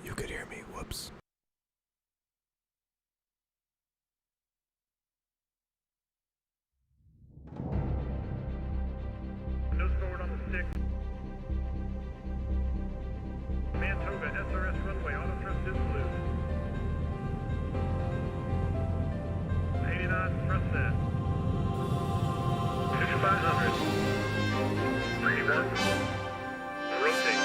You could hear me. Whoops. Nose forward on the stick. Man Toga, SRS runway, auto thrust is loose. 80 knots, thrust set. 5500. 3-1. Rotate.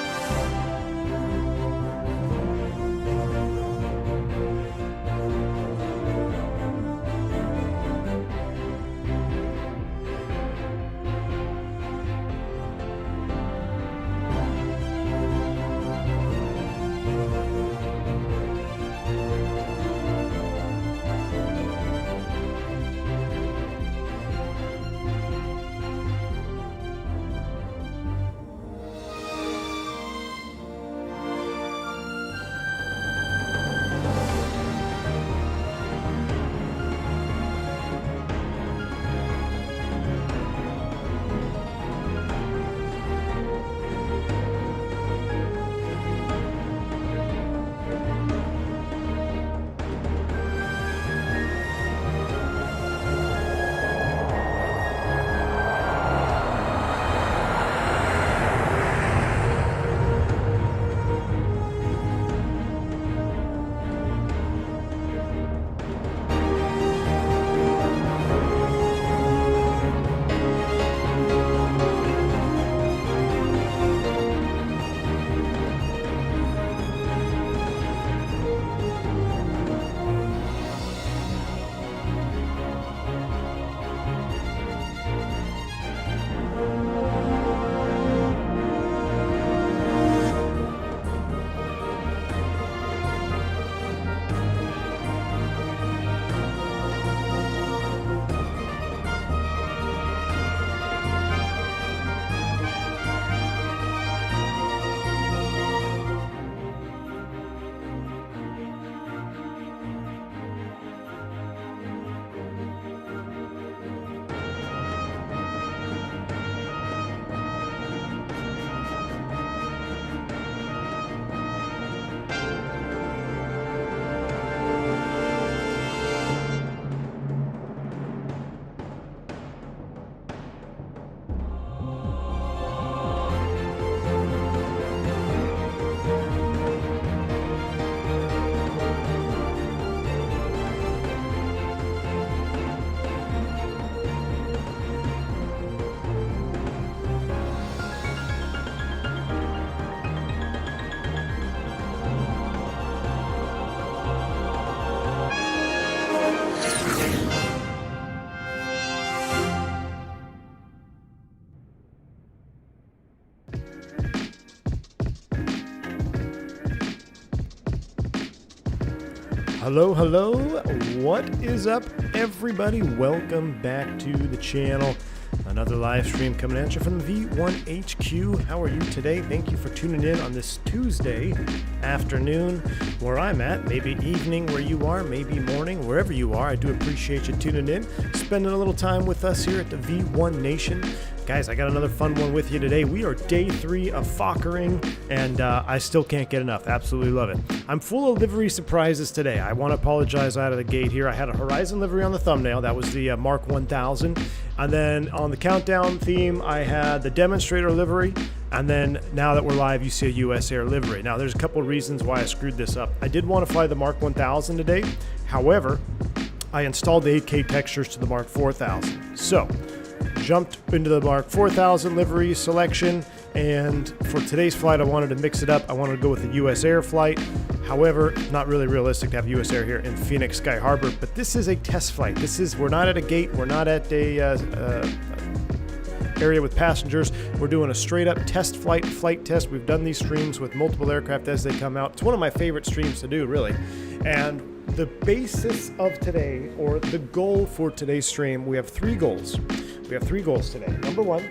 Hello, hello. What is up, everybody? Welcome back to the channel. Another live stream coming at you from the V1HQ. How are you today? Thank you for tuning in on this Tuesday afternoon where I'm at. Maybe evening where you are, maybe morning, wherever you are. I do appreciate you tuning in, spending a little time with us here at the V1 Nation. Guys, I got another fun one with you today. We are day 3 of Fokkering, and I still can't get enough. Absolutely love it. I'm full of livery surprises today. I want to apologize out of the gate here. I had a Horizon livery on the thumbnail. That was the Mark 1000. And then on the countdown theme, I had the demonstrator livery. And then now that we're live, you see a US Air livery. Now, there's a couple of reasons why I screwed this up. I did want to fly the Mark 1000 today. However, I installed the 8K textures to the Mark 4000. So, jumped into the Mark 4000 livery selection, and for today's flight I wanted to mix it up. I wanted to go with the US Air flight. However, not really realistic to have US Air here in Phoenix Sky Harbor, but this is a test flight. We're not at a gate, we're not at a area with passengers. We're doing a straight up test flight test. We've done these streams with multiple aircraft as they come out. It's one of my favorite streams to do, really. And the basis of today, or the goal for today's stream, we have 3 goals. We have 3 goals today. Number 1,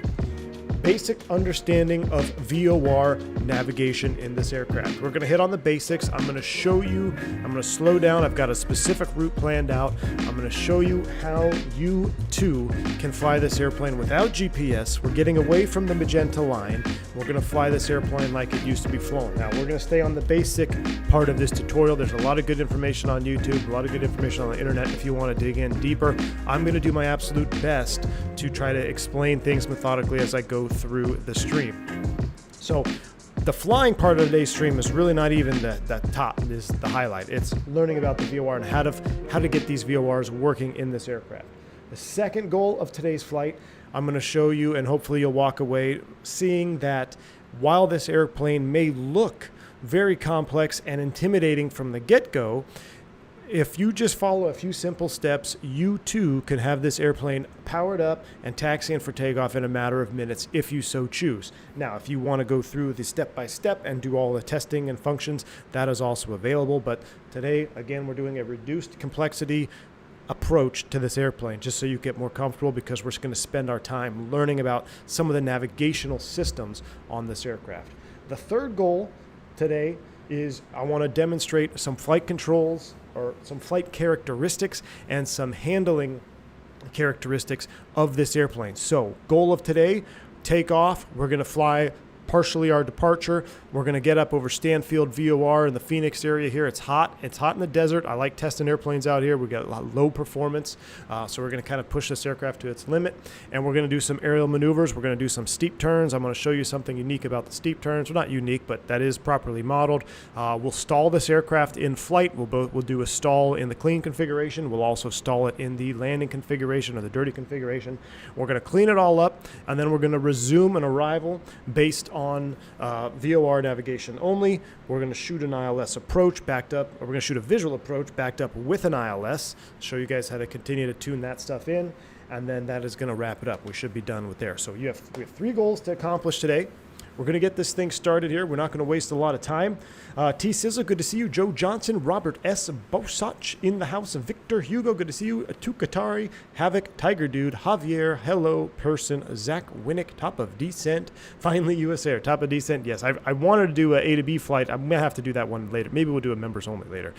basic understanding of VOR navigation in this aircraft. We're going to hit on the basics. I'm going to show you, I'm going to slow down. I've got a specific route planned out. I'm going to show you how you too can fly this airplane without GPS. We're getting away from the magenta line. We're going to fly this airplane like it used to be flown. Now, we're going to stay on the basic part of this tutorial. There's a lot of good information on YouTube, a lot of good information on the internet if you want to dig in deeper. I'm going to do my absolute best to try to explain things methodically as I go through the stream. So the flying part of today's stream is really not even the top, is the highlight. It's learning about the VOR and how to get these VORs working in this aircraft. The second goal of today's flight, I'm going to show you, and hopefully you'll walk away seeing that while this airplane may look very complex and intimidating from the get-go, if you just follow a few simple steps, you too can have this airplane powered up and taxiing for takeoff in a matter of minutes if you so choose. Now, if you want to go through the step-by-step and do all the testing and functions, that is also available. But today, again, we're doing a reduced complexity approach to this airplane just so you get more comfortable, because we're just going to spend our time learning about some of the navigational systems on this aircraft. The third goal today is I want to demonstrate some flight controls or some flight characteristics and some handling characteristics of this airplane. So, goal of today, takeoff. We're going to fly partially our departure. We're going to get up over Stanfield VOR in the Phoenix area here. It's hot. It's hot in the desert. I like testing airplanes out here. We've got a lot of low performance. So we're going to kind of push this aircraft to its limit. And we're going to do some aerial maneuvers. We're going to do some steep turns. I'm going to show you something unique about the steep turns. Well, not unique, but that is properly modeled. We'll stall this aircraft in flight. We'll do a stall in the clean configuration. We'll also stall it in the landing configuration or the dirty configuration. We're going to clean it all up, and then we're going to resume an arrival based on VOR navigation only. We're going to shoot an ILS approach backed up, or we're going to shoot a visual approach backed up with an ILS. Show you guys how to continue to tune that stuff in, and then that is going to wrap it up. We should be done with there. So we have 3 goals to accomplish today. We're going to get this thing started here. We're not going to waste a lot of time. T. Sizzle, good to see you. Joe Johnson, Robert S. Bosach in the house. Victor Hugo, good to see you. Tukatari, Havoc, Tiger Dude, Javier, hello, person, Zach Winnick, top of descent. Finally, US Air, top of descent. Yes, I wanted to do a to B flight. I'm going to have to do that one later. Maybe we'll do a members only later.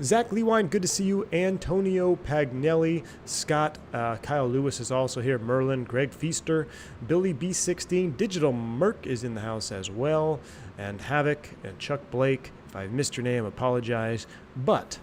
Zach Lewine, good to see you. Antonio Pagnelli, Scott, Kyle Lewis is also here. Merlin, Greg Feaster, Billy B16, Digital Merc is in the house as well, and Havoc and Chuck Blake. If I missed your name, apologize. But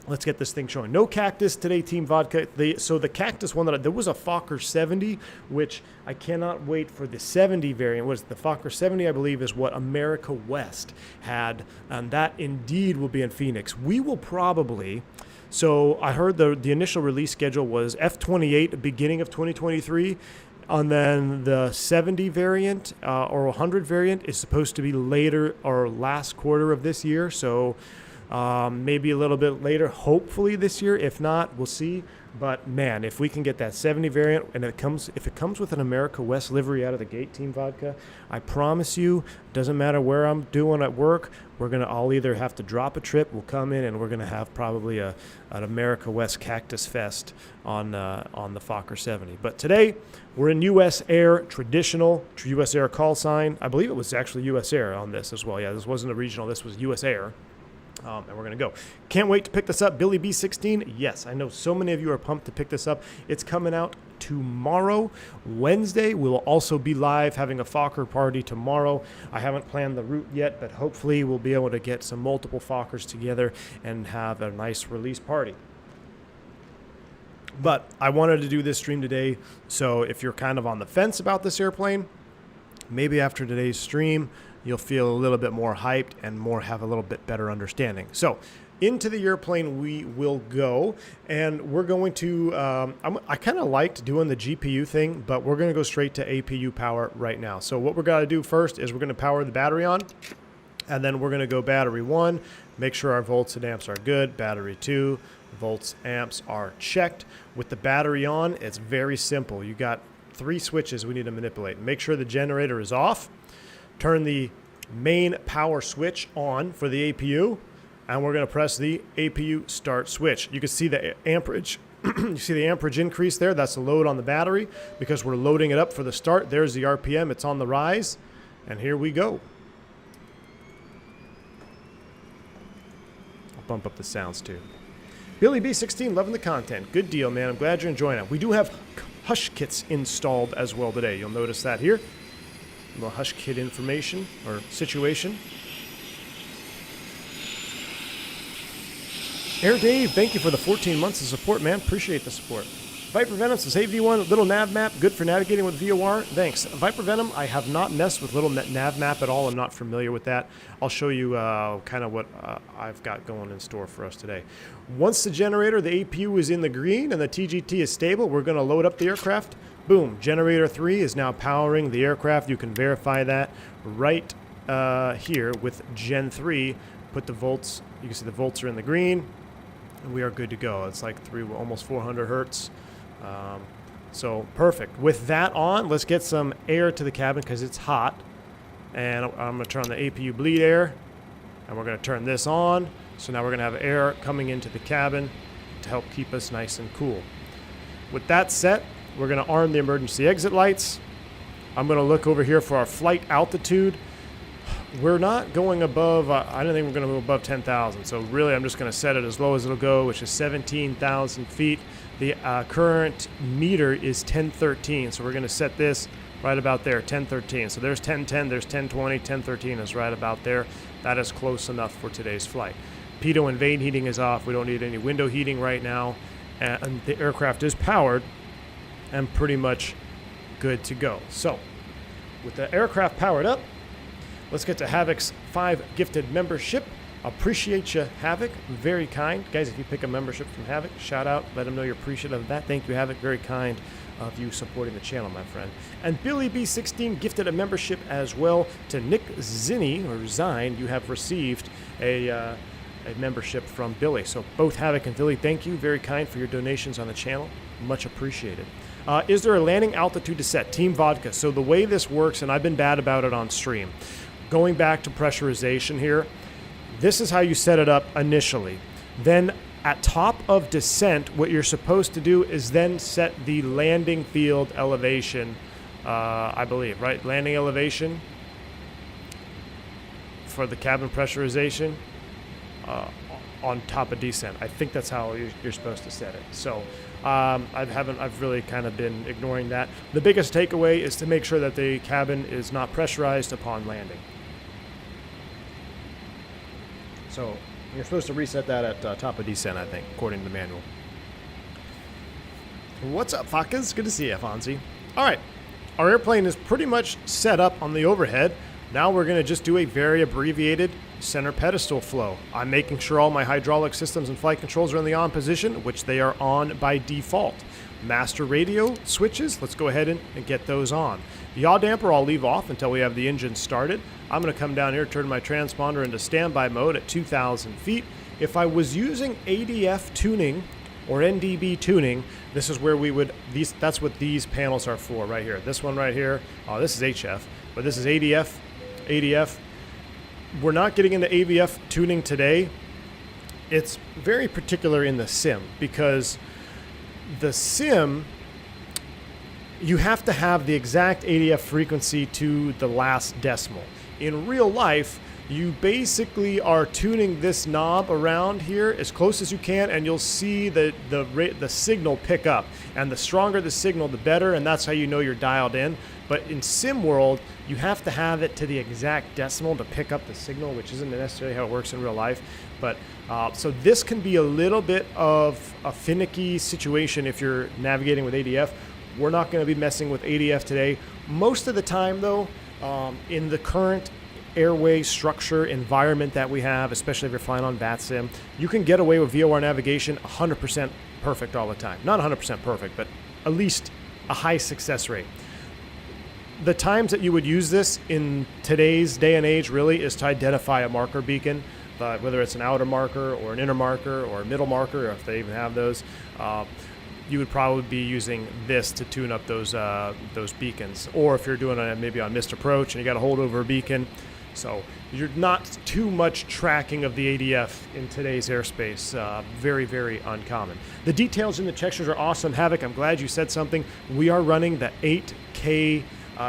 let's get this thing showing. No Cactus today, Team Vodka. So the Cactus one, there was a Fokker-70, which I cannot wait for the 70 variant. Was the Fokker-70, I believe, is what America West had, and that indeed will be in Phoenix. We will probably... So I heard the initial release schedule was F28 beginning of 2023. And then the 70 variant or 100 variant is supposed to be later or last quarter of this year. So maybe a little bit later, hopefully this year. If not, we'll see. But man, if we can get that 70 variant, and if it comes with an America West livery out of the gate, Team Vodka, I promise you, doesn't matter where I'm doing at work, I'll either have to drop a trip, we'll come in, and we're gonna have probably an America West Cactus Fest on the Fokker-70. But today we're in US Air, traditional US Air call sign. I believe it was actually US Air on this as well. Yeah, this wasn't a regional, this was US Air. And we're going to go. Can't wait to pick this up. Billy B16, yes, I know so many of you are pumped to pick this up. It's coming out tomorrow, Wednesday. We will also be live having a Fokker party tomorrow. I haven't planned the route yet, but hopefully we'll be able to get some multiple Fokkers together and have a nice release party. But I wanted to do this stream today, so if you're kind of on the fence about this airplane, maybe after today's stream, you'll feel a little bit more hyped and have a little bit better understanding. So into the airplane we will go, and we're going to, I kind of liked doing the GPU thing, but we're going to go straight to APU power right now. So what we're going to do first is we're going to power the battery on, and then we're going to go battery 1, make sure our volts and amps are good, battery 2, volts, amps are checked. With the battery on, it's very simple. You got 3 switches we need to manipulate. Make sure the generator is off. Turn the main power switch on for the APU, and we're going to press the APU start switch. You can see the amperage You see the amperage increase there? That's the load on the battery because we're loading it up for the start. There's the RPM. It's on the rise. And here we go. I'll bump up the sounds too. Billy B16, loving the content. Good deal, man. I'm glad you're enjoying it. We do have hush kits installed as well today. You'll notice that here. A little hush kit information or situation. Air Dave, thank you for the 14 months of support, man. Appreciate the support. Viper Venom says, hey V1, little nav map, good for navigating with VOR. Thanks. Viper Venom, I have not messed with little nav map at all. I'm not familiar with that. I'll show you kind of what I've got going in store for us today. Once the generator, the APU is in the green and the TGT is stable, we're going to load up the aircraft. Boom, generator 3 is now powering the aircraft. You can verify that right here with Gen 3. Put the volts, you can see the volts are in the green. And we are good to go. It's like almost 400 hertz. So perfect. With that on, let's get some air to the cabin because it's hot. And I'm going to turn on the APU bleed air. And we're going to turn this on. So now we're going to have air coming into the cabin to help keep us nice and cool. With that set, we're going to arm the emergency exit lights. I'm going to look over here for our flight altitude. We're not going above, I don't think we're going to go above 10,000. So really, I'm just going to set it as low as it'll go, which is 17,000 feet. The current meter is 1013. So we're going to set this right about there, 1013. So there's 1010, there's 1020, 1013 is right about there. That is close enough for today's flight. Pitot and vane heating is off. We don't need any window heating right now. And the aircraft is powered and pretty much good to go. So with the aircraft powered up, let's get to Havoc's 5 gifted membership. Appreciate you, Havoc. Very kind. Guys, if you pick a membership from Havoc, shout out. Let them know you're appreciative of that. Thank you, Havoc. Very kind of you supporting the channel, my friend. And Billy B16 gifted a membership as well to Nick Zinni, or Zine. You have received a membership from Billy. So both Havoc and Billy, thank you. Very kind for your donations on the channel. Much appreciated. Is there a landing altitude to set? Team Vodka. So the way this works, and I've been bad about it on stream, going back to pressurization here, this is how you set it up initially. Then at top of descent, what you're supposed to do is then set the landing field elevation, I believe, right? Landing elevation for the cabin pressurization on top of descent. I think that's how you're supposed to set it. So I've really kind of been ignoring that. The biggest takeaway is to make sure that the cabin is not pressurized upon landing. So you're supposed to reset that at top of descent, I think, according to the manual. What's up, Fakas? Good to see you, Fonzie. All right, our airplane is pretty much set up on the overhead. Now we're going to just do a very abbreviated center pedestal flow. I'm making sure all my hydraulic systems and flight controls are in the on position, which they are on by default. Master radio switches, let's go ahead and get those on. The yaw damper I'll leave off until we have the engine started. I'm going to come down here, turn my transponder into standby mode at 2,000 feet. If I was using ADF tuning or NDB tuning, this is where we would, that's what these panels are for right here. This one right here, this is HF, but this is ADF. We're not getting into AVF tuning today. It's very particular in the sim because the sim, you have to have the exact ADF frequency to the last decimal. In real life, you basically are tuning this knob around here as close as you can, and you'll see the signal pick up. And the stronger the signal, the better, and that's how you know you're dialed in. But in sim world, you have to have it to the exact decimal to pick up the signal, which isn't necessarily how it works in real life. But so this can be a little bit of a finicky situation if you're navigating with ADF. We're not going to be messing with ADF today. Most of the time, though, in the current airway structure environment that we have, especially if you're flying on VATSIM, you can get away with VOR navigation 100% perfect all the time. Not 100% perfect, but at least a high success rate. The times that you would use this in today's day and age really is to identify a marker beacon, whether it's an outer marker or an inner marker or a middle marker, or if they even have those. You would probably be using this to tune up those beacons. Or if you're doing maybe on missed approach and you got to hold over a beacon, So you're not too much tracking of the ADF in today's airspace. Very, very uncommon. The details in the textures are awesome. Havoc, I'm glad you said something. We are running the 8K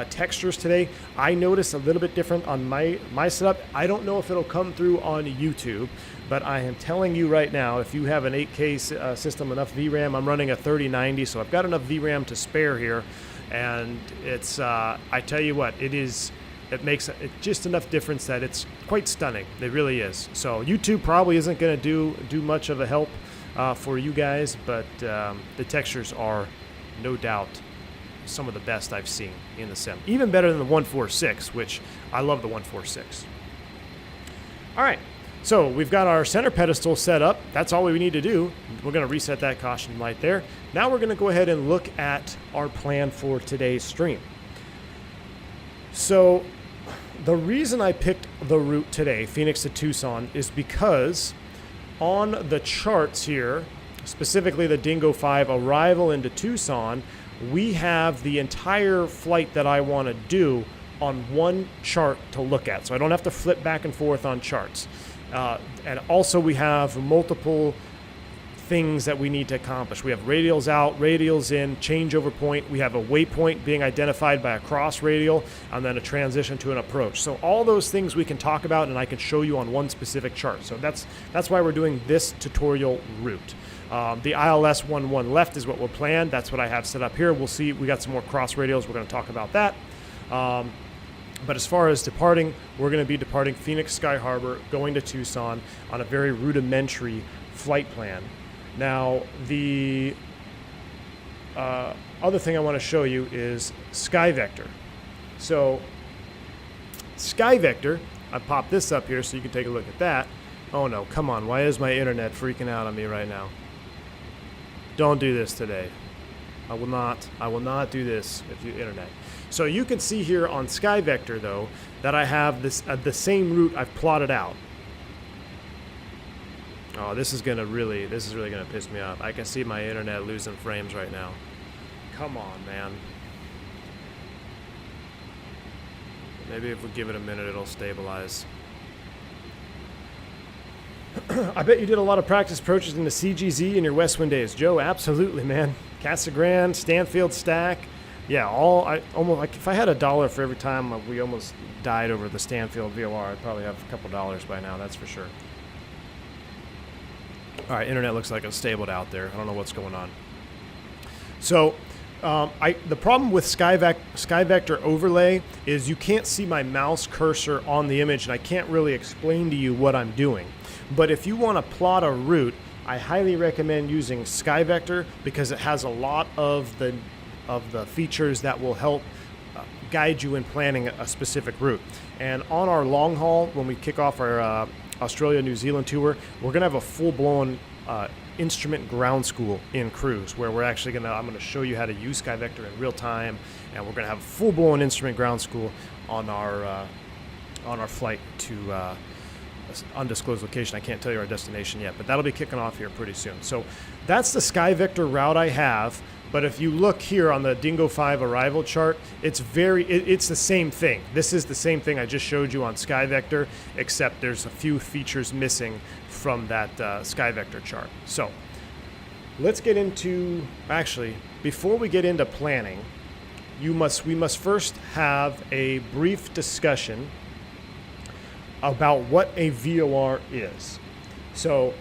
textures today. I noticed a little bit different on my setup. I don't know if it'll come through on YouTube, but I am telling you right now, if you have an 8K system, enough VRAM, I'm running a 3090, so I've got enough VRAM to spare here. And it's, I tell you what, it makes just enough difference that it's quite stunning. It really is. So YouTube probably isn't going to do much of a help for you guys, but the textures are no doubt some of the best I've seen in the sim. Even better than the 146, which I love the 146. All right, so we've got our center pedestal set up. That's all we need to do. We're going to reset that caution light there. Now we're going to go ahead and look at our plan for today's stream. So the reason I picked the route today, Phoenix to Tucson, is because on the charts here, specifically the Dingo 5 arrival into Tucson, we have the entire flight that I want to do on one chart to look at. So I don't have to flip back and forth on charts. And also we have multiple things that we need to accomplish. We have radials out, radials in, changeover point. We have a waypoint being identified by a cross radial, and then a transition to an approach. So all those things we can talk about, and I can show you on one specific chart. So that's why we're doing this tutorial route. The ILS 11 left is what we'll plan. That's what I have set up here. We'll see. We got some more cross radials. We're going to talk about that. But as far as departing, we're going to be departing Phoenix Sky Harbor, going to Tucson on a very rudimentary flight plan. Now, the other thing I want to show you is Sky Vector. So, Sky Vector, I popped this up here so you can take a look at that. Oh no, come on, why is my internet freaking out on me right now? Don't do this today. I will not do this if you internet. So you can see here on Sky Vector though, that I have this the same route I've plotted out. Oh, this is really gonna piss me off. I can see my internet losing frames right now. Come on, man. Maybe if we give it a minute, it'll stabilize. I bet you did a lot of practice approaches in the CGZ in your Westwind days, Joe. Absolutely, man. Casa Grande, Stanfield Stack. Yeah, almost like if I had $1 for every time we almost died over the Stanfield VOR, I'd probably have a couple dollars by now. That's for sure. All right, internet looks like it's stabled out there. I don't know what's going on. So the problem with Sky Vector overlay is you can't see my mouse cursor on the image, and I can't really explain to you what I'm doing. But if you want to plot a route, I highly recommend using Sky Vector because it has a lot of the features that will help guide you in planning a specific route. And on our long haul, when we kick off our Australia-New Zealand tour, we're going to have a full-blown instrument ground school in cruise where we're actually I'm going to show you how to use Sky Vector in real time, and we're going to have a full-blown instrument ground school on our flight to undisclosed location. I can't tell you our destination yet, but that'll be kicking off here pretty soon. So that's the Sky Vector route I have. But if you look here on the Dingo 5 arrival chart, it's the same thing. This is the same thing I just showed you on Sky Vector, except there's a few features missing from that Sky Vector chart. So let's get into, actually, before we get into planning, we must first have a brief discussion about what a VOR is. So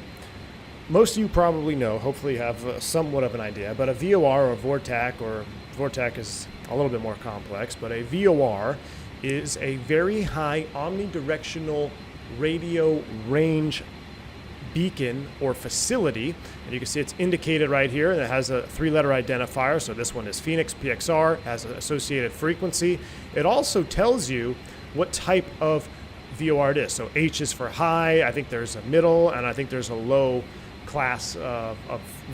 most of you probably know, hopefully have somewhat of an idea, but a VOR or VORTAC is a little bit more complex, but a VOR is a very high omnidirectional radio range beacon or facility. And you can see it's indicated right here, and it has a 3-letter identifier. So this one is Phoenix PXR, has an associated frequency. It also tells you what type of VOR it is. So H is for high, I think there's a middle, and I think there's a low class of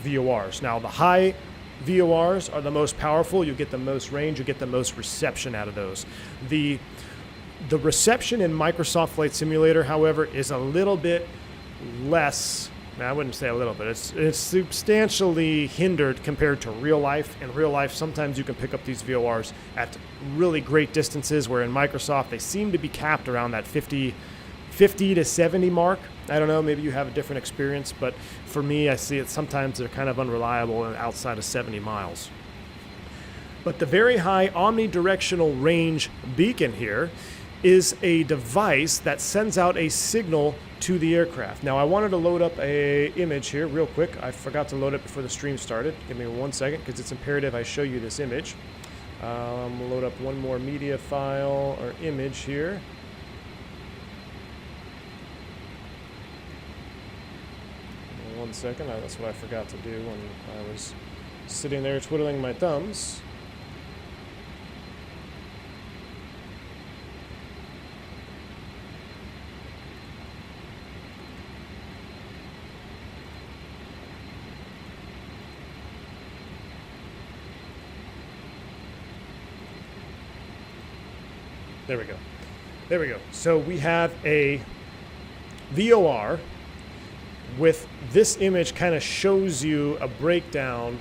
VORs. Now the high VORs are the most powerful. You get the most range, you get the most reception out of those. The reception in Microsoft Flight Simulator, however, is a little bit less I wouldn't say a little bit. It's substantially hindered compared to real life. In real life, sometimes you can pick up these VORs at really great distances, where in Microsoft, they seem to be capped around that 50 to 70 mark. I don't know, maybe you have a different experience, but for me, I see it sometimes they're kind of unreliable and outside of 70 miles. But the very high omnidirectional range beacon here is a device that sends out a signal to the aircraft. Now, I wanted to load up a image here real quick. I forgot to load it before the stream started. Give me 1 second, because it's imperative I show you this image. We'll load up one more media file or image here. One second, that's what I forgot to do when I was sitting there twiddling my thumbs. There we go. There we go. So we have a VOR with this image, kind of shows you a breakdown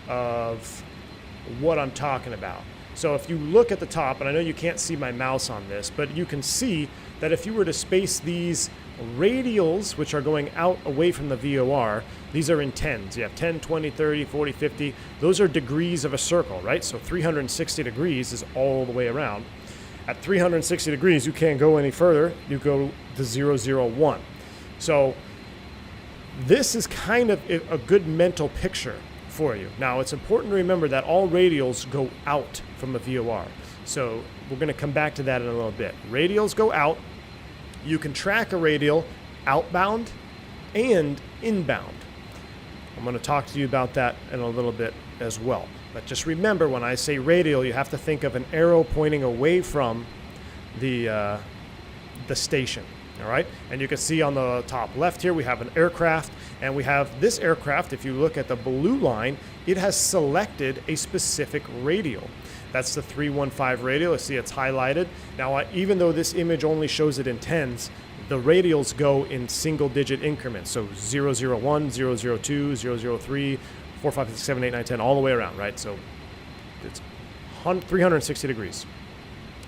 of what I'm talking about. So if you look at the top, and I know you can't see my mouse on this, but you can see that if you were to space these radials, which are going out away from the VOR, these are in tens. You have 10, 20, 30, 40, 50. Those are degrees of a circle, right? So 360 degrees is all the way around. At 360 degrees, you can't go any further. You go to 0, 0, 1. So this is kind of a good mental picture for you. Now, it's important to remember that all radials go out from a VOR. So we're going to come back to that in a little bit. Radials go out. You can track a radial outbound and inbound. I'm going to talk to you about that in a little bit as well. But just remember, when I say radial, you have to think of an arrow pointing away from the station. All right, and you can see on the top left here, we have an aircraft, and we have this aircraft. If you look at the blue line, it has selected a specific radial. That's the 315 radial. I see it's highlighted. Now, even though this image only shows it in tens, the radials go in single-digit increments. So 001, 002, 003, 4, 5, 6, 7, 8, 9, 10, all the way around, right? So it's 360 degrees.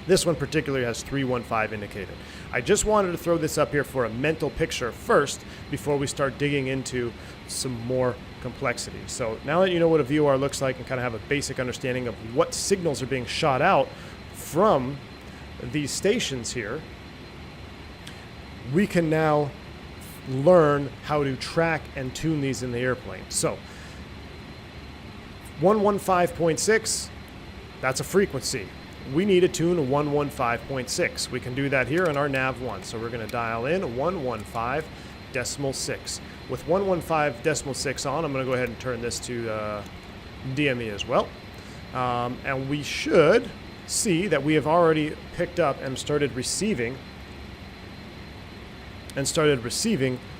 This one particularly has 315 indicated. I just wanted to throw this up here for a mental picture first before we start digging into some more complexity. So now that you know what a VOR looks like and kind of have a basic understanding of what signals are being shot out from these stations here, we can now learn how to track and tune these in the airplane. So 115.6, that's a frequency. We need to tune 115.6. We can do that here in our nav1. So we're going to dial in 115.6. With 115.6 on, I'm going to go ahead and turn this to DME as well. And we should see that we have already picked up and started receiving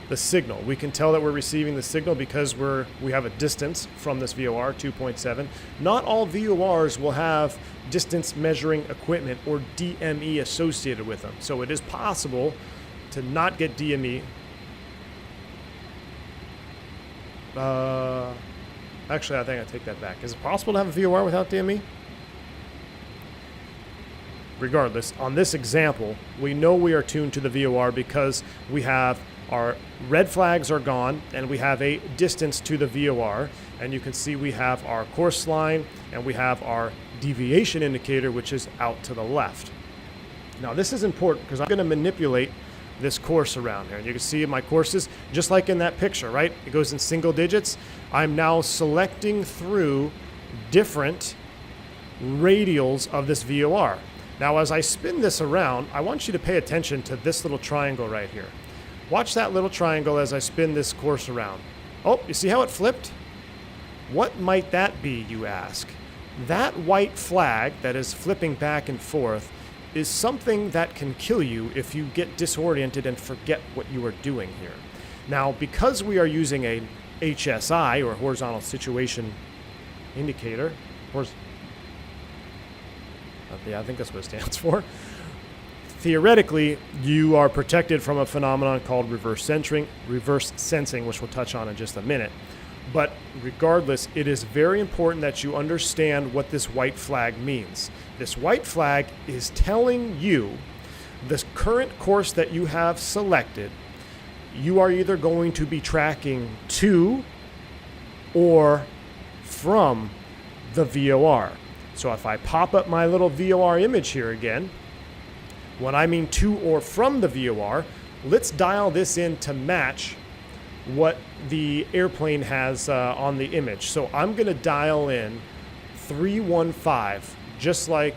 the signal. We can tell that we're receiving the signal because we have a distance from this VOR, 2.7. Not all VORs will have distance measuring equipment or DME associated with them. So it is possible to not get DME. Actually, I think I take that back. Is it possible to have a VOR without DME? Regardless, on this example, we know we are tuned to the VOR because we have our red flags are gone and we have a distance to the VOR, and you can see we have our course line and we have our deviation indicator, which is out to the left. Now this is important because I'm going to manipulate this course around here, and you can see my courses just like in that picture, right? It goes in single digits. I'm now selecting through different radials of this VOR. Now as I spin this around, I want you to pay attention to this little triangle right here. Watch that little triangle as I spin this course around. Oh, you see how it flipped? What might that be, you ask? That white flag that is flipping back and forth is something that can kill you if you get disoriented and forget what you are doing here. Now, because we are using a HSI, or horizontal situation indicator, yeah, I think that's what it stands for. theoretically, you are protected from a phenomenon called reverse sensing, which we'll touch on in just a minute. But regardless, it is very important that you understand what this white flag means. This white flag is telling you the current course that you have selected, you are either going to be tracking to or from the VOR. So if I pop up my little VOR image here again, when I mean to or from the VOR, let's dial this in to match what the airplane has on the image. So I'm going to dial in 315, just like,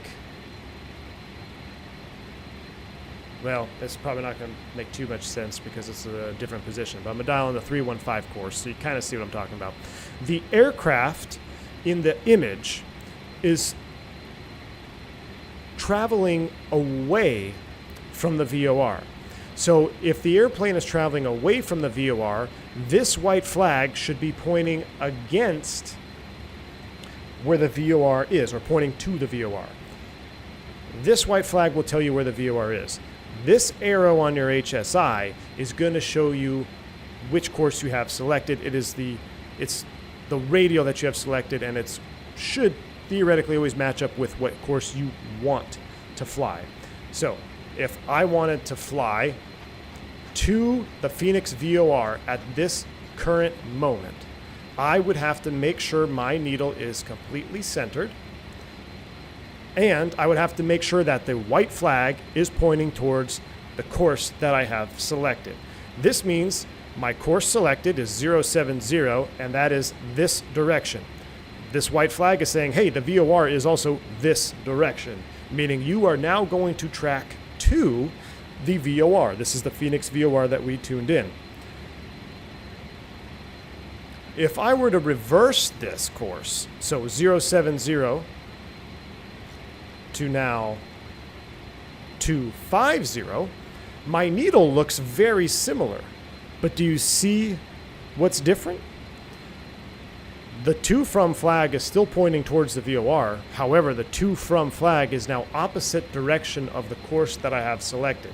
well, it's probably not going to make too much sense because it's a different position, but I'm going to dial in the 315 course so you kind of see what I'm talking about. The aircraft in the image is traveling away from the VOR. So if the airplane is traveling away from the VOR, this white flag should be pointing against where the VOR is, or pointing to the VOR. This white flag will tell you where the VOR is. This arrow on your HSI is going to show you which course you have selected. It's the radial that you have selected, and it should theoretically always match up with what course you want to fly. So if I wanted to fly to the Phoenix VOR at this current moment, I would have to make sure my needle is completely centered, and I would have to make sure that the white flag is pointing towards the course that I have selected. This means my course selected is 070, and that is this direction. This white flag is saying, hey, the VOR is also this direction, meaning you are now going to track to the VOR. This is the Phoenix VOR that we tuned in. If I were to reverse this course, so 070 to now 250, my needle looks very similar. But do you see what's different? The to from flag is still pointing towards the VOR. However, the to from flag is now opposite direction of the course that I have selected.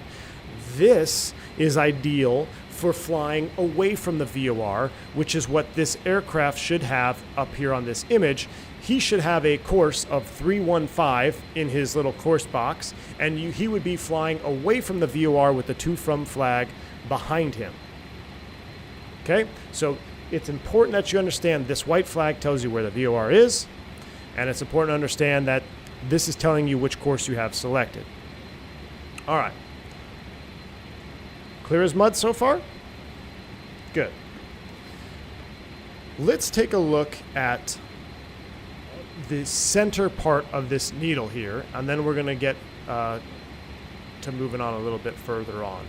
This is ideal for flying away from the VOR, which is what this aircraft should have up here on this image. He should have a course of 315 in his little course box, and he would be flying away from the VOR with the to from flag behind him. Okay, so it's important that you understand this white flag tells you where the VOR is, and it's important to understand that this is telling you which course you have selected. All right. Clear as mud so far? Good. Let's take a look at the center part of this needle here, and then we're going to get to moving on a little bit further on.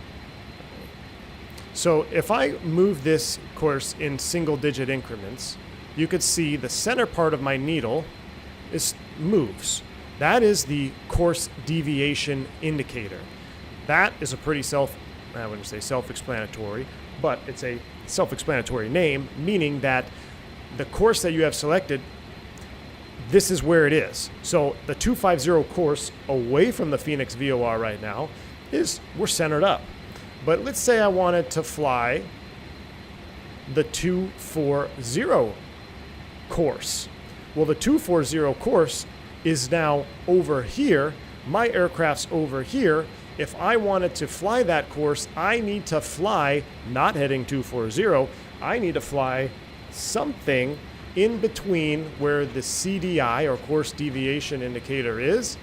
So if I move this course in single-digit increments, you could see the center part of my needle moves. That is the course deviation indicator. That is a pretty I wouldn't say self-explanatory, but it's a self-explanatory name, meaning that the course that you have selected, this is where it is. So the 250 course away from the Phoenix VOR right now we're centered up. But let's say I wanted to fly the 240 course. Well, the 240 course is now over here. My aircraft's over here. If I wanted to fly that course, I need to fly, not heading 240, I need to fly something in between where the CDI, or course deviation indicator, is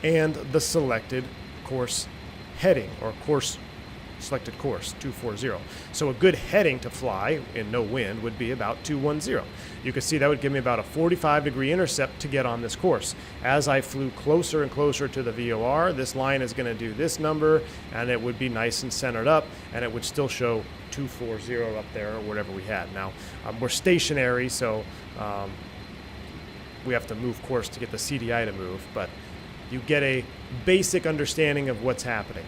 and the selected course heading, or selected course 240. So a good heading to fly in no wind would be about 210. You can see that would give me about a 45-degree intercept to get on this course. As I flew closer and closer to the VOR, this line is going to do this number, and it would be nice and centered up, and it would still show 240 up there, or whatever we had. Now, we're stationary, so we have to move course to get the CDI to move, but you get a basic understanding of what's happening.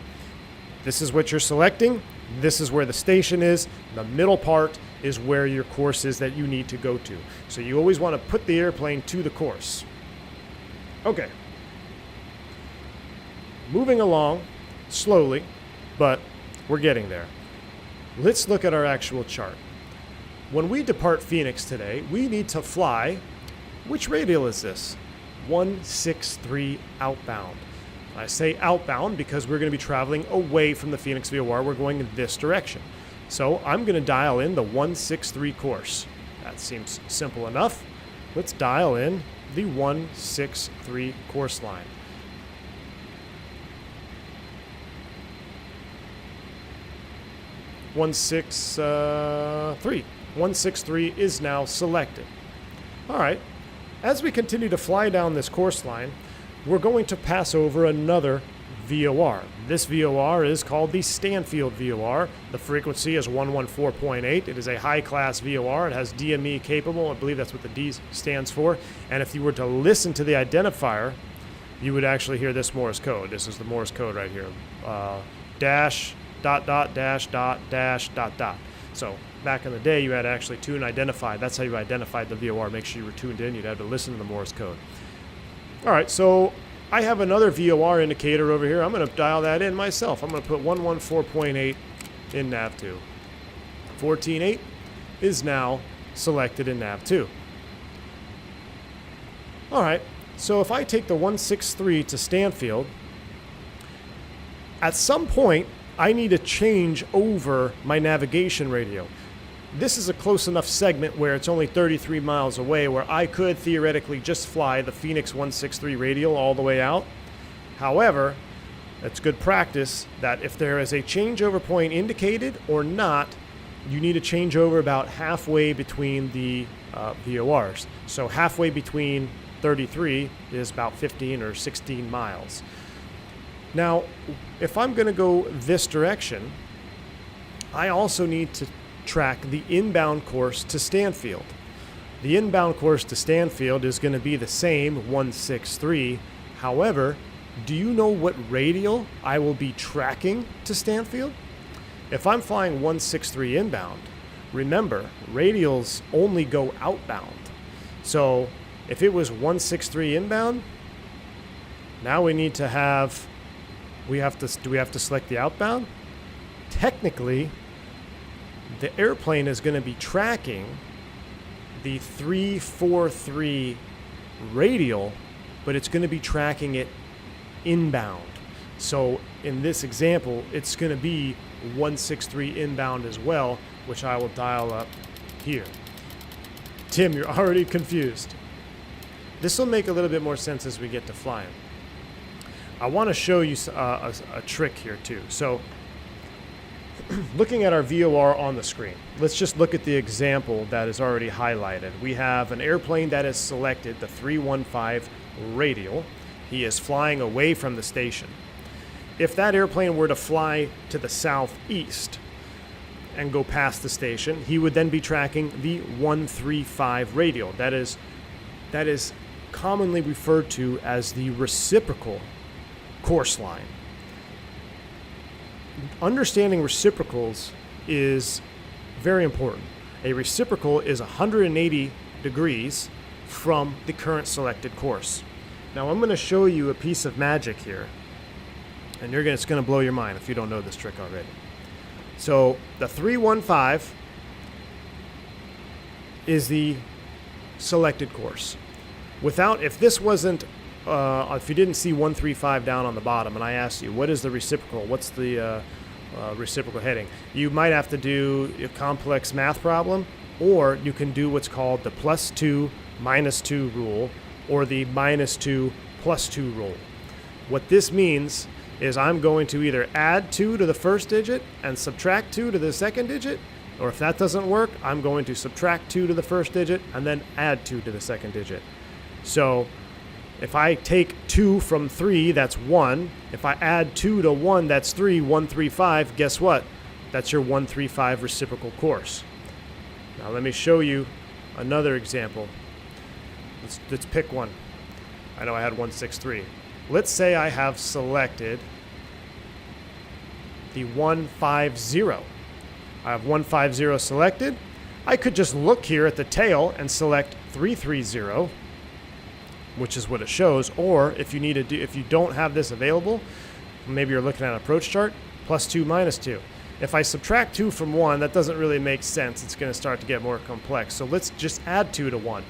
This is what you're selecting. This is where the station is. The middle part is where your course is that you need to go to. So you always want to put the airplane to the course. Okay. moving along slowly, but we're getting there. Let's look at our actual chart. When we depart Phoenix today, we need to fly, which radial is this? 163 outbound. I say outbound because we're going to be traveling away from the Phoenix VOR. We're going in this direction. So I'm going to dial in the 163 course. That seems simple enough. Let's dial in the 163 course line. One six three. 163 is now selected. All right. As we continue to fly down this course line, we're going to pass over another VOR. This VOR is called the Stanfield VOR. The frequency is 114.8. It is a high-class VOR. It has DME capable. I believe that's what the D stands for. And if you were to listen to the identifier, you would actually hear this Morse code. This is the Morse code right here. Dash, dot, dot, dash, dot, dash, dot, dot. So back in the day, you had to actually tune identify. That's how you identified the VOR. Make sure you were tuned in. You'd have to listen to the Morse code. All right, so I have another VOR indicator over here. I'm going to dial that in myself. I'm going to put 114.8 in nav2. 14.8 is now selected in nav2. All right, so if I take the 163 to Stanfield, at some point, I need to change over my navigation radio. This is a close enough segment where it's only 33 miles away where I could theoretically just fly the Phoenix 163 radial all the way out. However, it's good practice that if there is a changeover point indicated or not, you need to change over about halfway between the VORs. So halfway between 33 is about 15 or 16 miles. Now, if I'm going to go this direction, I also need to track the inbound course to Stanfield. The inbound course to Stanfield is going to be the same 163. However, do you know what radial I will be tracking to Stanfield? If I'm flying 163 inbound, remember, radials only go outbound. So if it was 163 inbound, now we need to have, do we have to select the outbound? Technically, the airplane is going to be tracking the 343 radial, but it's going to be tracking it inbound. So in this example, it's going to be 163 inbound as well, which I will dial up here. Tim, you're already confused. This will make a little bit more sense as we get to flying. I want to show you a trick here too. So looking at our VOR on the screen, let's just look at the example that is already highlighted. We have an airplane that is selected, the 315 radial. He is flying away from the station. If that airplane were to fly to the southeast and go past the station, he would then be tracking the 135 radial. That is commonly referred to as the reciprocal course line. Understanding reciprocals is very important. A reciprocal is 180 degrees from the current selected course. Now I'm going to show you a piece of magic here, and it's going to blow your mind if you don't know this trick already. So the 315 is the selected course. If this wasn't, if you didn't see 135 down on the bottom, and I asked you, what is the reciprocal? What's the reciprocal heading? You might have to do a complex math problem, or you can do what's called the +2 -2 rule, or the -2 +2 rule. What this means is I'm going to either add 2 to the first digit and subtract 2 to the second digit, or if that doesn't work, I'm going to subtract 2 to the first digit and then add 2 to the second digit. So if I take 2 from 3, that's 1. If I add 2 to 1, that's 3, 135. Guess what? That's your 135 reciprocal course. Now let me show you another example. Let's pick one. I know I had 163. Let's say I have selected the 150. I have 150 selected. I could just look here at the tail and select 330, which is what it shows. Or if you don't have this available, maybe you're looking at an approach chart, +2, -2. If I subtract 2 from 1, that doesn't really make sense. It's going to start to get more complex. So let's just add 2 to 1.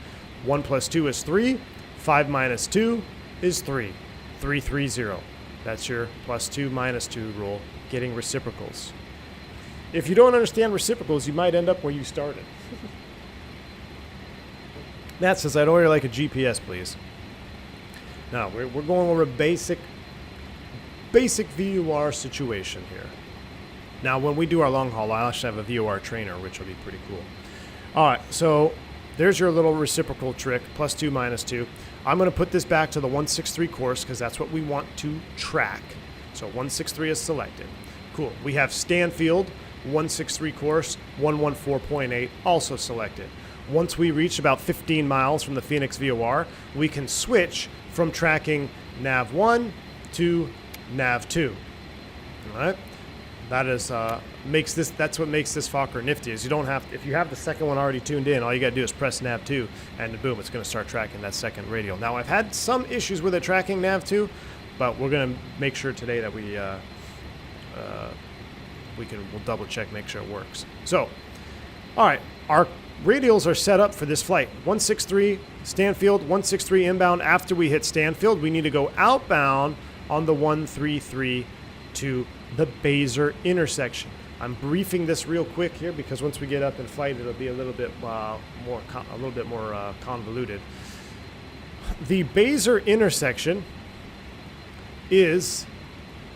1 + 2 is 3. 5 - 2 is 3. 3, 3, 0. That's your +2, -2 rule, getting reciprocals. If you don't understand reciprocals, you might end up where you started. Matt says, I'd order like a GPS, please. Now, we're going over a basic VOR situation here. Now, when we do our long haul, I'll actually have a VOR trainer, which will be pretty cool. All right, so there's your little reciprocal trick, +2, -2. I'm going to put this back to the 163 course because that's what we want to track. So 163 is selected. Cool. We have Stanfield, 163 course, 114.8 also selected. Once we reach about 15 miles from the Phoenix VOR, we can switch from tracking nav1 to nav2. All right? That is that's what makes this Fokker nifty. Is you don't have, if you have the second one already tuned in, all you got to do is press nav2 and boom, it's going to start tracking that second radial. Now, I've had some issues with it tracking nav2, but we're going to make sure today that we'll double check, make sure it works. So, all right, our radials are set up for this flight. 163 Stanfield, 163 inbound. After we hit Stanfield, we need to go outbound on the 133 to the Baser intersection. I'm briefing this real quick here because once we get up in flight, it'll be a little bit more convoluted. The Baser intersection is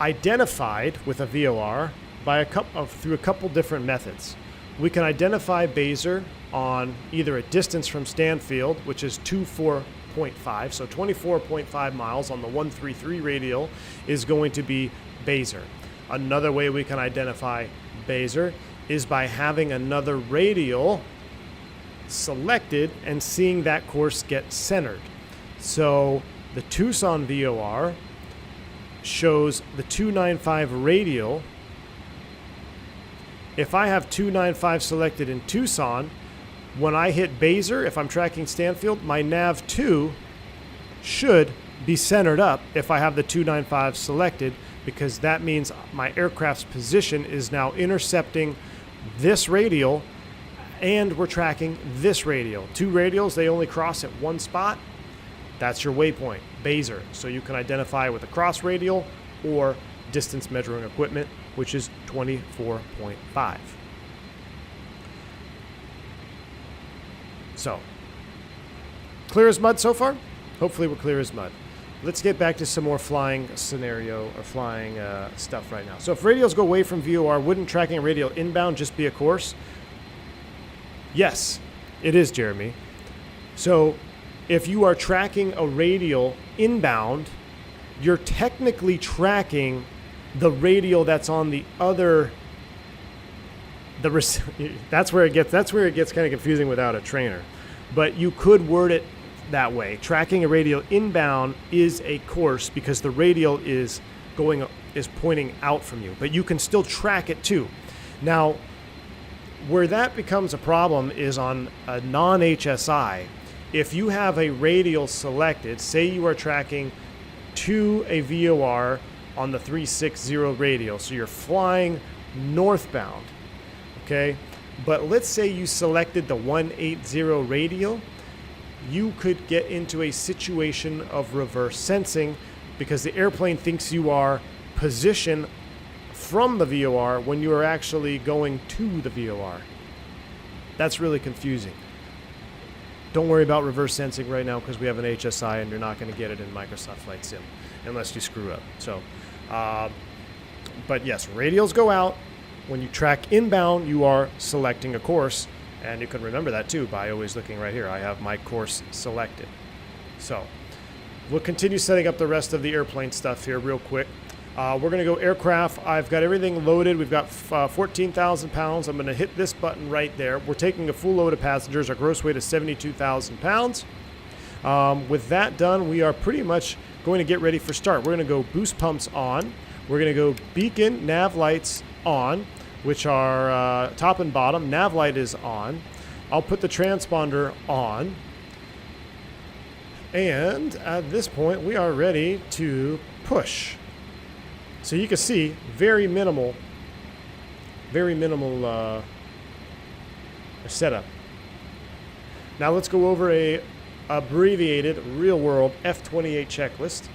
identified with a VOR by through a couple different methods. We can identify Baser on either a distance from Stanfield, which is 24.5, so 24.5 miles on the 133 radial is going to be Baser. Another way we can identify Baser is by having another radial selected and seeing that course get centered. So the Tucson VOR shows the 295 radial. If I have 295 selected in Tucson, when I hit Baser, if I'm tracking Stanfield, my nav2 should be centered up if I have the 295 selected, because that means my aircraft's position is now intercepting this radial and we're tracking this radial. Two radials, they only cross at one spot. That's your waypoint, Baser. So you can identify with a cross radial or distance measuring equipment, which is 24.5. So, clear as mud so far? Hopefully we're clear as mud. Let's get back to some more flying scenario or flying stuff right now. So if radials go away from VOR, wouldn't tracking a radial inbound just be a course? Yes, it is, Jeremy. So if you are tracking a radial inbound, you're technically tracking the radial that's on the other. That's where it gets kind of confusing without a trainer. But you could word it that way. Tracking a radial inbound is a course because the radial is pointing out from you, but you can still track it too. Now, where that becomes a problem is on a non-HSI. If you have a radial selected, say you are tracking to a VOR on the 360 radial, so you're flying northbound, okay? But let's say you selected the 180 radial, you could get into a situation of reverse sensing because the airplane thinks you are positioned from the VOR when you are actually going to the VOR. That's really confusing. Don't worry about reverse sensing right now because we have an HSI and you're not going to get it in Microsoft Flight Sim unless you screw up. So, but yes, radials go out. When you track inbound, you are selecting a course. And you can remember that too by always looking right here. I have my course selected. So we'll continue setting up the rest of the airplane stuff here real quick. We're going to go aircraft. I've got everything loaded. We've got 14,000 pounds. I'm going to hit this button right there. We're taking a full load of passengers. Our gross weight is 72,000 pounds. With that done, we are pretty much going to get ready for start. We're going to go boost pumps on. We're going to go beacon nav lights on, which are top and bottom. Nav light is on. I'll put the transponder on. And at this point, we are ready to push. So you can see very minimal setup. Now let's go over a abbreviated real-world F28 checklist.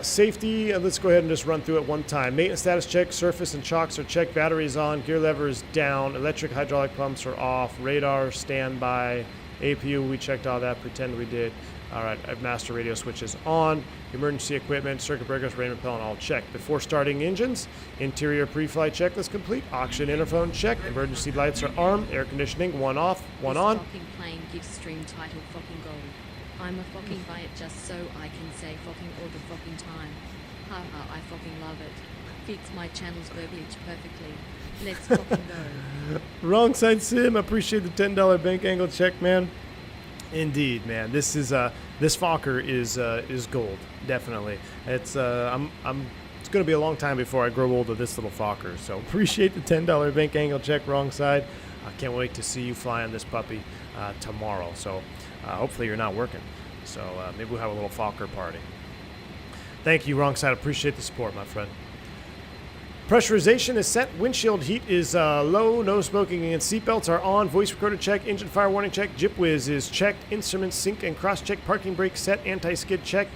Safety, let's go ahead and just run through it one time. Maintenance status check, surface and chocks are checked, batteries on, gear lever is down, electric hydraulic pumps are off, radar standby, APU, we checked all that, pretend we did. All right, master radio switch is on, emergency equipment, circuit breakers, rain repellent, all checked. Before starting engines, interior pre-flight checklist complete, oxygen interphone check, emergency lights are armed, air conditioning, one off, one on. This fucking plane gives stream title fucking gold. I'm a fucking buy it just so I can say fucking all the fucking time. Haha, I fucking love it. Fits my channel's verbiage perfectly. Let's fucking go. Wrong side sim, appreciate the $10 bank angle check, man. Indeed, man. This is this Fokker is gold, definitely. It's it's going to be a long time before I grow old of this little Fokker. So appreciate the $10 bank angle check, wrong side. I can't wait to see you fly on this puppy tomorrow. So hopefully you're not working. So maybe we'll have a little Fokker party. Thank you, wrong side. Appreciate the support, my friend. Pressurization is set. Windshield heat is low. No smoking and seatbelts are on. Voice recorder check. Engine fire warning check. Jip whiz is checked. Instruments sync and cross check. Parking brake set. Anti-skid check.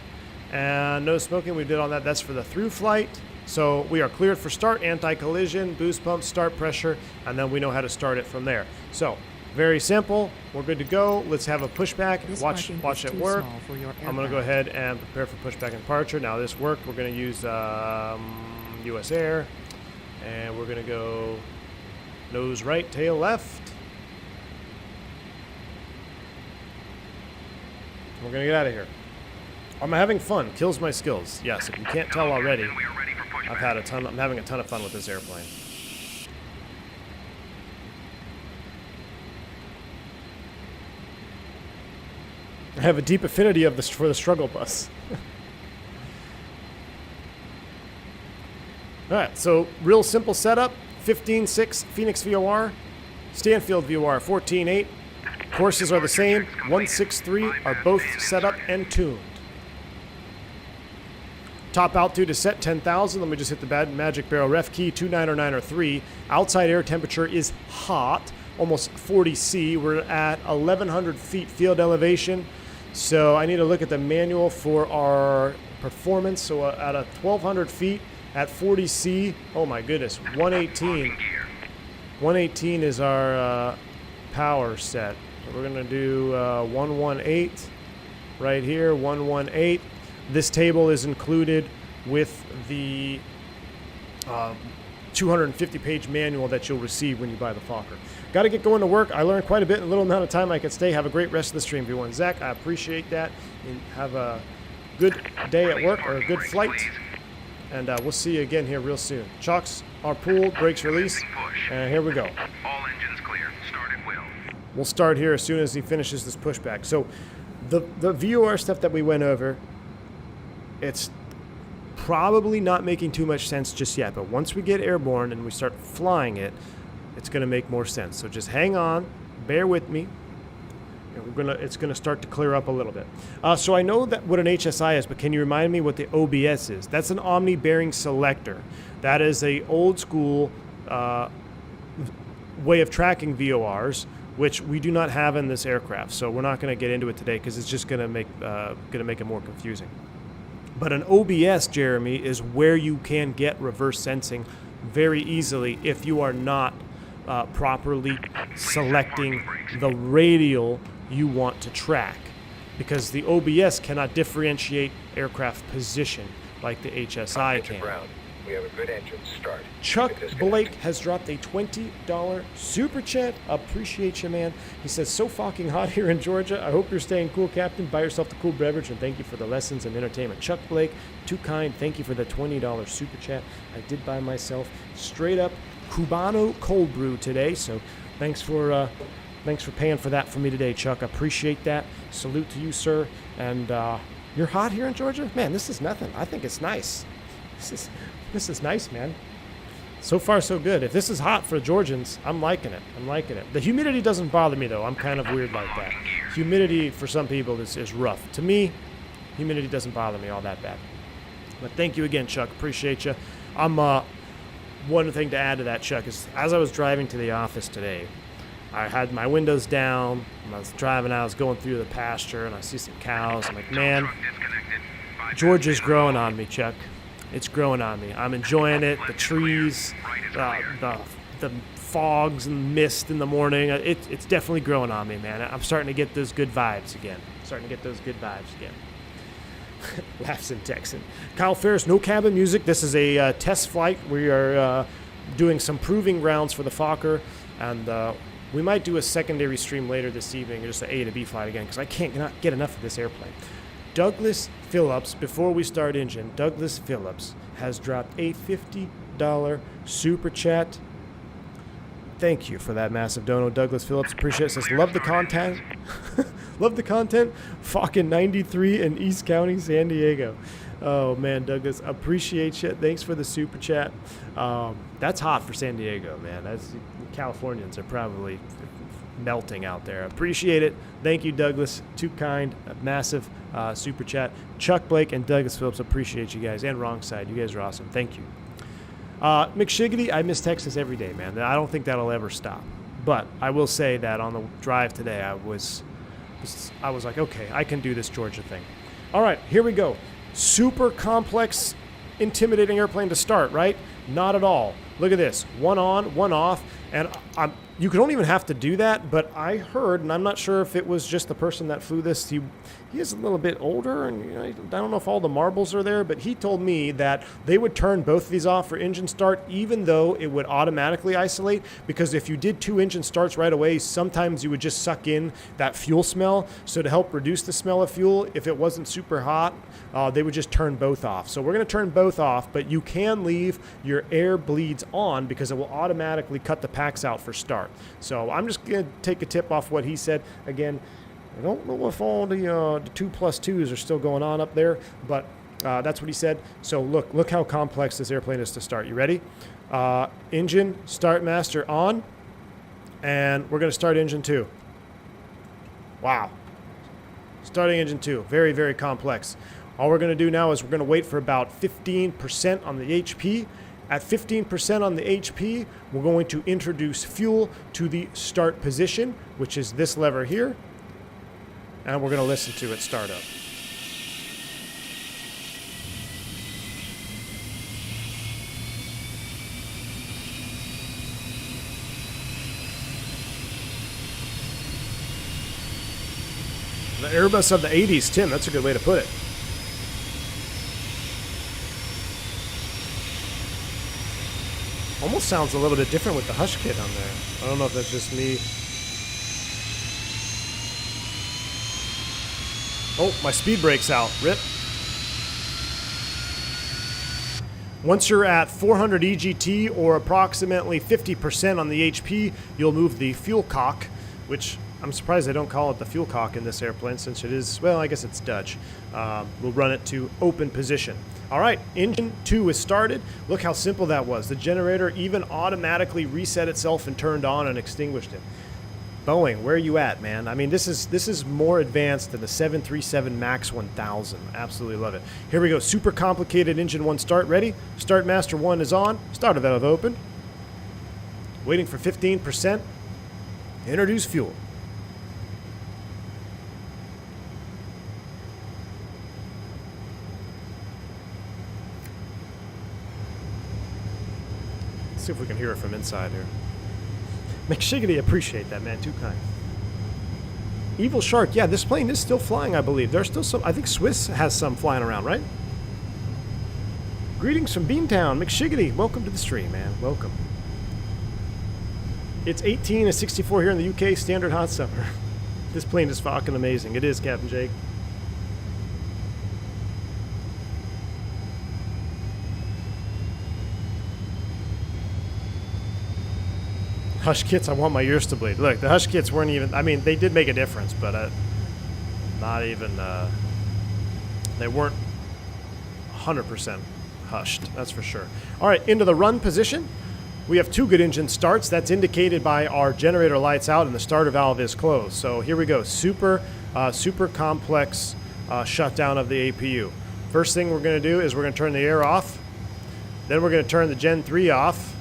And no smoking. We did all that. That's for the through flight. So we are cleared for start. Anti-collision, boost pump, start pressure, and then we know how to start it from there. So very simple. We're good to go. Let's have a pushback. Watch it work. I'm going to go ahead and prepare for pushback and departure. Now this worked. We're going to use US Air. And we're going to go nose right, tail left. We're going to get out of here. I'm having fun. Kills my skills. Yes, if you can't tell already, I'm having a ton of fun with this airplane. I have a deep affinity for the struggle bus. All right, so real simple setup. 15.6 Phoenix VOR, Stanfield VOR 14.8. Courses are the same. 163 are both set up and tuned. Top altitude is set 10,000. Let me just hit the magic barrel. Ref key 290903. Outside air temperature is hot, almost 40 C. We're at 1,100 feet field elevation. So I need to look at the manual for our performance. So at 1,200 feet at 40 C, oh my goodness, 118. 118 is our power set. So we're gonna do 118 right here, 118. This table is included with the 250-page manual that you'll receive when you buy the Fokker. Got to get going to work. I learned quite a bit in a little amount of time I could stay. Have a great rest of the stream, everyone. Zach, I appreciate that. And have a good day at work or a good flight. And we'll see you again here real soon. Chocks are pulled, brakes release, and here we go. All engines clear. Start at will. We'll start here as soon as he finishes this pushback. So the VOR stuff that we went over, it's probably not making too much sense just yet, but once we get airborne and we start flying it, it's going to make more sense. So just hang on, bear with me. And it's gonna start to clear up a little bit. So I know that what an HSI is, but can you remind me what the OBS is? That's an Omni Bearing Selector. That is a old school way of tracking VORs, which we do not have in this aircraft. So we're not going to get into it today because it's just going to make it more confusing. But an OBS, Jeremy, is where you can get reverse sensing very easily if you are not properly selecting the radial you want to track, because the OBS cannot differentiate aircraft position like the HSI can. We have a good engine start. Chuck Blake has dropped a $20 super chat. Appreciate you, man. He says, so fucking hot here in Georgia. I hope you're staying cool, Captain. Buy yourself the cool beverage, and thank you for the lessons and entertainment. Chuck Blake, too kind. Thank you for the $20 super chat. I did buy myself straight up Cubano cold brew today, so thanks for paying for that for me today, Chuck. I appreciate that. Salute to you, sir. And you're hot here in Georgia? Man, this is nothing. I think it's nice. This is nice, man. So far, so good. If this is hot for Georgians, I'm liking it. I'm liking it. The humidity doesn't bother me, though. I'm kind of weird like that. Humidity, for some people, is rough. To me, humidity doesn't bother me all that bad. But thank you again, Chuck. Appreciate you. One thing to add to that, Chuck, is as I was driving to the office today, I had my windows down. I was driving out, I was going through the pasture, and I see some cows. I'm like, man, Georgia's growing on me, Chuck. It's growing on me. I'm enjoying it. The trees, the fogs and mist in the morning. It's definitely growing on me, man. I'm starting to get those good vibes again. Laughs in Texan. Kyle Ferris, no cabin music. This is a test flight. We are doing some proving rounds for the Fokker, and we might do a secondary stream later this evening, just an A to B flight again, because I can't not get enough of this airplane. Douglas Phillips, before we start engine, Douglas Phillips has dropped a $50 super chat. Thank you for that massive dono, Douglas Phillips. Appreciate it. Says, love the content. Love the content. Fucking 93 in East County, San Diego. Oh, man, Douglas, appreciate you. Thanks for the super chat. That's hot for San Diego, man. Californians are probably melting out there. Appreciate it. Thank you, Douglas. Too kind. A massive super chat. Chuck Blake and Douglas Phillips, appreciate you guys. And Wrong Side, you guys are awesome. Thank you. McShiggity, I miss Texas every day, man. I don't think that'll ever stop. But I will say that on the drive today, I was like, okay, I can do this Georgia thing. All right, here we go. Super complex, intimidating airplane to start, right? Not at all. Look at this. One on, one off. And you don't even have to do that, but I heard, and I'm not sure if it was just the person that flew this, he is a little bit older, and I don't know if all the marbles are there, but he told me that they would turn both of these off for engine start, even though it would automatically isolate, because if you did 2 engine starts right away, sometimes you would just suck in that fuel smell. So to help reduce the smell of fuel, if it wasn't super hot, they would just turn both off. So we're going to turn both off, but you can leave your air bleeds on because it will automatically cut the packs out for start. So I'm just going to take a tip off what he said. Again, I don't know if all the 2+2s are still going on up there, but that's what he said. So look how complex this airplane is to start. You ready? Engine, start master on, and we're going to start engine 2. Wow. Starting engine 2. Very, very complex. All we're going to do now is we're going to wait for about 15% on the HP. At 15% on the HP, we're going to introduce fuel to the start position, which is this lever here. And we're going to listen to it start up. The Airbus of the 80s, Tim, that's a good way to put it. Almost sounds a little bit different with the hush kit on there. I don't know if that's just me. Oh, my speed brake's out. Rip. Once you're at 400 EGT or approximately 50% on the HP, you'll move the fuel cock, which I'm surprised they don't call it the fuel cock in this airplane since it is, well, I guess it's Dutch. We'll run it to open position. All right, engine 2 is started. Look how simple that was. The generator even automatically reset itself and turned on and extinguished it. Boeing, where are you at, man? I mean, this is more advanced than the 737 MAX 1000. Absolutely love it. Here we go. Super complicated engine 1 start. Ready? Start master 1 is on. Starter valve open. Waiting for 15%. Introduce fuel. See if we can hear it from inside here. McShiggity, appreciate that, man. Too kind. Evil Shark, yeah, this plane is still flying, I believe. There's still some, I think Swiss has some flying around, right? Greetings from Beantown. McShiggity, welcome to the stream, man. Welcome. It's 18 and 64 here in the UK, standard hot summer. This plane is fucking amazing. It is, Captain Jake. Hush kits, I want my ears to bleed. Look, the hush kits weren't even, I mean, they did make a difference, but not even, they weren't 100% hushed, that's for sure. All right, into the run position. We have 2 good engine starts. That's indicated by our generator lights out and the starter valve is closed. So here we go, super complex shutdown of the APU. First thing we're going to do is we're going to turn the air off. Then we're going to turn the Gen 3 off.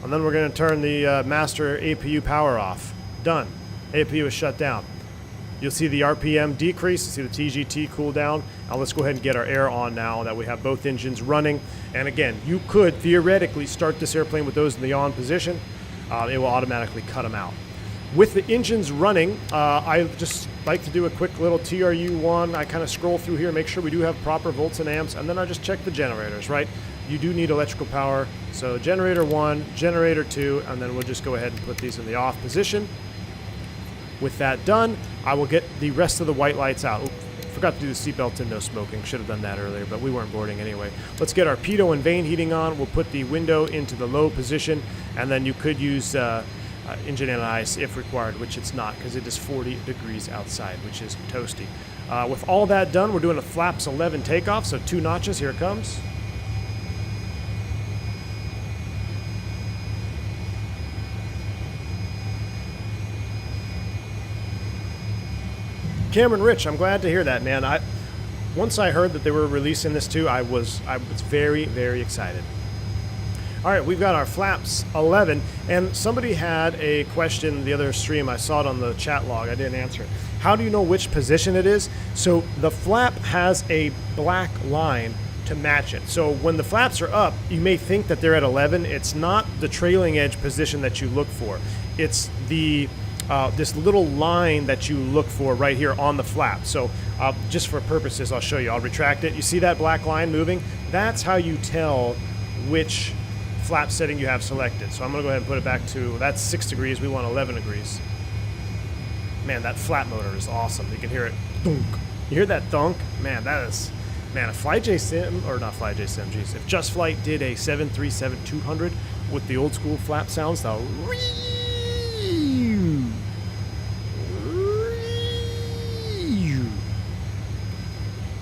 And then we're going to turn the master APU power off. Done. APU is shut down. You'll see the RPM decrease. You'll see the TGT cool down. Now let's go ahead and get our air on now that we have both engines running. And again, you could theoretically start this airplane with those in the on position. It will automatically cut them out. With the engines running, I just like to do a quick little TRU1. I kind of scroll through here, make sure we do have proper volts and amps, and then I just check the generators, right? You do need electrical power. So generator 1, generator 2, and then we'll just go ahead and put these in the off position. With that done, I will get the rest of the white lights out. Oop, forgot to do the seatbelt and no smoking. Should have done that earlier, but we weren't boarding anyway. Let's get our pitot and vane heating on. We'll put the window into the low position, and then you could use engine and ice if required, which it's not because it is 40 degrees outside, which is toasty. With all that done, we're doing a flaps 11 takeoff, so 2 notches. Here it comes. Cameron Rich, I'm glad to hear that, man. Once I heard that they were releasing this too, I was very, very excited. All right, we've got our flaps 11, and somebody had a question the other stream. I saw it on the chat log. I didn't answer it. How do you know which position it is? So the flap has a black line to match it. So when the flaps are up, you may think that they're at 11. It's not the trailing edge position that you look for. It's the this little line that you look for right here on the flap. So just for purposes, I'll show you. I'll retract it. You see that black line moving? That's how you tell which flap setting you have selected. So I'm going to go ahead and put it back to, that's 6 degrees. We want 11 degrees. Man, that flap motor is awesome. You can hear it. Thunk. You hear that thunk? Man, that is, man, if FlyJ Sim, or not FlyJ Sim, geez, if Just Flight did a 737-200 with the old school flap sounds, the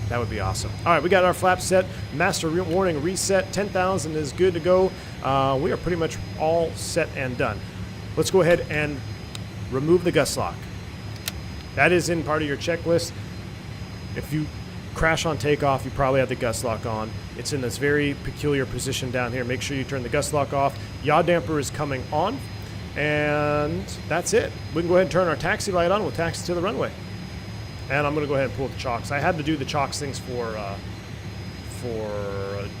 that would be awesome. All right, we got our flap set. Master warning reset. 10,000 is good to go. We are pretty much all set and done. Let's go ahead and remove the gust lock. That is in part of your checklist. If you crash on takeoff, you probably have the gust lock on. It's in this very peculiar position down here. Make sure you turn the gust lock off. Yaw damper is coming on. And that's it. We can go ahead and turn our taxi light on. We'll taxi to the runway. And I'm going to go ahead and pull the chocks. I had to do the chocks things for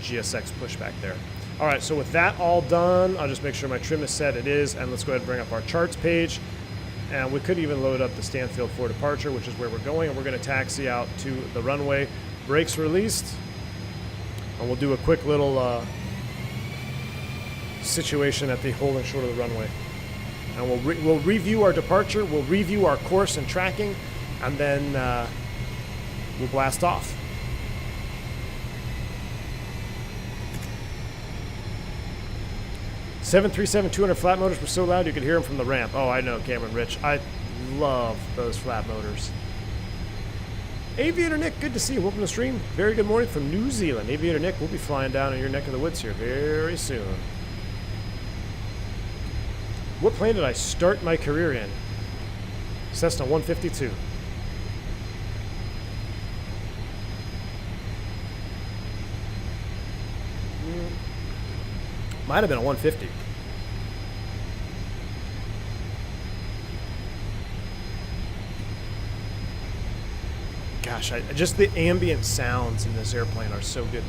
GSX pushback there. All right, so with that all done, I'll just make sure my trim is set. It is, and let's go ahead and bring up our charts page. And we could even load up the Stanfield for departure, which is where we're going, and we're going to taxi out to the runway. Brakes released, and we'll do a quick little situation at the holding short of the runway. And we'll review our departure, we'll review our course and tracking, and then we'll blast off. (737-200) flat motors were so loud you could hear them from the ramp. Oh, I know, Cameron Rich. I love those flat motors. Aviator Nick, good to see you. Welcome to the stream. Very good morning from New Zealand. Aviator Nick, we'll be flying down in your neck of the woods here very soon. What plane did I start my career in? Cessna 152. Might have been a 150. Gosh, just the ambient sounds in this airplane are so good.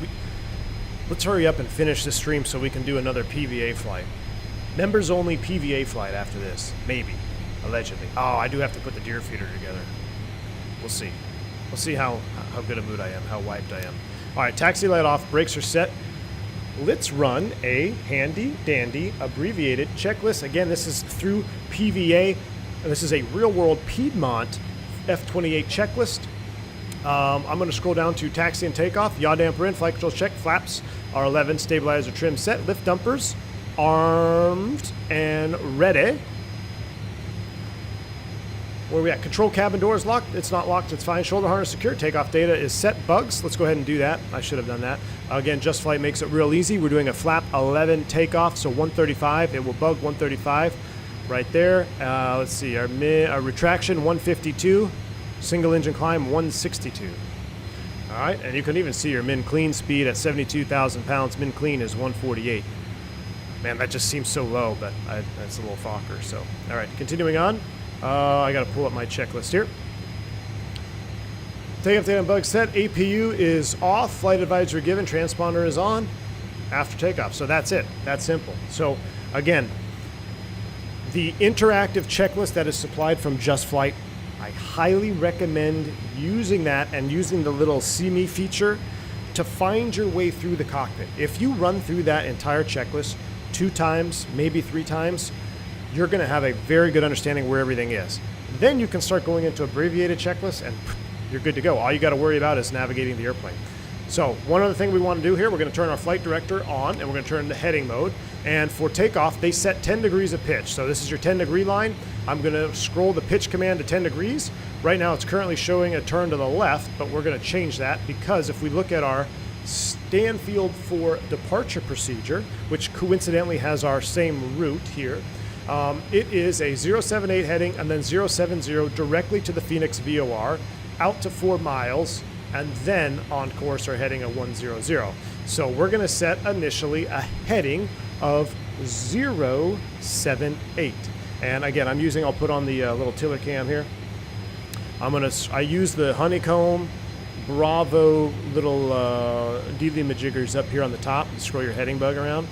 Let's hurry up and finish this stream so we can do another PVA flight. Members only PVA flight after this. Maybe. Allegedly. Oh, I do have to put the deer feeder together. We'll see. We'll see how good a mood I am, how wiped I am. All right, taxi light off, brakes are set. Let's run a handy dandy abbreviated checklist. Again, this is through PVA. This is a real-world Piedmont F28 checklist. I'm going to scroll down to taxi and takeoff. Yaw damper in, flight control check, flaps are 11, stabilizer trim set, lift dumpers armed and ready. Where are we at? Control cabin doors locked. It's not locked. It's fine. Shoulder harness secure. Takeoff data is set. Bugs. Let's go ahead and do that. I should have done that. Again, Just Flight makes it real easy. We're doing a flap 11 takeoff, so 135. It will bug 135 right there. Let's see. Our retraction 152. Single engine climb 162. All right, and you can even see your min clean speed at 72,000 pounds. Min clean is 148. Man, that just seems so low, but that's a little Fokker. So, all right, continuing on. I got to pull up my checklist here. Takeoff data and bug set. APU is off. Flight advisory given. Transponder is on. After takeoff. So that's it. That's simple. So again, the interactive checklist that is supplied from JustFlight, I highly recommend using that and using the little See Me feature to find your way through the cockpit. If you run through that entire checklist 2 times, maybe 3 times, you're going to have a very good understanding where everything is. Then you can start going into abbreviated checklists and you're good to go. All you got to worry about is navigating the airplane. So one other thing we want to do here, we're going to turn our flight director on and we're going to turn into heading mode. And for takeoff, they set 10 degrees of pitch. So this is your 10 degree line. I'm going to scroll the pitch command to 10 degrees. Right now it's currently showing a turn to the left, but we're going to change that because if we look at our Stanfield for departure procedure, which coincidentally has our same route here, it is a 078 heading and then 070 directly to the Phoenix VOR out to 4 miles. And then on course are heading a 100. So we're going to set initially a heading of 078. And again, I'll put on the little tiller cam here. I use the honeycomb Bravo little dealy-majiggers up here on the top and scroll your heading bug around.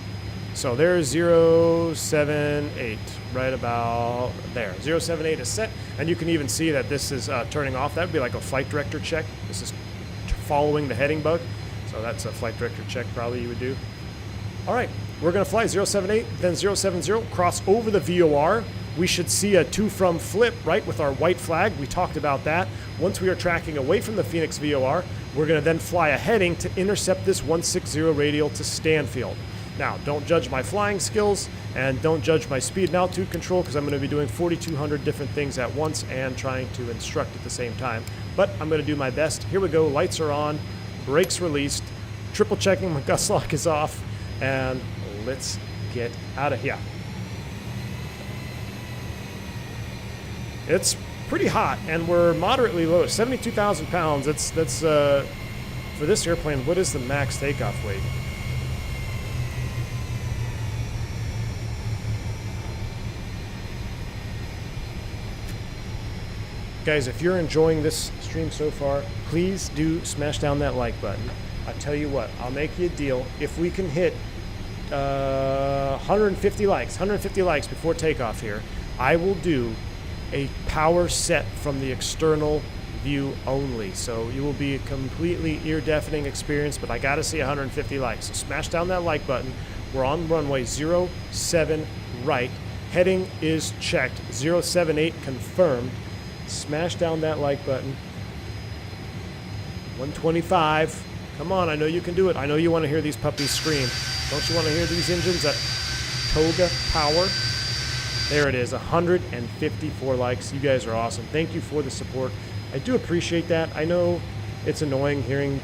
So there's 078, right about there. 078 is set, and you can even see that this is turning off. That would be like a flight director check. This is following the heading bug, so that's a flight director check probably you would do. All right, we're going to fly 078, then 070, cross over the VOR. We should see a to from flip, right, with our white flag. We talked about that. Once we are tracking away from the Phoenix VOR, we're going to then fly a heading to intercept this 160 radial to Stanfield. Now, don't judge my flying skills and don't judge my speed and altitude control because I'm going to be doing 4,200 different things at once and trying to instruct at the same time. But I'm going to do my best. Here we go. Lights are on. Brakes released. Triple checking my gust lock is off. And let's get out of here. It's pretty hot and we're moderately low. 72,000 pounds. That's for this airplane, what is the max takeoff weight? Guys, if you're enjoying this stream so far, please do smash down that like button. I tell you what, I'll make you a deal. If we can hit 150 likes before takeoff here, I will do a power set from the external view only. So you will be a completely ear-deafening experience, but I gotta see 150 likes. So smash down that like button. We're on runway 07 right. Heading is checked. 078 confirmed. Smash down that like button. 125. Come on, I know you can do it. I know you want to hear these puppies scream. Don't you want to hear these engines at Toga power? There it is, 154 likes. You guys are awesome. Thank you for the support. I do appreciate that. I know it's annoying hearing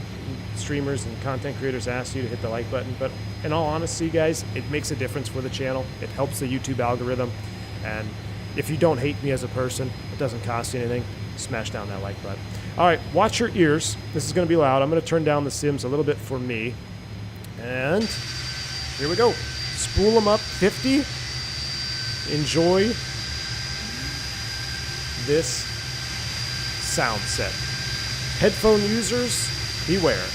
streamers and content creators ask you to hit the like button, but in all honesty, guys, it makes a difference for the channel. It helps the YouTube algorithm, and if you don't hate me as a person, it doesn't cost you anything. Smash down that like button. All right, watch your ears. This is going to be loud. I'm going to turn down the sims a little bit for me. And here we go. Spool them up 50. Enjoy this sound set. Headphone users, beware.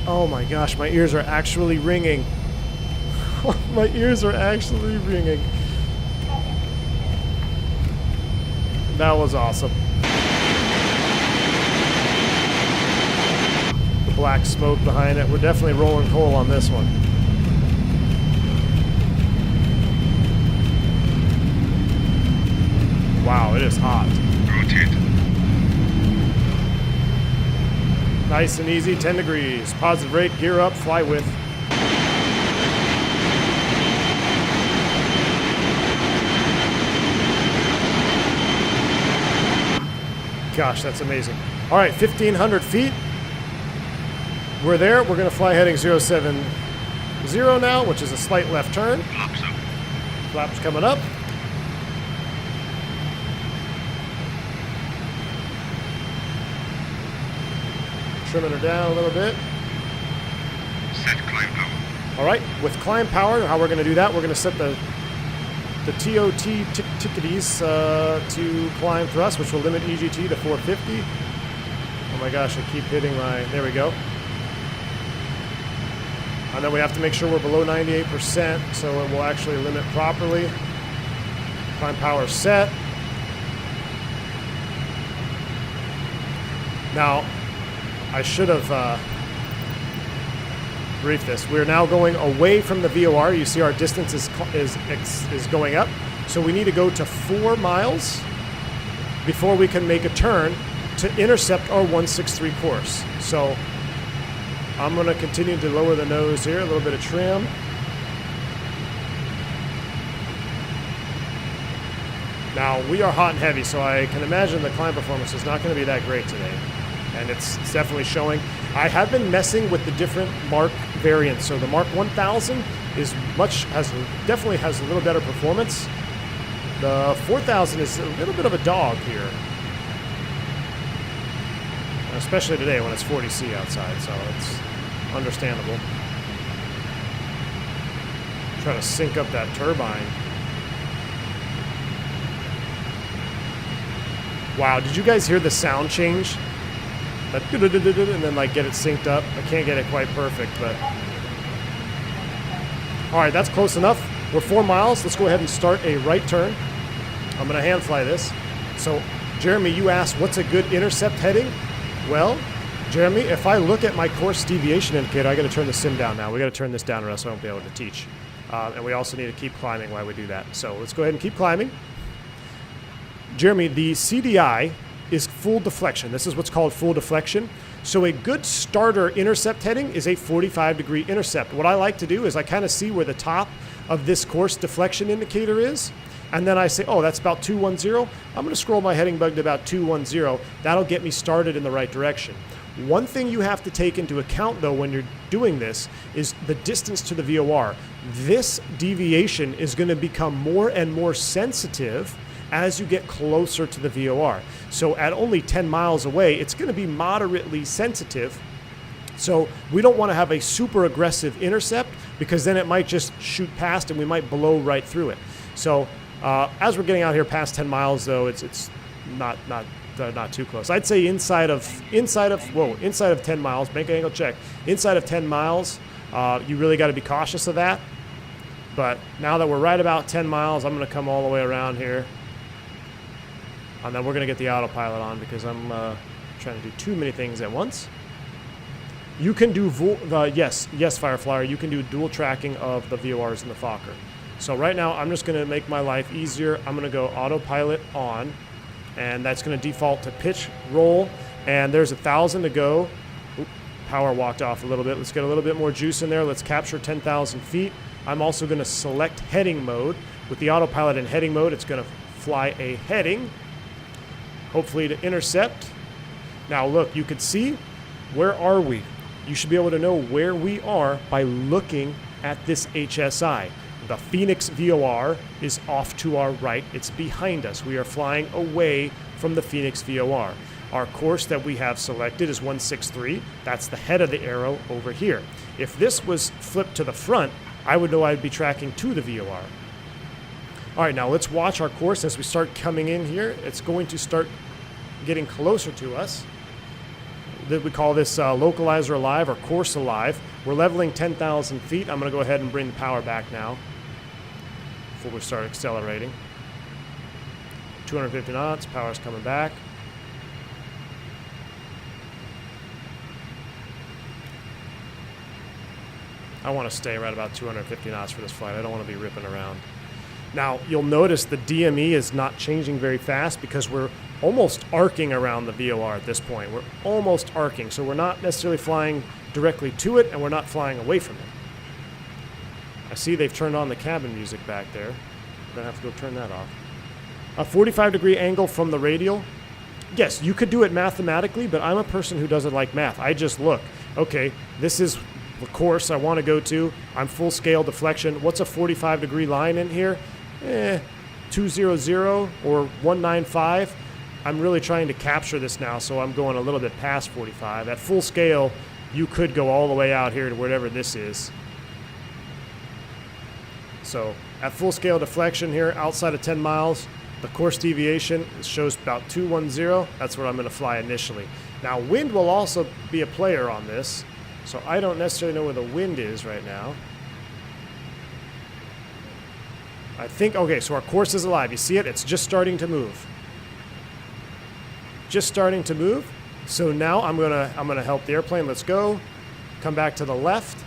Oh my gosh, my ears are actually ringing. My ears are actually ringing. That was awesome. The black smoke behind it. We're definitely rolling coal on this one. Wow, it is hot. Rotate. Nice and easy, 10 degrees. Positive rate, gear up, fly with. Gosh, that's amazing. All right, 1,500 feet. we're there. We're going to fly heading 070 now, which is a slight left turn. Flaps up. Flaps coming up. Trimming her down a little bit. Set climb power. All right, with climb power, how we're going to do that, we're going to set the TOT ticketies to climb thrust, which will limit EGT to 450. Oh my gosh, I keep hitting my, there we go. And then we have to make sure we're below 98%, so it will actually limit properly. Climb power set. Now, I should have briefed this. We're now going away from the VOR. You see our distance is going up. So we need to go to 4 miles before we can make a turn to intercept our 163 course. So I'm going to continue to lower the nose here, a little bit of trim. Now, we are hot and heavy, so I can imagine the climb performance is not going to be that great today. And it's definitely showing. I have been messing with the different Mark variants. So the Mark 1000 is definitely has a little better performance. The 4000 is a little bit of a dog here, especially today when it's 40C outside. So it's understandable. Trying to sync up that turbine. Wow, did you guys hear the sound change? That and then like get it synced up. I can't get it quite perfect, but all right, that's close enough. We're 4 miles. Let's go ahead and start a right turn. I'm going to hand fly this. So, Jeremy, you asked what's a good intercept heading? Well, Jeremy, if I look at my course deviation indicator, I got to turn the sim down now. We got to turn this down, or else I won't be able to teach. And we also need to keep climbing while we do that. So let's go ahead and keep climbing. Jeremy, the CDI is full deflection. This is what's called full deflection. So a good starter intercept heading is a 45-degree intercept. What I like to do is I kind of see where the top of this course deflection indicator is, and then I say, oh, that's about 210. I'm going to scroll my heading bug to about 210. That'll get me started in the right direction. One thing you have to take into account, though, when you're doing this is the distance to the VOR. This deviation is going to become more and more sensitive as you get closer to the VOR. So at only 10 miles away, it's going to be moderately sensitive. So we don't want to have a super aggressive intercept, because then it might just shoot past and we might blow right through it. So as we're getting out here past 10 miles, though, it's not too close. I'd say inside of 10 miles, make an angle check. Inside of 10 miles, you really got to be cautious of that. But now that we're right about 10 miles, I'm going to come all the way around here. And then we're going to get the autopilot on, because I'm trying to do too many things at once. You can do, yes, Fireflyer, you can do dual tracking of the VORs in the Fokker. So right now, I'm just going to make my life easier. I'm going to go autopilot on, and that's going to default to pitch roll. And there's 1,000 to go. Oop, power walked off a little bit. Let's get a little bit more juice in there. Let's capture 10,000 feet. I'm also going to select heading mode. With the autopilot in heading mode, it's going to fly a heading, hopefully to intercept. Now look, you can see, where are we? You should be able to know where we are by looking at this HSI. The Phoenix VOR is off to our right. It's behind us. We are flying away from the Phoenix VOR. Our course that we have selected is 163. That's the head of the arrow over here. If this was flipped to the front, I would know I'd be tracking to the VOR. All right, now let's watch our course as we start coming in here. It's going to start getting closer to us. We call this localizer alive or course alive. We're leveling 10,000 feet. I'm going to go ahead and bring the power back now before we start accelerating. 250 knots, power's coming back. I want to stay right about 250 knots for this flight. I don't want to be ripping around. Now, you'll notice the DME is not changing very fast, because we're almost arcing around the VOR at this point. We're almost arcing, so we're not necessarily flying directly to it, and we're not flying away from it. I see they've turned on the cabin music back there. We're going to have to go turn that off. A 45-degree angle from the radial. Yes, you could do it mathematically, but I'm a person who doesn't like math. I just look. okay, this is the course I want to go to. I'm full scale deflection. What's a 45-degree line in here? 200 or 195. I'm really trying to capture this now, so I'm going a little bit past 45. At full scale, you could go all the way out here to wherever this is. So at full scale deflection here, outside of 10 miles, the course deviation shows about 210. That's what I'm going to fly initially. Now, wind will also be a player on this, so I don't necessarily know where the wind is right now. I think, okay, so our course is alive. You see it? It's just starting to move. Just starting to move. So now I'm gonna help the airplane. Let's go. Come back to the left.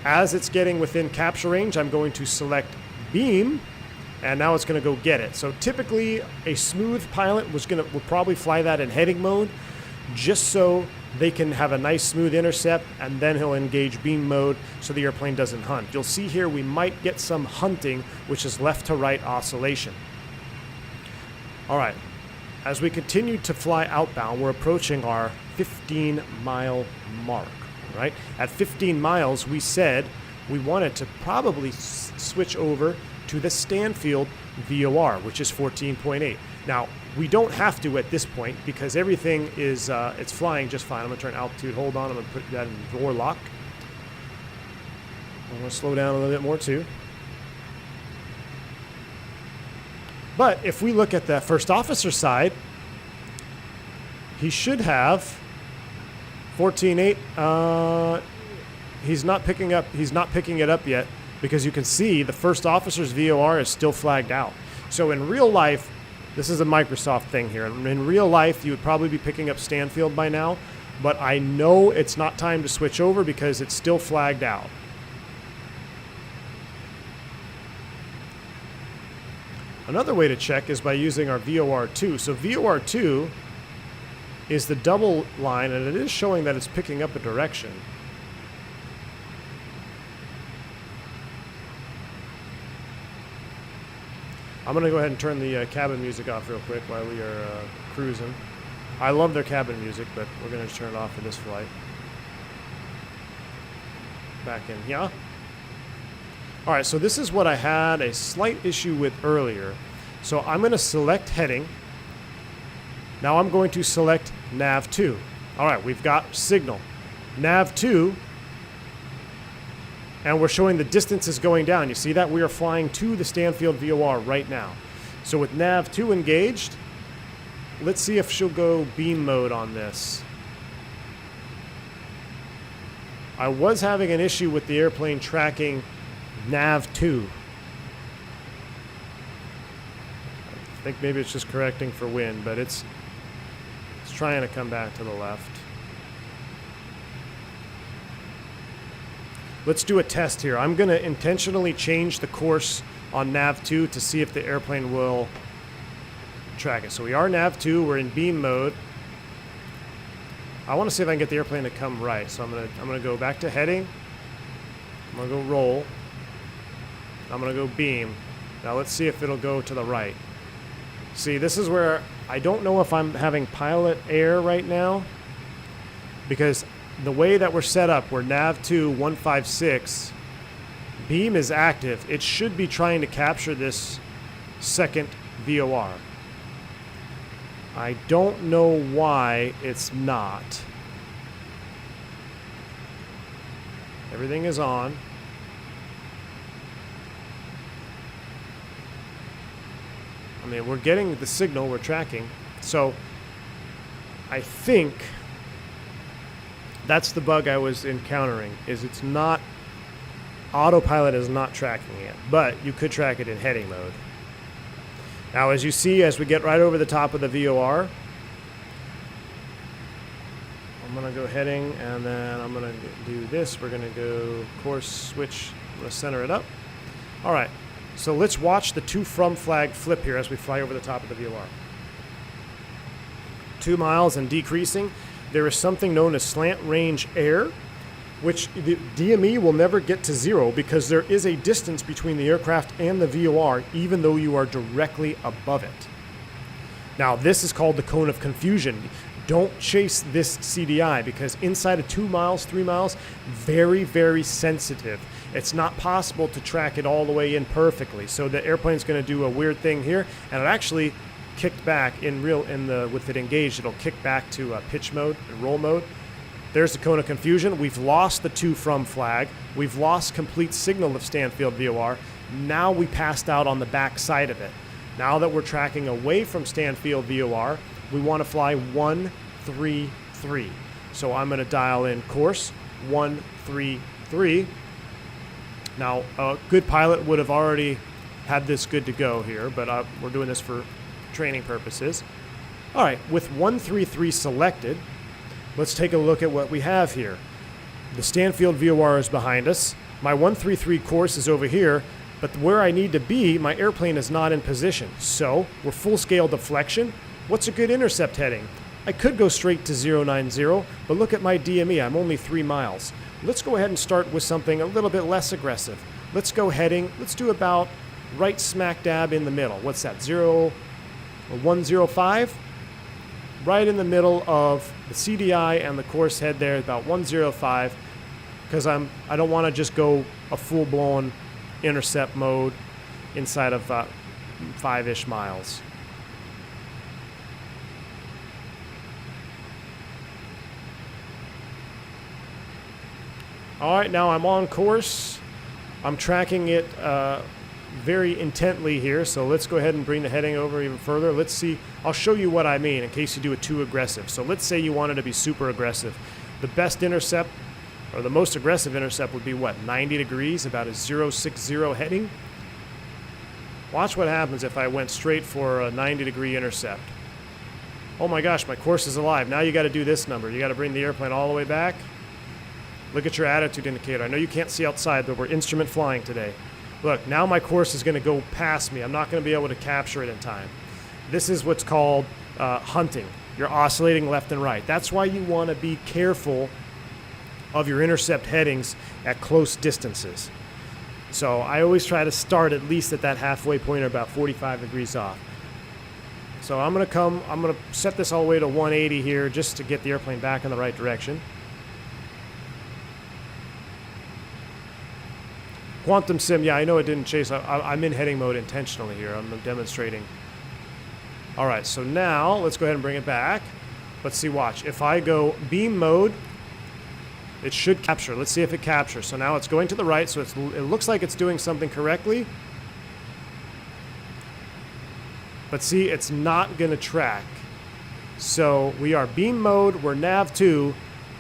As it's getting within capture range, I'm going to select beam, and now it's gonna go get it. So typically, a smooth pilot will probably fly that in heading mode, just so they can have a nice smooth intercept, and then he'll engage beam mode so the airplane doesn't hunt. You'll see here we might get some hunting, which is left to right oscillation. All right. As we continue to fly outbound, we're approaching our 15-mile mark, right? At 15 miles, we said we wanted to probably switch over to the Stanfield VOR, which is 14.8. Now, we don't have to at this point because everything is, it's flying just fine. I'm gonna turn altitude, hold on, I'm gonna put that in VOR lock. I'm gonna slow down a little bit more too. But if we look at the first officer side, he should have 14.8. He's not picking it up yet because you can see the first officer's VOR is still flagged out. So in real life, this is a Microsoft thing here. In real life, you would probably be picking up Stanfield by now, but I know it's not time to switch over because it's still flagged out. Another way to check is by using our VOR2. So VOR2 is the double line, and it is showing that it's picking up a direction. I'm going to go ahead and turn the cabin music off real quick while we are cruising. I love their cabin music, but we're going to turn it off for this flight. Back in here. All right, so this is what I had a slight issue with earlier. So I'm going to select heading. Now I'm going to select nav2. All right, we've got signal. Nav2, and we're showing the distance is going down. You see that? We are flying to the Stanfield VOR right now. So with nav2 engaged, let's see if she'll go beam mode on this. I was having an issue with the airplane tracking nav2. I think maybe it's just correcting for wind, but it's trying to come back to the left. Let's do a test here. I'm going to intentionally change the course on nav2 to see if the airplane will track it. So we are nav2, we're in beam mode. I want to see if I can get the airplane to come right. So I'm going to go back to heading. I'm going to go roll. I'm going to go beam. Now let's see if it'll go to the right. See, this is where I don't know if I'm having pilot error right now, because the way that we're set up, we're nav2 156, beam is active. It should be trying to capture this second VOR. I don't know why it's not. Everything is on. I mean, we're getting the signal, we're tracking. So I think that's the bug I was encountering, is it's not, autopilot is not tracking it, but you could track it in heading mode. Now, as you see, as we get right over the top of the VOR, I'm going to go heading, and then I'm going to do this. We're going to go course switch. I'm going to center it up. All right. So let's watch the to from flag flip here as we fly over the top of the VOR. 2 miles and decreasing. There is something known as slant range air, which the DME will never get to 0 because there is a distance between the aircraft and the VOR, even though you are directly above it. Now, this is called the cone of confusion. Don't chase this CDI because inside of 2 miles, 3 miles, very, very sensitive. It's not possible to track it all the way in perfectly. So the airplane's going to do a weird thing here, and it actually kicked back with it engaged. It'll kick back to pitch mode and roll mode. There's the cone of confusion. We've lost the to from flag. We've lost complete signal of Stanfield VOR. Now we passed out on the back side of it. Now that we're tracking away from Stanfield VOR, we want to fly 133. So I'm going to dial in course 133. Now, a good pilot would have already had this good to go here, but we're doing this for training purposes. All right, with 133 selected, let's take a look at what we have here. The Stanfield VOR is behind us. My 133 course is over here, but where I need to be, my airplane is not in position. So we're full scale deflection. What's a good intercept heading? I could go straight to 090, but look at my DME. I'm only 3 miles. Let's go ahead and start with something a little bit less aggressive. Let's go heading. Let's do about right smack dab in the middle. What's that? 105? Right in the middle of the CDI and the course head there, about 105, because I don't want to just go a full-blown intercept mode inside of 5-ish miles. All right, now I'm on course. I'm tracking it very intently here, so let's go ahead and bring the heading over even further. Let's see. I'll show you what I mean in case you do it too aggressive. So let's say you wanted to be super aggressive. The best intercept, or the most aggressive intercept, would be what, 90 degrees, about a 060 heading? Watch what happens if I went straight for a 90-degree intercept. Oh my gosh, my course is alive. Now you got to do this number. You got to bring the airplane all the way back. Look at your attitude indicator. I know you can't see outside, but we're instrument flying today. Look, now my course is going to go past me. I'm not going to be able to capture it in time. This is what's called hunting. You're oscillating left and right. That's why you want to be careful of your intercept headings at close distances. So I always try to start at least at that halfway point or about 45 degrees off. So I'm going to set this all the way to 180 here just to get the airplane back in the right direction. Quantum Sim, yeah, I know it didn't chase. I'm in heading mode intentionally here. I'm demonstrating. All right, so now let's go ahead and bring it back. Let's see, watch. If I go beam mode, it should capture. Let's see if it captures. So now it's going to the right, so it looks like it's doing something correctly. But see, it's not going to track. So we are beam mode, we're nav 2,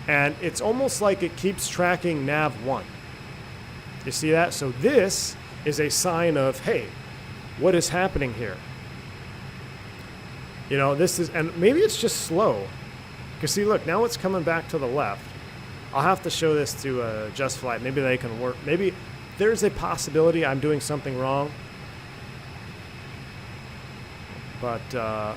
and it's almost like it keeps tracking nav 1. You see that? So this is a sign of, hey, what is happening here? You know, this is, and maybe it's just slow. Because see, look, now it's coming back to the left. I'll have to show this to JustFlight. Maybe they can work. Maybe there's a possibility I'm doing something wrong. But,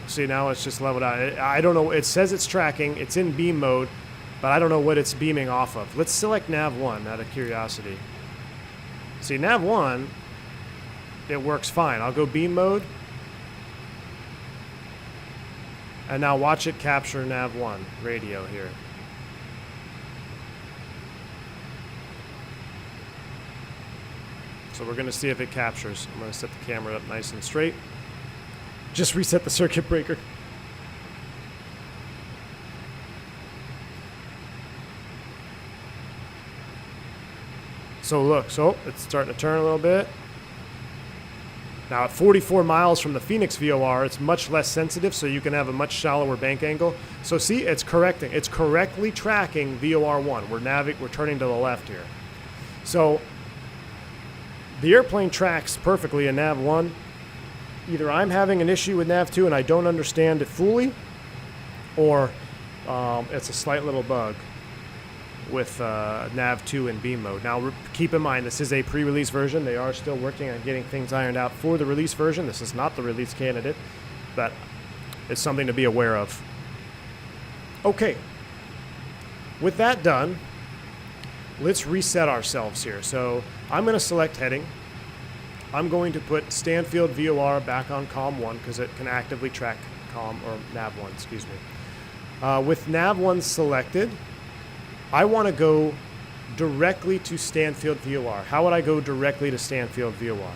see, now it's just leveled out. I don't know. It says it's tracking. It's in beam mode. But I don't know what it's beaming off of. Let's select nav 1 out of curiosity. See, nav 1, it works fine. I'll go beam mode. And now watch it capture nav 1 radio here. So we're going to see if it captures. I'm going to set the camera up nice and straight. Just reset the circuit breaker. So look, so it's starting to turn a little bit. Now at 44 miles from the Phoenix VOR, it's much less sensitive, so you can have a much shallower bank angle. So see, it's correcting. It's correctly tracking VOR 1. We're turning to the left here. So the airplane tracks perfectly in nav 1. Either I'm having an issue with nav 2 and I don't understand it fully, or it's a slight little bug with nav 2 in beam mode. Now keep in mind, this is a pre-release version. They are still working on getting things ironed out for the release version. This is not the release candidate, but it's something to be aware of. Okay, with that done, let's reset ourselves here. So I'm going to select heading. I'm going to put Stanfield VOR back on COM 1 because it can actively track SATCOM, or nav1, excuse me. With nav1 selected, I want to go directly to Stanfield VOR. How would I go directly to Stanfield VOR?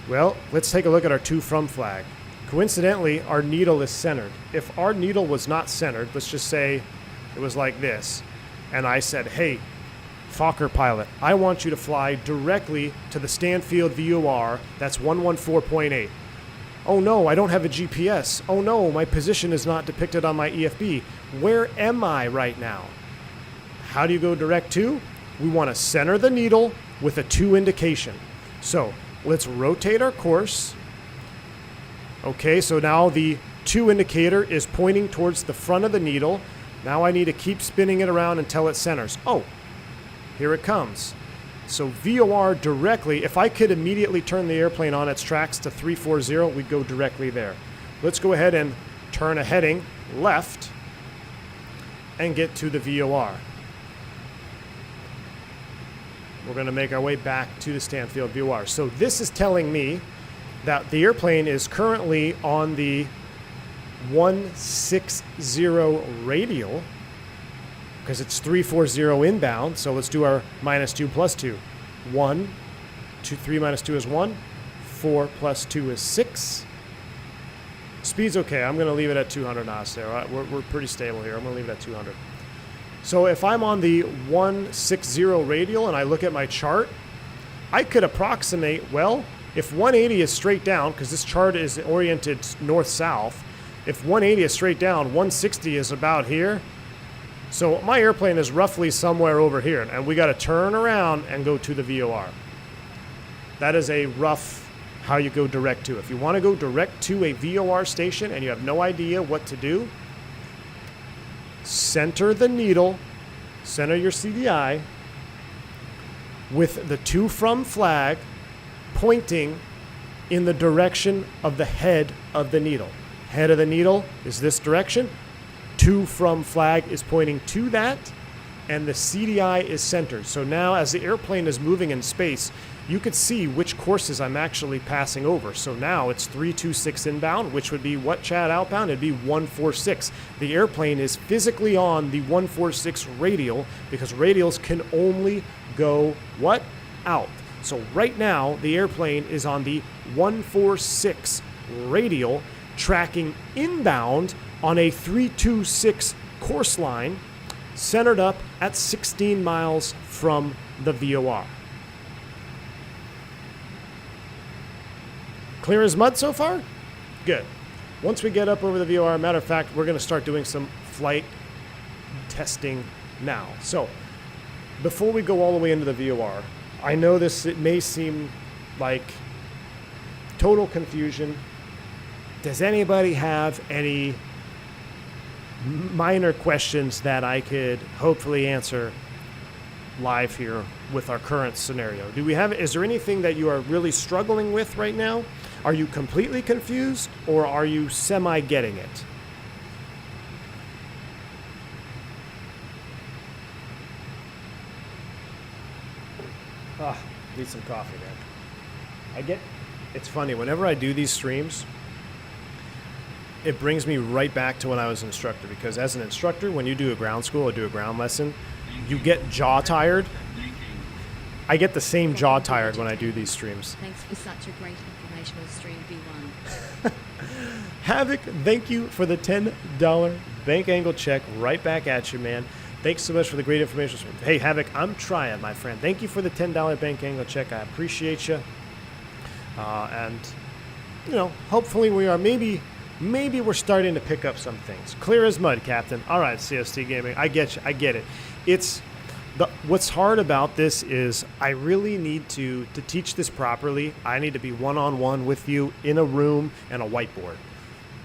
Well, let's take a look at our to from flag. Coincidentally, our needle is centered. If our needle was not centered, let's just say it was like this, and I said, hey, Fokker pilot, I want you to fly directly to the Stanfield VOR, that's 114.8. Oh no, I don't have a GPS. Oh no, my position is not depicted on my EFB. Where am I right now? How do you go direct to? We want to center the needle with a to indication. So let's rotate our course. Okay, so now the to indicator is pointing towards the front of the needle. Now I need to keep spinning it around until it centers. Oh, here it comes. So VOR directly, if I could immediately turn the airplane on its tracks to 340, we'd go directly there. Let's go ahead and turn a heading left and get to the VOR. We're going to make our way back to the Stanfield VOR. So this is telling me that the airplane is currently on the 160 radial, because it's 340 inbound. So let's do our -2 + 2. 1, 2, 3 minus 2 is 1. 4 plus 2 is 6. Speed's okay. I'm going to leave it at 200 knots there. We're pretty stable here. I'm going to leave it at 200. So if I'm on the 160 radial and I look at my chart, I could approximate, well, if 180 is straight down, because this chart is oriented north-south, if 180 is straight down, 160 is about here. So my airplane is roughly somewhere over here, and we got to turn around and go to the VOR. That is a rough how you go direct to. If you want to go direct to a VOR station and you have no idea what to do, center the needle, center your CDI with the to from flag pointing in the direction of the head of the needle. Head of the needle is this direction. To from flag is pointing to that, and the CDI is centered. So now as the airplane is moving in space, you could see which courses I'm actually passing over. So now it's 326 inbound, which would be what, Chad, outbound? It'd be 146. The airplane is physically on the 146 radial, because radials can only go what? Out. So right now, the airplane is on the 146 radial, tracking inbound on a 326 course line, centered up at 16 miles from the VOR. Clear as mud so far? Good. Once we get up over the VOR, matter of fact, we're going to start doing some flight testing now. So before we go all the way into the VOR, I know it may seem like total confusion. Does anybody have any minor questions that I could hopefully answer live here with our current scenario? Is there anything that you are really struggling with right now? Are you completely confused, or are you semi-getting it? Need some coffee there. It's funny, whenever I do these streams, it brings me right back to when I was an instructor, because as an instructor, when you do a ground school or do a ground lesson, you get jaw tired. I get the same jaw tired when I do these streams. Thanks for such a great informational stream, V1. Havoc, thank you for the $10 bank angle check. Right back at you, man. Thanks so much for the great information. Hey, Havoc, I'm trying, my friend. Thank you for the $10 bank angle check. I appreciate you. And, hopefully we are maybe we're starting to pick up some things. Clear as mud, Captain. All right, CST Gaming. I get you. I get it. What's hard about this is I really need to teach this properly. I need to be one-on-one with you in a room and a whiteboard.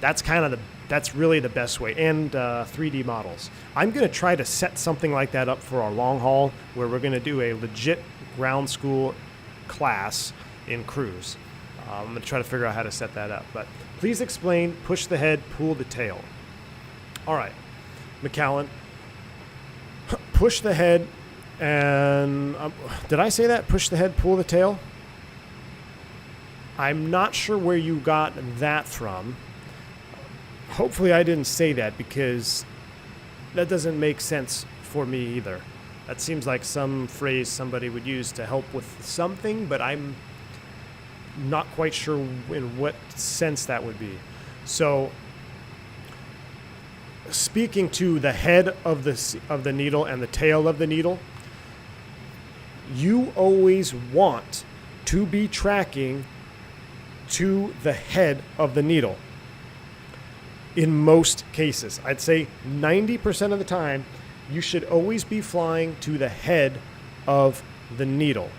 That's really the best way. And 3D models. I'm going to try to set something like that up for our long haul, where we're going to do a legit ground school class in cruise. I'm going to try to figure out how to set that up. But please explain, push the head, pull the tail. All right, McAllen, push the head, and did I say that? Push the head, pull the tail? I'm not sure where you got that from. hopefully I didn't say that, because that doesn't make sense for me either. That seems like some phrase somebody would use to help with something, but I'm not quite sure in what sense that would be. So, speaking to the head of the needle and the tail of the needle, you always want to be tracking to the head of the needle. In most cases, I'd say 90% of the time, you should always be flying to the head of the needle.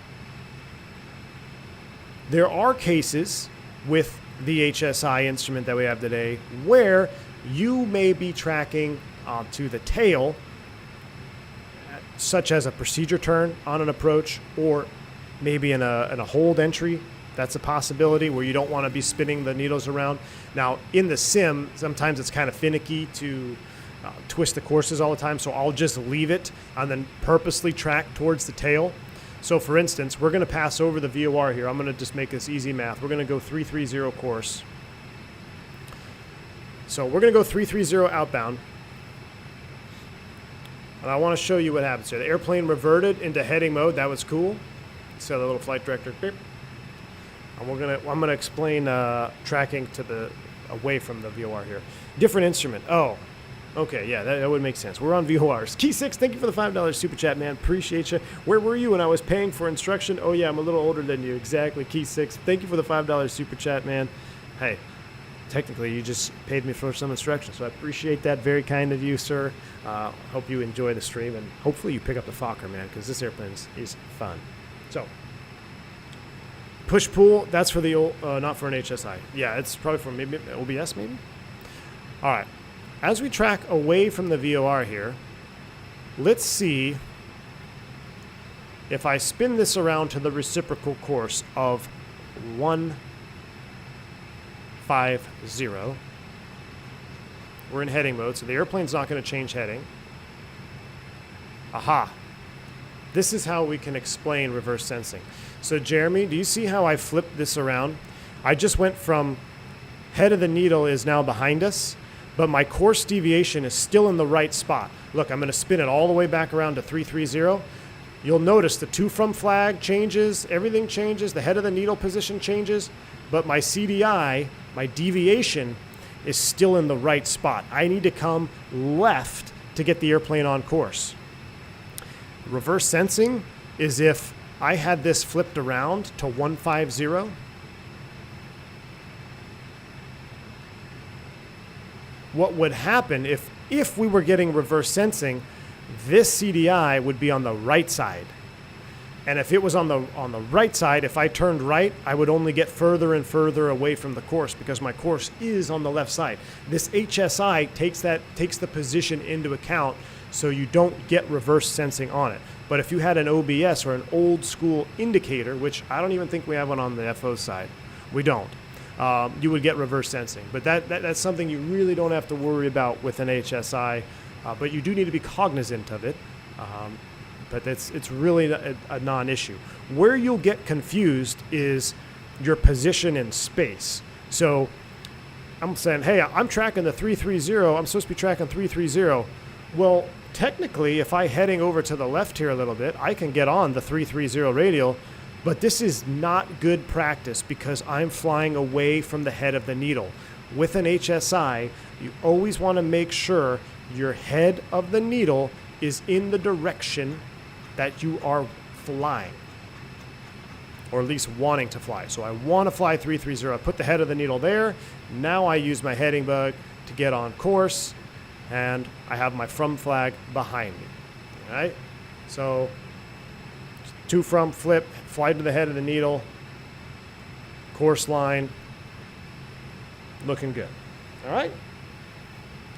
There are cases with the HSI instrument that we have today where you may be tracking to the tail, such as a procedure turn on an approach, or maybe in a hold entry. That's a possibility where you don't want to be spinning the needles around. Now, in the sim, sometimes it's kind of finicky to twist the courses all the time, so I'll just leave it and then purposely track towards the tail. So, for instance, we're going to pass over the VOR here. I'm going to just make this easy math. We're going to go 330 course. So we're going to go 330 outbound. And I want to show you what happens here. The airplane reverted into heading mode. That was cool. So the little flight director, beep. And I'm gonna explain tracking to the away from the VOR here. Different instrument. Oh, okay, yeah, that would make sense. We're on VORs. Key 6, thank you for the $5 super chat, man. Appreciate you. Where were you when I was paying for instruction? Oh yeah, I'm a little older than you. Exactly. Key 6, thank you for the $5 super chat, man. Hey, technically you just paid me for some instruction, so I appreciate that. Very kind of you, sir. Hope you enjoy the stream, and hopefully you pick up the Fokker, man, because this airplane is fun. So, push pull, that's for the old, not for an HSI. Yeah, it's probably for maybe OBS, maybe? All right. As we track away from the VOR here, let's see if I spin this around to the reciprocal course of 150. We're in heading mode, so the airplane's not going to change heading. Aha. This is how we can explain reverse sensing. So Jeremy, do you see how I flipped this around? I just went from head of the needle is now behind us, but my course deviation is still in the right spot. Look, I'm going to spin it all the way back around to 330. You'll notice the to from flag changes, everything changes, the head of the needle position changes, but my CDI, my deviation, is still in the right spot. I need to come left to get the airplane on course. Reverse sensing is if I had this flipped around to 150. What would happen if we were getting reverse sensing, this CDI would be on the right side. And if it was on the right side, if I turned right, I would only get further and further away from the course because my course is on the left side. This HSI takes the position into account so you don't get reverse sensing on it. But if you had an OBS or an old school indicator, which I don't even think we have one on the FO side, we don't, you would get reverse sensing. But that's something you really don't have to worry about with an HSI, but you do need to be cognizant of it. But it's really a non-issue. Where you'll get confused is your position in space. So I'm saying, hey, I'm tracking the 330. I'm supposed to be tracking 330. Well, technically, if I'm heading over to the left here a little bit, I can get on the 330 radial, but this is not good practice because I'm flying away from the head of the needle. With an HSI, you always want to make sure your head of the needle is in the direction that you are flying, or at least wanting to fly. So I want to fly 330. I put the head of the needle there. Now I use my heading bug to get on course, and I have my from flag behind me. All right? So to from, flip, fly to the head of the needle, course line, looking good. All right?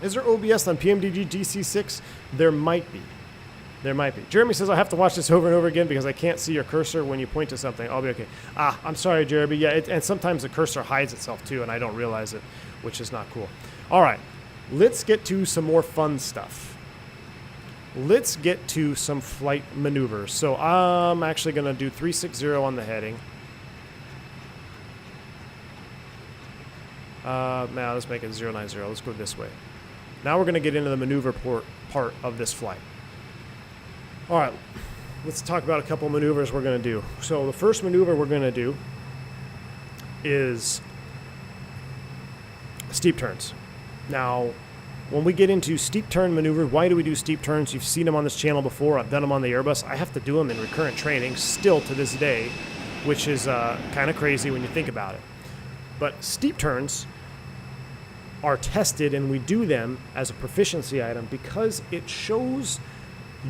Is there OBS on PMDG DC6? There might be. There might be. Jeremy says I have to watch this over and over again because I can't see your cursor when you point to something. I'll be okay. I'm sorry, Jeremy. Yeah, and sometimes the cursor hides itself too, and I don't realize it, which is not cool. All right, let's get to some more fun stuff. Let's get to some flight maneuvers. So I'm actually going to do 360 on the heading. Now let's make it 090. Let's go this way. Now we're going to get into the maneuver part of this flight. All right, let's talk about a couple maneuvers we're going to do. So the first maneuver we're going to do is steep turns. Now, when we get into steep turn maneuver, why do we do steep turns? You've seen them on this channel before. I've done them on the Airbus. I have to do them in recurrent training still to this day, which is kind of crazy when you think about it. But steep turns are tested, and we do them as a proficiency item because it shows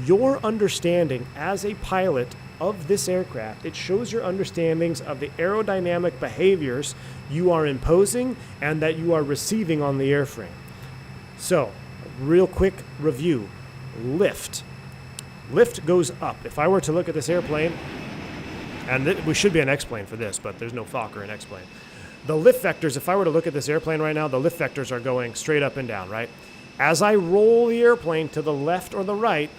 your understanding as a pilot of this aircraft. It shows your understandings of the aerodynamic behaviors you are imposing and that you are receiving on the airframe. So, real quick review. Lift. Lift goes up. If I were to look at this airplane, and we should be an X-plane for this, but there's no Fokker in X-plane. The lift vectors, if I were to look at this airplane right now, the lift vectors are going straight up and down, right? As I roll the airplane to the left or the right,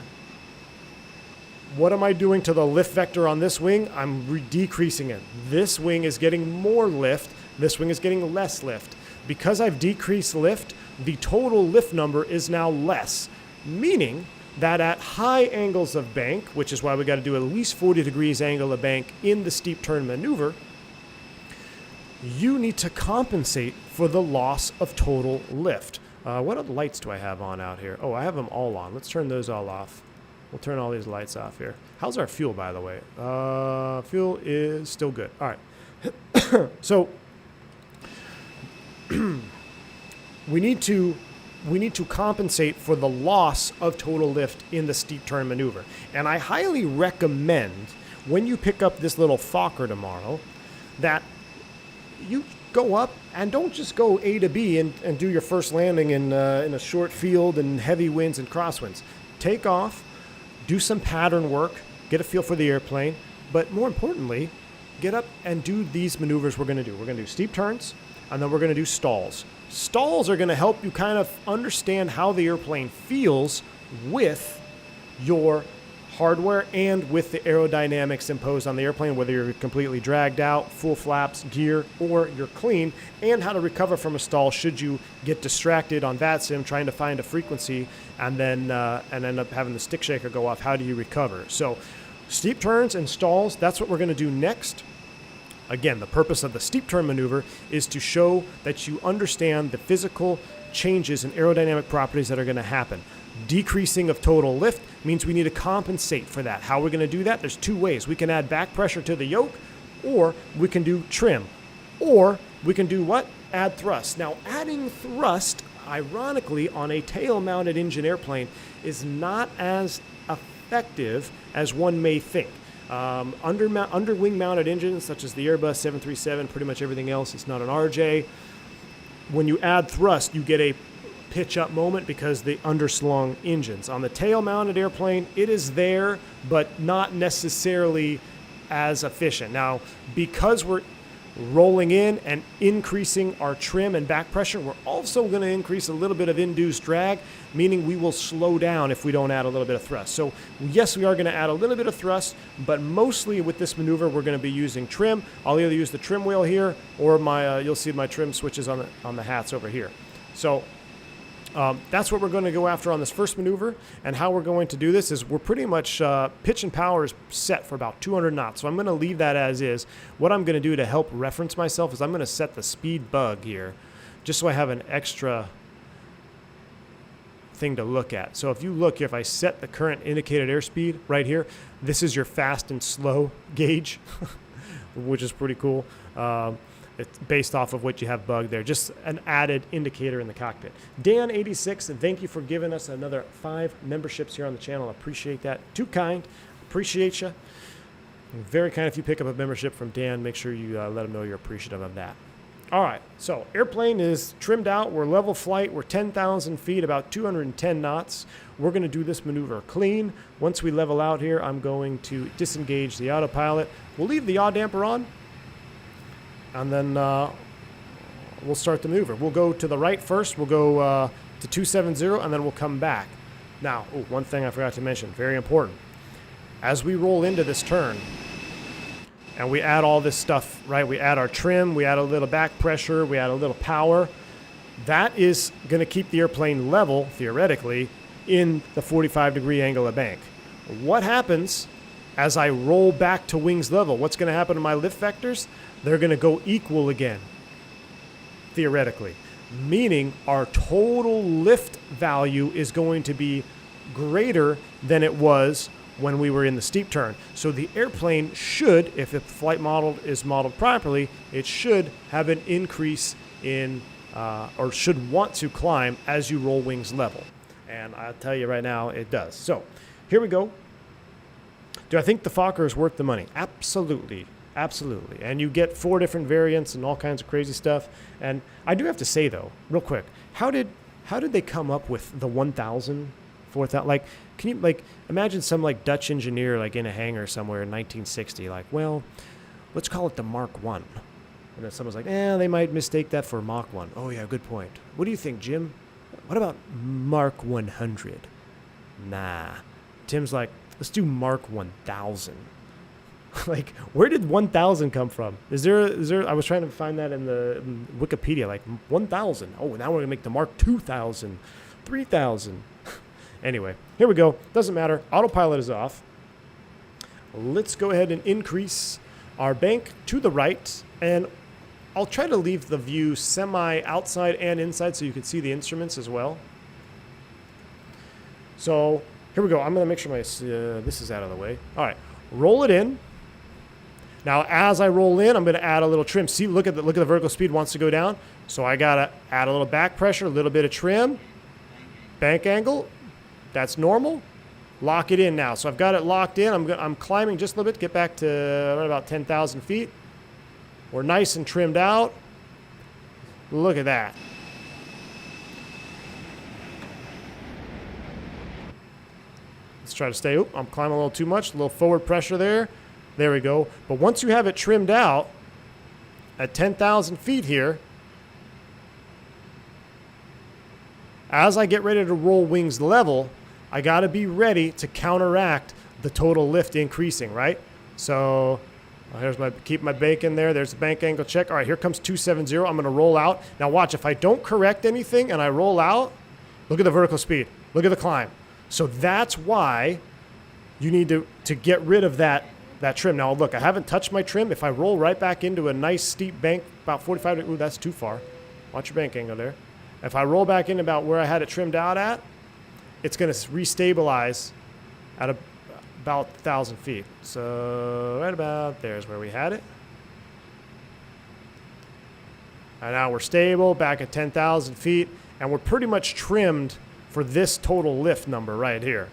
what am I doing to the lift vector on this wing? I'm decreasing it. This wing is getting more lift. This wing is getting less lift. Because I've decreased lift, the total lift number is now less, meaning that at high angles of bank, which is why we got to do at least 40 degrees angle of bank in the steep turn maneuver, you need to compensate for the loss of total lift. What other lights do I have on out here? Oh, I have them all on. Let's turn those all off. We'll turn all these lights off here. How's our fuel, by the way? Fuel is still good. All right. So we need to compensate for the loss of total lift in the steep turn maneuver. And I highly recommend when you pick up this little Fokker tomorrow that you go up and don't just go A to B and do your first landing in a short field and heavy winds and crosswinds. Take off, do some pattern work, get a feel for the airplane, but more importantly, get up and do these maneuvers we're going to do. We're going to do steep turns, and then we're going to do stalls. Stalls are going to help you kind of understand how the airplane feels with your hardware and with the aerodynamics imposed on the airplane, whether you're completely dragged out, full flaps, gear, or you're clean, and how to recover from a stall should you get distracted on VATSIM trying to find a frequency and then end up having the stick shaker go off. How do you recover? So steep turns and stalls, that's what we're going to do next. Again, the purpose of the steep turn maneuver is to show that you understand the physical changes and aerodynamic properties that are going to happen. Decreasing of total lift means we need to compensate for that. How are we going to do that? There's two ways. We can add back pressure to the yoke, or we can do trim, or we can do what? Add thrust. Now, adding thrust, ironically, on a tail-mounted engine airplane is not as effective as one may think. Under-wing-mounted engines, such as the Airbus 737, pretty much everything else, it's not an RJ. When you add thrust, you get a pitch-up moment because the underslung engines. On the tail-mounted airplane, it is there, but not necessarily as efficient. Now, because we're rolling in and increasing our trim and back pressure, we're also going to increase a little bit of induced drag, meaning we will slow down if we don't add a little bit of thrust. So yes, we are going to add a little bit of thrust, but mostly with this maneuver, we're going to be using trim. I'll either use the trim wheel here or my you'll see my trim switches on the hats over here. So that's what we're going to go after on this first maneuver. And how we're going to do this is we're pretty much pitch and power is set for about 200 knots. So I'm going to leave that as is. What I'm going to do to help reference myself is I'm going to set the speed bug here just so I have an extra thing to look at. So if you look here, if I set the current indicated airspeed right here, this is your fast and slow gauge, which is pretty cool. It's based off of what you have bugged there. Just an added indicator in the cockpit. Dan86, thank you for giving us another 5 memberships here on the channel. I appreciate that. Too kind. Appreciate you. Very kind if you pick up a membership from Dan. Make sure you let him know you're appreciative of that. All right. So airplane is trimmed out. We're level flight. We're 10,000 feet, about 210 knots. We're going to do this maneuver clean. Once we level out here, I'm going to disengage the autopilot. We'll leave the yaw damper on. And then we'll start the maneuver. We'll go to the right first. We'll go to 270, and then we'll come back. Now, one thing I forgot to mention, very important. As we roll into this turn, and we add all this stuff, right? We add our trim, we add a little back pressure, we add a little power. That is going to keep the airplane level, theoretically, in the 45-degree angle of bank. What happens as I roll back to wings level? What's going to happen to my lift vectors? They're going to go equal again, theoretically. Meaning our total lift value is going to be greater than it was when we were in the steep turn. So the airplane should, if the flight model is modeled properly, it should have an increase in, or should want to climb as you roll wings level. And I'll tell you right now, it does. So here we go. Do I think the Fokker is worth the money? Absolutely. Absolutely. And you get 4 different variants and all kinds of crazy stuff. And I do have to say, though, real quick, how did they come up with the 1,000, 4,000? Like, can you, like, imagine some, like, Dutch engineer, like, in a hangar somewhere in 1960, like, well, let's call it the Mark 1. And then someone's like, they might mistake that for Mach 1. Oh, yeah, good point. What do you think, Jim? What about Mark 100? Nah. Tim's like, let's do Mark 1000. Like, where did 1,000 come from? Is there? I was trying to find that in Wikipedia, like 1,000. Oh, now we're gonna make the Mark 2,000, 3,000. Anyway, here we go. Doesn't matter. Autopilot is off. Let's go ahead and increase our bank to the right, and I'll try to leave the view semi outside and inside so you can see the instruments as well. So here we go. I'm gonna make sure my this is out of the way. All right, roll it in. Now, as I roll in, I'm going to add a little trim. See, look at the vertical speed wants to go down. So I got to add a little back pressure, a little bit of trim. Bank angle, that's normal. Lock it in now. So I've got it locked in. I'm climbing just a little bit to get back to right about 10,000 feet. We're nice and trimmed out. Look at that. Let's try to stay. Oop, I'm climbing a little too much. A little forward pressure there. There we go. But once you have it trimmed out at 10,000 feet here, as I get ready to roll wings level, I got to be ready to counteract the total lift increasing, right? So here's keep my bank in there. There's the bank angle check. All right, here comes 270. I'm going to roll out. Now watch, if I don't correct anything and I roll out, look at the vertical speed. Look at the climb. So that's why you need to get rid of that trim. Now, look, I haven't touched my trim. If I roll right back into a nice steep bank, about 45 degrees, ooh, that's too far. Watch your bank angle there. If I roll back in about where I had it trimmed out at, it's going to restabilize at about 1,000 feet. So right about there is where we had it. And now we're stable, back at 10,000 feet, and we're pretty much trimmed for this total lift number right here.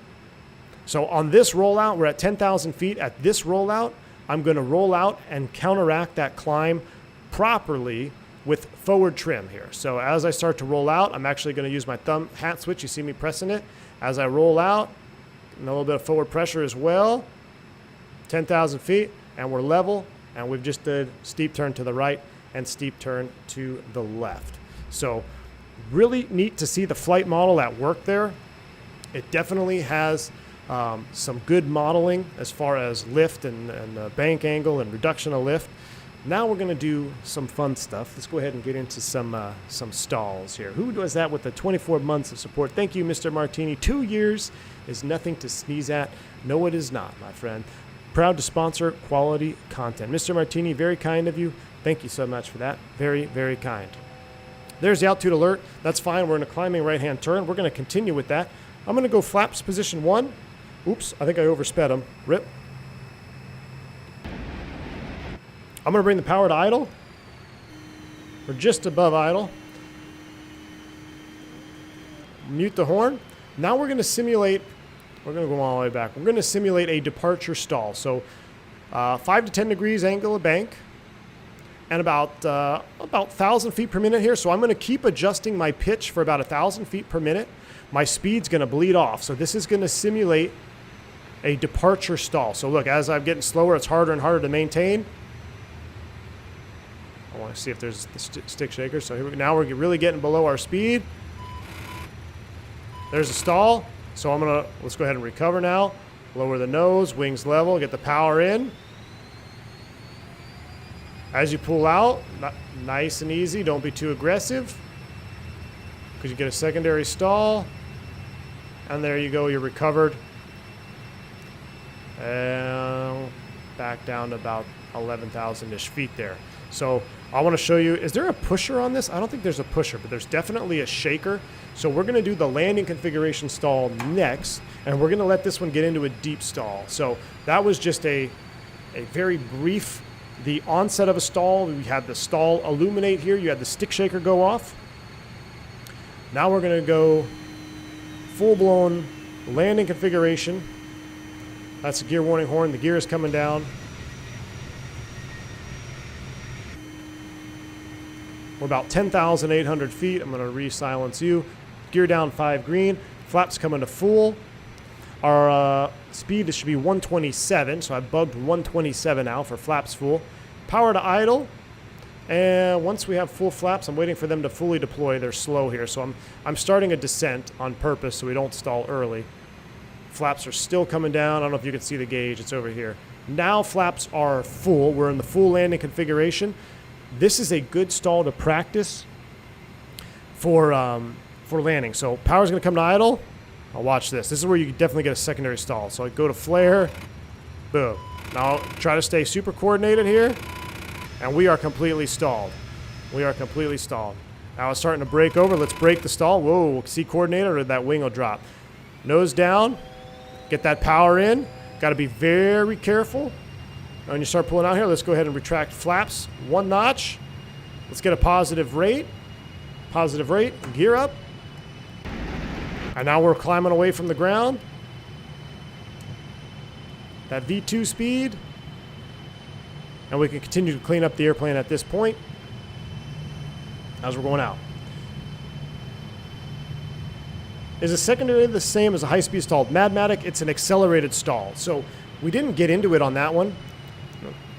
So on this rollout, we're at 10,000 feet. At this rollout, I'm going to roll out and counteract that climb properly with forward trim here. So as I start to roll out, I'm actually going to use my thumb hat switch. You see me pressing it. As I roll out, and a little bit of forward pressure as well. 10,000 feet, and we're level, and we've just did steep turn to the right and steep turn to the left. So really neat to see the flight model at work there. It definitely has some good modeling as far as lift and bank angle and reduction of lift. Now we're going to do some fun stuff. Let's go ahead and get into some stalls here. Who does that with the 24 months of support? Thank you, Mr. Martini. 2 years is nothing to sneeze at. No, it is not, my friend. Proud to sponsor quality content. Mr. Martini, very kind of you. Thank you so much for that. Very, very kind. There's the altitude alert. That's fine. We're in a climbing right-hand turn. We're going to continue with that. I'm going to go flaps position 1. Oops, I think I oversped them. Rip. I'm going to bring the power to idle. We're just above idle. Mute the horn. Now we're going to simulate, we're going to go all the way back. We're going to simulate a departure stall. So 5 to 10 degrees angle of bank and about 1,000 feet per minute here. So I'm going to keep adjusting my pitch for about 1,000 feet per minute. My speed's going to bleed off. So this is going to simulate a departure stall. So look, as I'm getting slower, it's harder and harder to maintain. I want to see if there's the stick shaker. So here now we're really getting below our speed. There's a stall. So let's go ahead and recover now. Lower the nose, wings level, get the power in. As you pull out, nice and easy. Don't be too aggressive, because you get a secondary stall. And there you go. You're recovered. And back down to about 11,000-ish feet there. So I want to show you, is there a pusher on this? I don't think there's a pusher, but there's definitely a shaker. So we're going to do the landing configuration stall next, and we're going to let this one get into a deep stall. So that was just a very brief, the onset of a stall. We had the stall illuminate here. You had the stick shaker go off. Now we're going to go full-blown landing configuration. That's a gear warning horn. The gear is coming down. We're about 10,800 feet. I'm going to re-silence you. Gear down 5 green. Flaps coming to full. Our speed should be 127, so I bugged 127 now for flaps full. Power to idle. And once we have full flaps, I'm waiting for them to fully deploy. They're slow here, so I'm starting a descent on purpose so we don't stall early. Flaps are still coming down. I don't know if you can see the gauge. It's over here. Now flaps are full. We're in the full landing configuration. This is a good stall to practice for landing. So power's going to come to idle. I'll watch this. This is where you definitely get a secondary stall. So I go to flare. Boom. Now try to stay super coordinated here. And we are completely stalled. We are completely stalled. Now it's starting to break over. Let's break the stall. Whoa. See coordinated, or that wing will drop. Nose down. Get that power in. Got to be very careful. When you start pulling out here, let's go ahead and retract flaps 1 notch. Let's get a positive rate. Positive rate. Gear up. And now we're climbing away from the ground. That V2 speed. And we can continue to clean up the airplane at this point as we're going out. Is a secondary the same as a high-speed stall? Madmatic, it's an accelerated stall. So we didn't get into it on that one,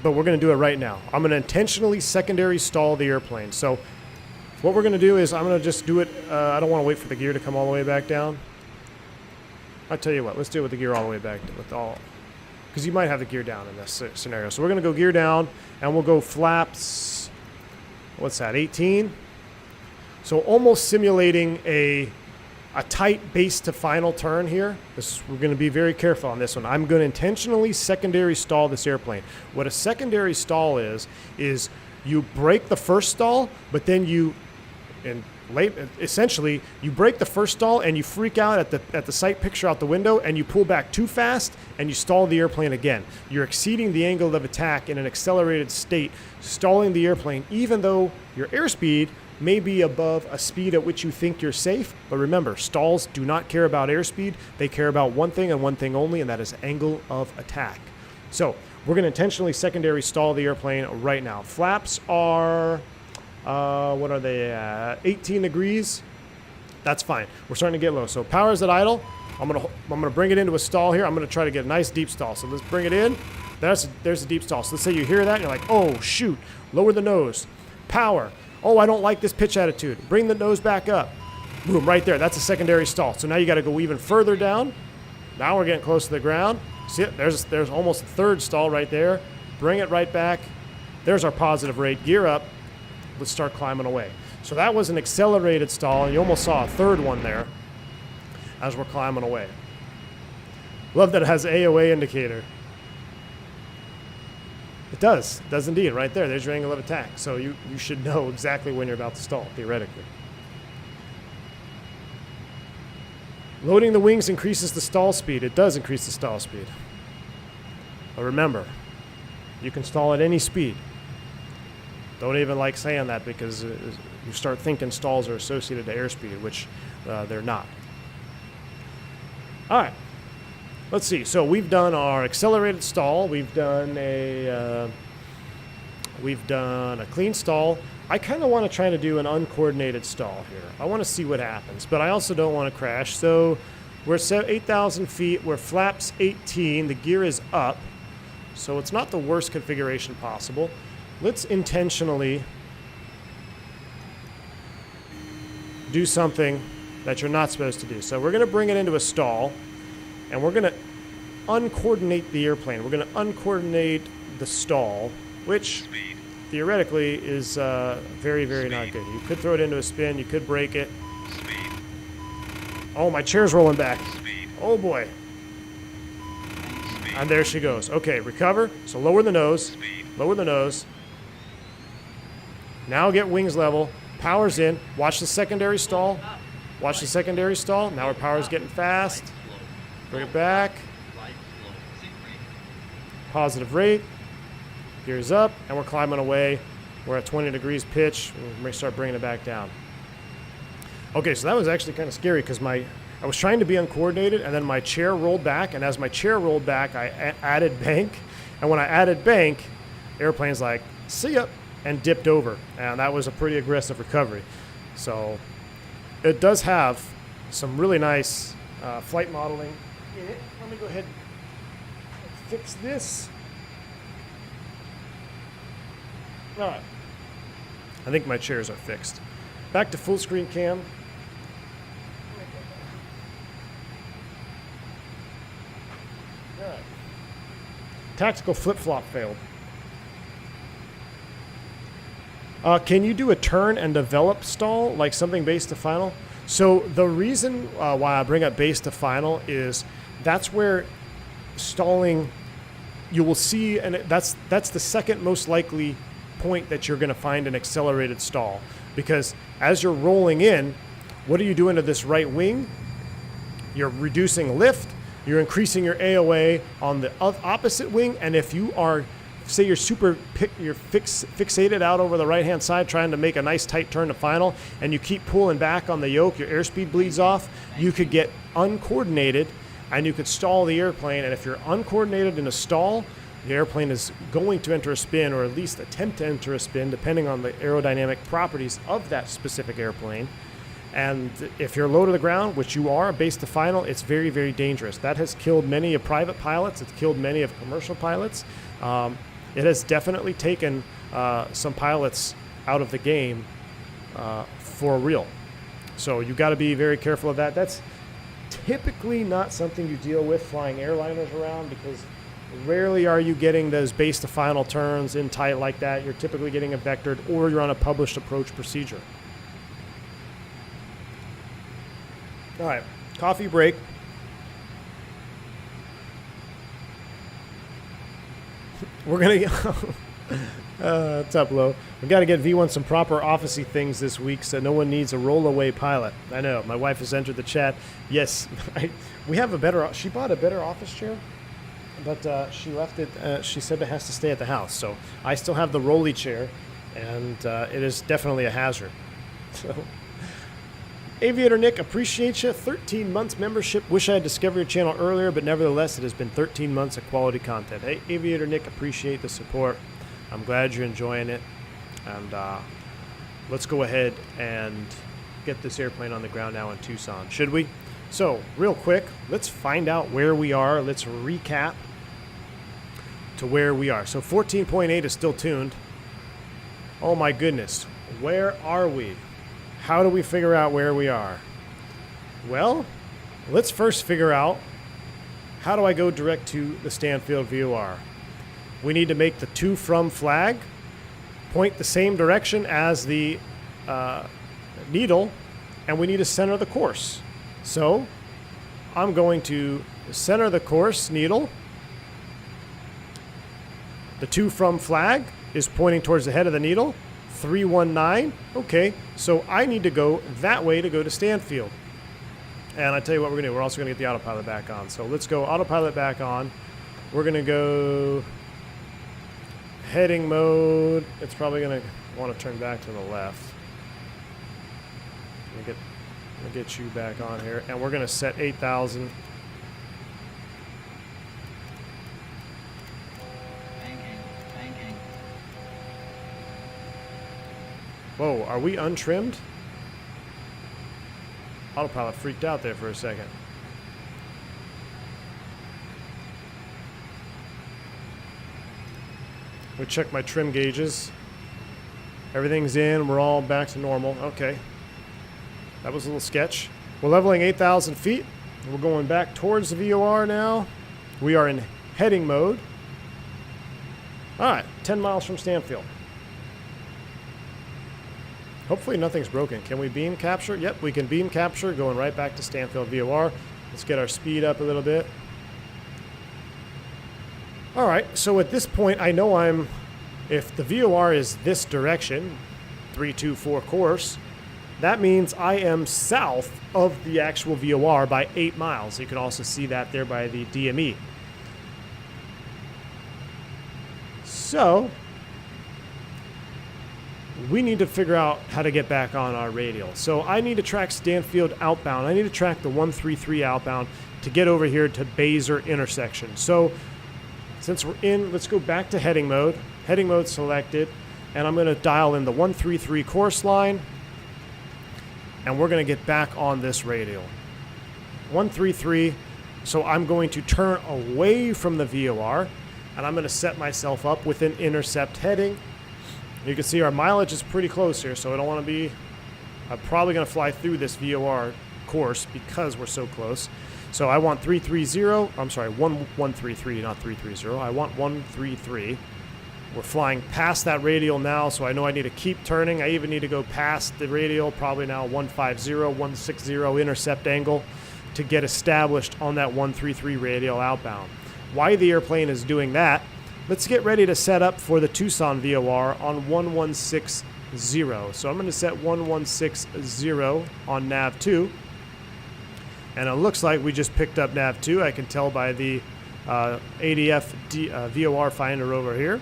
but we're going to do it right now. I'm going to intentionally secondary stall the airplane. So what we're going to do is I'm going to just do it. I don't want to wait for the gear to come all the way back down. I'll tell you what. Let's do it with the gear all the way back, with all, because you might have the gear down in this scenario. So we're going to go gear down, and we'll go flaps, what's that, 18? So almost simulating a tight base to final turn here. We're going to be very careful on this one. I'm going to intentionally secondary stall this airplane. What a secondary stall is you break the first stall, but then essentially you break the first stall and you freak out at the sight picture out the window, and you pull back too fast and you stall the airplane again. You're exceeding the angle of attack in an accelerated state, stalling the airplane even though your airspeed may be above a speed at which you think you're safe. But remember, stalls do not care about airspeed. They care about one thing and one thing only, and that is angle of attack. So we're going to intentionally secondary stall the airplane right now. Flaps are, what are they at? 18 degrees. That's fine. We're starting to get low. So power's at idle. I'm gonna bring it into a stall here. I'm going to try to get a nice deep stall. So let's bring it in. There's a deep stall. So let's say you hear that and you're like, oh, shoot. Lower the nose. Power. Oh, I don't like this pitch attitude. Bring the nose back up. Boom, right there. That's a secondary stall. So now you got to go even further down. Now we're getting close to the ground. See it? There's almost a third stall right there. Bring it right back. There's our positive rate. Gear up. Let's start climbing away. So that was an accelerated stall, and you almost saw a third one there as we're climbing away. Love that it has AOA indicator. It does indeed, right there. There's your angle of attack. So you should know exactly when you're about to stall, theoretically. Loading the wings increases the stall speed. It does increase the stall speed. But remember, you can stall at any speed. Don't even like saying that, because you start thinking stalls are associated to airspeed, which they're not. All right. Let's see. So we've done our accelerated stall. We've done a clean stall. I kind of want to try to do an uncoordinated stall here. I want to see what happens, but I also don't want to crash. So we're at 8,000 feet. We're flaps 18. The gear is up, so it's not the worst configuration possible. Let's intentionally do something that you're not supposed to do. So we're going to bring it into a stall, and we're going to uncoordinate the airplane. We're going to uncoordinate the stall, which theoretically is very, very not good. You could throw it into a spin. You could break it. Speed. Oh, my chair's rolling back. Speed. Oh, boy. Speed. And there she goes. Okay, recover. So lower the nose. Speed. Lower the nose. Now get wings level. Power's in. Watch the secondary stall. Watch the secondary stall. Now our power's getting fast. Bring it back. Positive rate. Gears up, and we're climbing away. We're at 20 degrees pitch. We may start bringing it back down. Okay, so that was actually kind of scary because I was trying to be uncoordinated, and then my chair rolled back, and as my chair rolled back, I added bank. And when I added bank, airplane's like, see ya, and dipped over. And that was a pretty aggressive recovery. So it does have some really nice flight modeling in it. Let me go ahead and fix this. All right. I think my chairs are fixed. Back to full screen cam. All right. Tactical flip-flop failed. Can you do a turn and develop stall, like something base to final? So the reason why I bring up base to final is that's where stalling, you will see, and that's the second most likely point that you're going to find an accelerated stall, because as you're rolling in, what are you doing to this right wing? You're reducing lift, you're increasing your AOA on the opposite wing, and if you are, say you're fixated out over the right hand side trying to make a nice tight turn to final, and you keep pulling back on the yoke, your airspeed bleeds off, you could get uncoordinated and you could stall the airplane. And if you're uncoordinated in a stall, the airplane is going to enter a spin, or at least attempt to enter a spin, depending on the aerodynamic properties of that specific airplane. And if you're low to the ground, which you are, base to final, it's very, very dangerous. That has killed many of private pilots. It's killed many of commercial pilots. It has definitely taken some pilots out of the game for real. So you got to be very careful of that. That's typically not something you deal with flying airliners around, because rarely are you getting those base to final turns in tight like that. You're typically getting a vectored, or you're on a published approach procedure. All right, coffee break. We're going to what's up, Lo? We got to get V1 some proper officey things this week, so no one needs a roll-away pilot. I know, my wife has entered the chat. Yes, we have a better, she bought a better office chair, but she left it, she said it has to stay at the house. So I still have the rolly chair, and it is definitely a hazard. So, Aviator Nick, appreciate you. 13 months membership. Wish I had discovered your channel earlier, but nevertheless, it has been 13 months of quality content. Hey, Aviator Nick, appreciate the support. I'm glad you're enjoying it. And let's go ahead and get this airplane on the ground now in Tucson, should we? So, real quick, let's find out where we are. Let's recap to where we are. So, 14.8 is still tuned. Oh my goodness. Where are we? How do we figure out where we are? Well, let's first figure out, how do I go direct to the Stanfield VOR? We need to make the to from flag point the same direction as the needle, and we need to center the course. So I'm going to center the course needle. The to from flag is pointing towards the head of the needle. 319. Okay, so I need to go that way to go to Stanfield. And I tell you what we're going to do. We're also going to get the autopilot back on. So let's go autopilot back on. We're going to go heading mode. It's probably going to want to turn back to the left. Let me get you back on here. And we're going to set 8,000. Whoa, are we untrimmed? Autopilot freaked out there for a second. We check my trim gauges. Everything's in. We're all back to normal. Okay. That was a little sketch. We're leveling 8,000 feet. We're going back towards the VOR now. We are in heading mode. All right, 10 miles from Stanfield. Hopefully nothing's broken. Can we beam capture? Yep, we can beam capture, going right back to Stanfield VOR. Let's get our speed up a little bit. All right, so at this point, I know if the VOR is this direction, 324 course, that means I am south of the actual VOR by 8 miles. You can also see that there by the DME. So we need to figure out how to get back on our radial. So I need to track Stanfield outbound. I need to track the 133 outbound to get over here to Baser intersection. So since we're in, let's go back to heading mode. Heading mode selected. And I'm going to dial in the 133 course line. And we're going to get back on this radial. 133. So I'm going to turn away from the VOR. And I'm going to set myself up with an intercept heading. You can see our mileage is pretty close here, so I don't want to be... I'm probably going to fly through this VOR course because we're so close. So I want 330. I'm sorry, 1133, not 330. I want 133. We're flying past that radial now, so I know I need to keep turning. I even need to go past the radial, probably now 150, 160 intercept angle to get established on that 133 radial outbound. Why the airplane is doing that, let's get ready to set up for the Tucson VOR on 1160. So I'm going to set 1160 on nav 2. And it looks like we just picked up nav 2. I can tell by the ADF VOR finder over here. You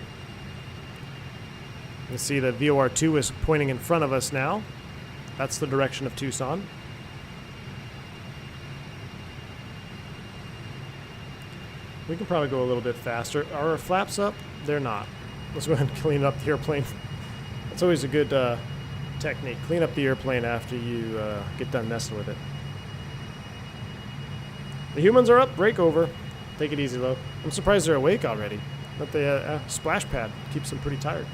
can see the VOR 2 is pointing in front of us now. That's the direction of Tucson. We can probably go a little bit faster. Are our flaps up? They're not. Let's go ahead and clean up the airplane. That's always a good technique. Clean up the airplane after you get done messing with it. The humans are up. Break over. Take it easy, though. I'm surprised they're awake already. But the splash pad keeps them pretty tired.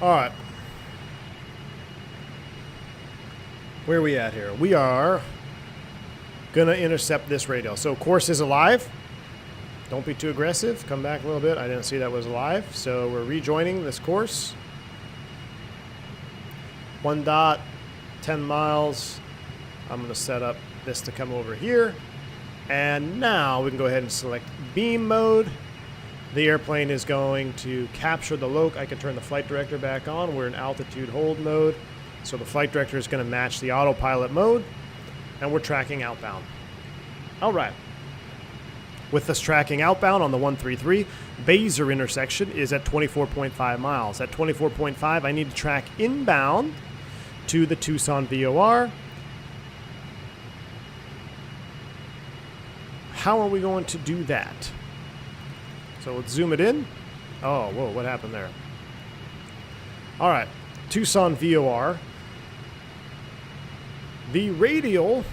All right. Where are we at here? We are going to intercept this radial. So course is alive. Don't be too aggressive. Come back a little bit. I didn't see that was alive. So we're rejoining this course. 1 dot, 10 miles. I'm going to set up this to come over here. And now we can go ahead and select beam mode. The airplane is going to capture the loc. I can turn the flight director back on. We're in altitude hold mode. So the flight director is going to match the autopilot mode, and we're tracking outbound. All right. With us tracking outbound on the 133, Baser intersection is at 24.5 miles. At 24.5, I need to track inbound to the Tucson VOR. How are we going to do that? So let's zoom it in. Oh, whoa, what happened there? All right, Tucson VOR. The radial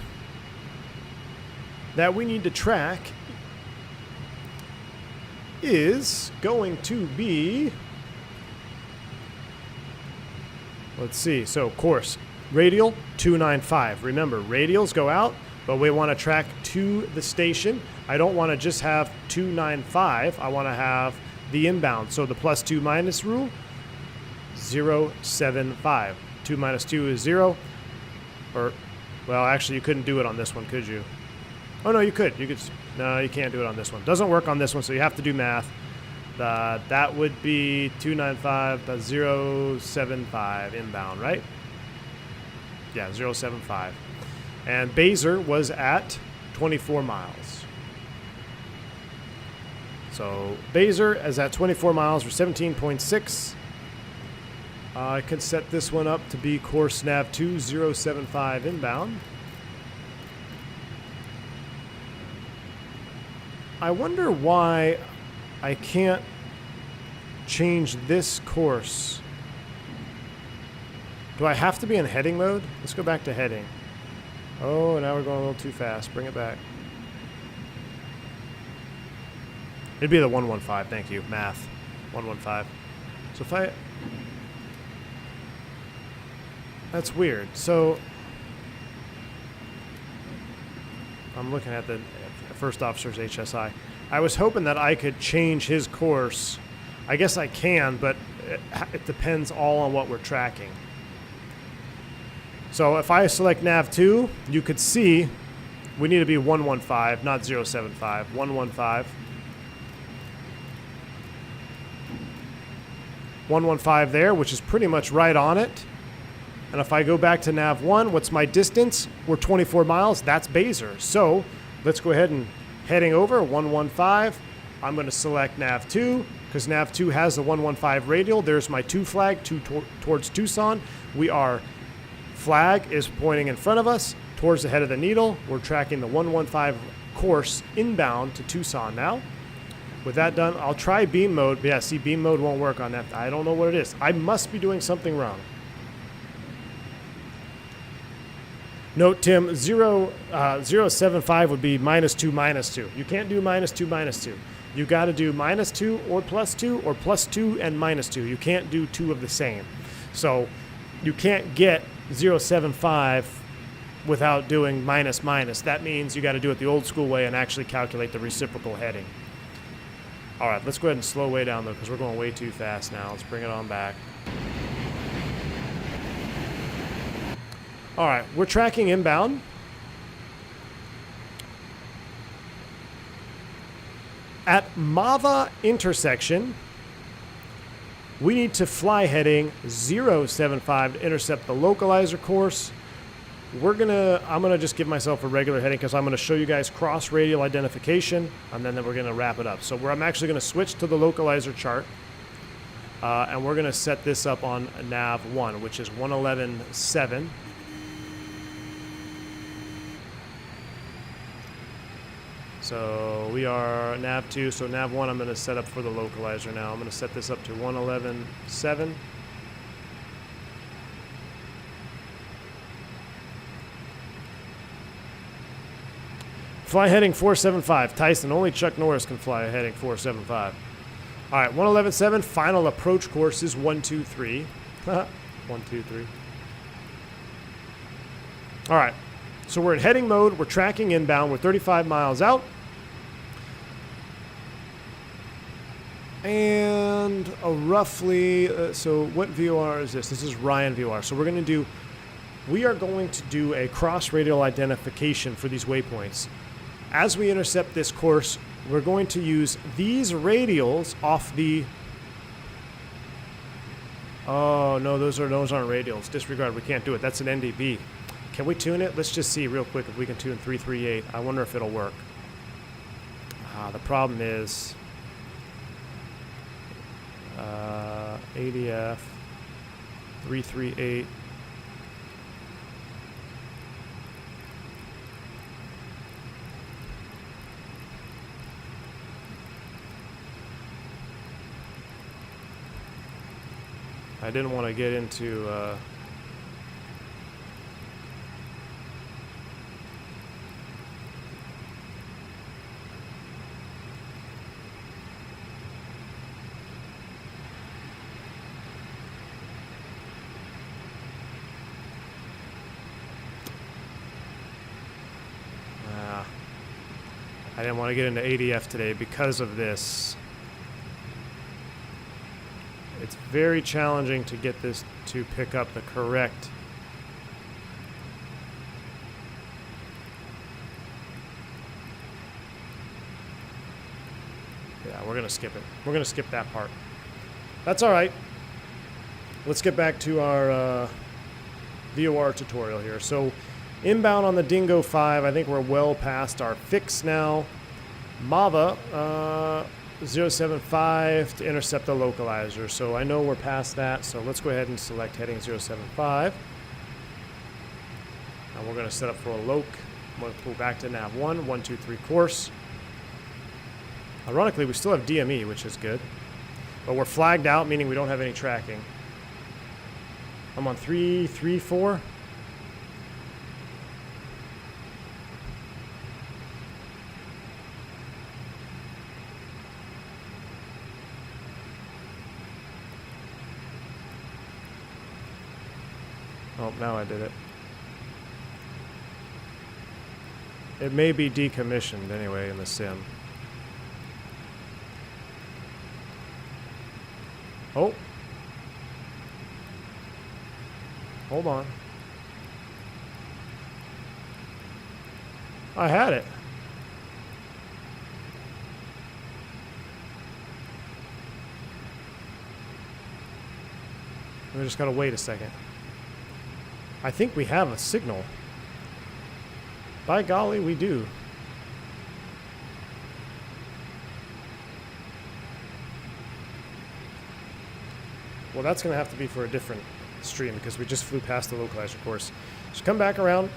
that we need to track is going to be, let's see, so course, radial 295. Remember, radials go out, but we want to track to the station. I don't want to just have 295. I want to have the inbound. So the +2 minus rule, 075. 2 minus 2 is 0. Or, well, actually, you couldn't do it on this one, could you? Oh, no, you could. No, you can't do it on this one. Doesn't work on this one, so you have to do math. That would be 295, that's 075 inbound, right? Yeah, 075. And Baser was at 24 miles. So Baser is at 24 miles for 17.6. I could set this one up to be course nav 2075 inbound. I wonder why I can't change this course. Do I have to be in heading mode? Let's go back to heading. Oh, now we're going a little too fast. Bring it back. It'd be the 115. Thank you. Math. 115. So if I... That's weird. So... I'm looking at the first officer's HSI. I was hoping that I could change his course. I guess I can, but it depends all on what we're tracking. So if I select nav 2, you could see we need to be 115, not 075, 115. 115 there, which is pretty much right on it. And if I go back to nav 1, what's my distance? We're 24 miles. That's Baser. So let's go ahead and heading over 115. I'm going to select nav 2 because nav 2 has the 115 radial. There's my 2 flag towards Tucson. We are flag is pointing in front of us towards the head of the needle. We're tracking the 115 course inbound to Tucson now. With that done, I'll try beam mode. But yeah, see, beam mode won't work on that. I don't know what it is. I must be doing something wrong. Note, Tim, 0.075 would be -2, -2. You can't do -2, -2. You got to do -2 or +2 or +2 and -2. You can't do two of the same. So you can't get 0.75 without doing minus. That means you got to do it the old school way and actually calculate the reciprocal heading. All right, let's go ahead and slow way down, though, because we're going way too fast now. Let's bring it on back. All right, we're tracking inbound. At Mava intersection, we need to fly heading 075 to intercept the localizer course. I'm gonna just give myself a regular heading because I'm gonna show you guys cross radial identification, and then we're gonna wrap it up. So I'm actually gonna switch to the localizer chart, and we're gonna set this up on nav 1, which is 111.7. So we are nav 2, so nav 1 I'm gonna set up for the localizer now. I'm gonna set this up to 111.7. Fly heading 475. Tyson, only Chuck Norris can fly a heading 475. All right, 111.7. Final approach course is 123. 123. All right, so we're in heading mode. We're tracking inbound. We're 35 miles out. And roughly, so what VOR is this? This is Ryan VOR. So we are going to do a cross radial identification for these waypoints. As we intercept this course, we're going to use these radials off the... Oh, no, those aren't radials. Disregard, we can't do it. That's an NDB. Can we tune it? Let's just see real quick if we can tune 338. I wonder if it'll work. The problem is... ADF 338. I didn't want to get into I didn't want to get into ADF today because of this. It's very challenging to get this to pick up the correct. Yeah, we're going to skip it. We're going to skip that part. That's all right. Let's get back to our VOR tutorial here. So inbound on the Dingo 5, I think we're well past our fix now. Mava, 075 to intercept the localizer. So I know we're past that, so let's go ahead and select heading 075. And we're going to set up for a loc. I'm going to pull back to nav 1, 123 course. Ironically, we still have DME, which is good. But we're flagged out, meaning we don't have any tracking. I'm on 334. Oh, now I did it. It may be decommissioned anyway in the sim. Oh. Hold on. I had it. We just gotta wait a second. I think we have a signal. By golly, we do. Well, that's gonna have to be for a different stream because we just flew past the localizer course. Just come back around.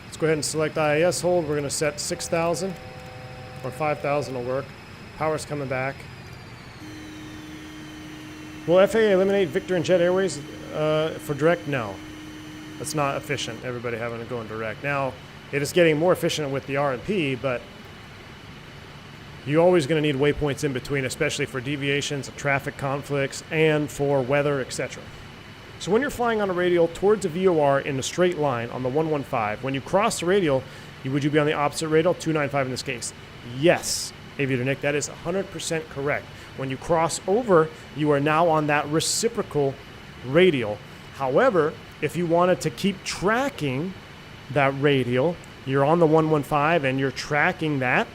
Let's go ahead and select IIS hold. We're gonna set 6,000 or 5,000 will work. Power's coming back. Will FAA eliminate Victor and Jet Airways for direct? No. That's not efficient, everybody having to go in direct. Now, it is getting more efficient with the R&P, but you're always going to need waypoints in between, especially for deviations, traffic conflicts, and for weather, etc. So when you're flying on a radial towards a VOR in a straight line on the 115, when you cross the radial, would you be on the opposite radial, 295 in this case? Yes, Aviator Nick, that is 100% correct. When you cross over, you are now on that reciprocal radial. However, if you wanted to keep tracking that radial, you're on the 115 and you're tracking that.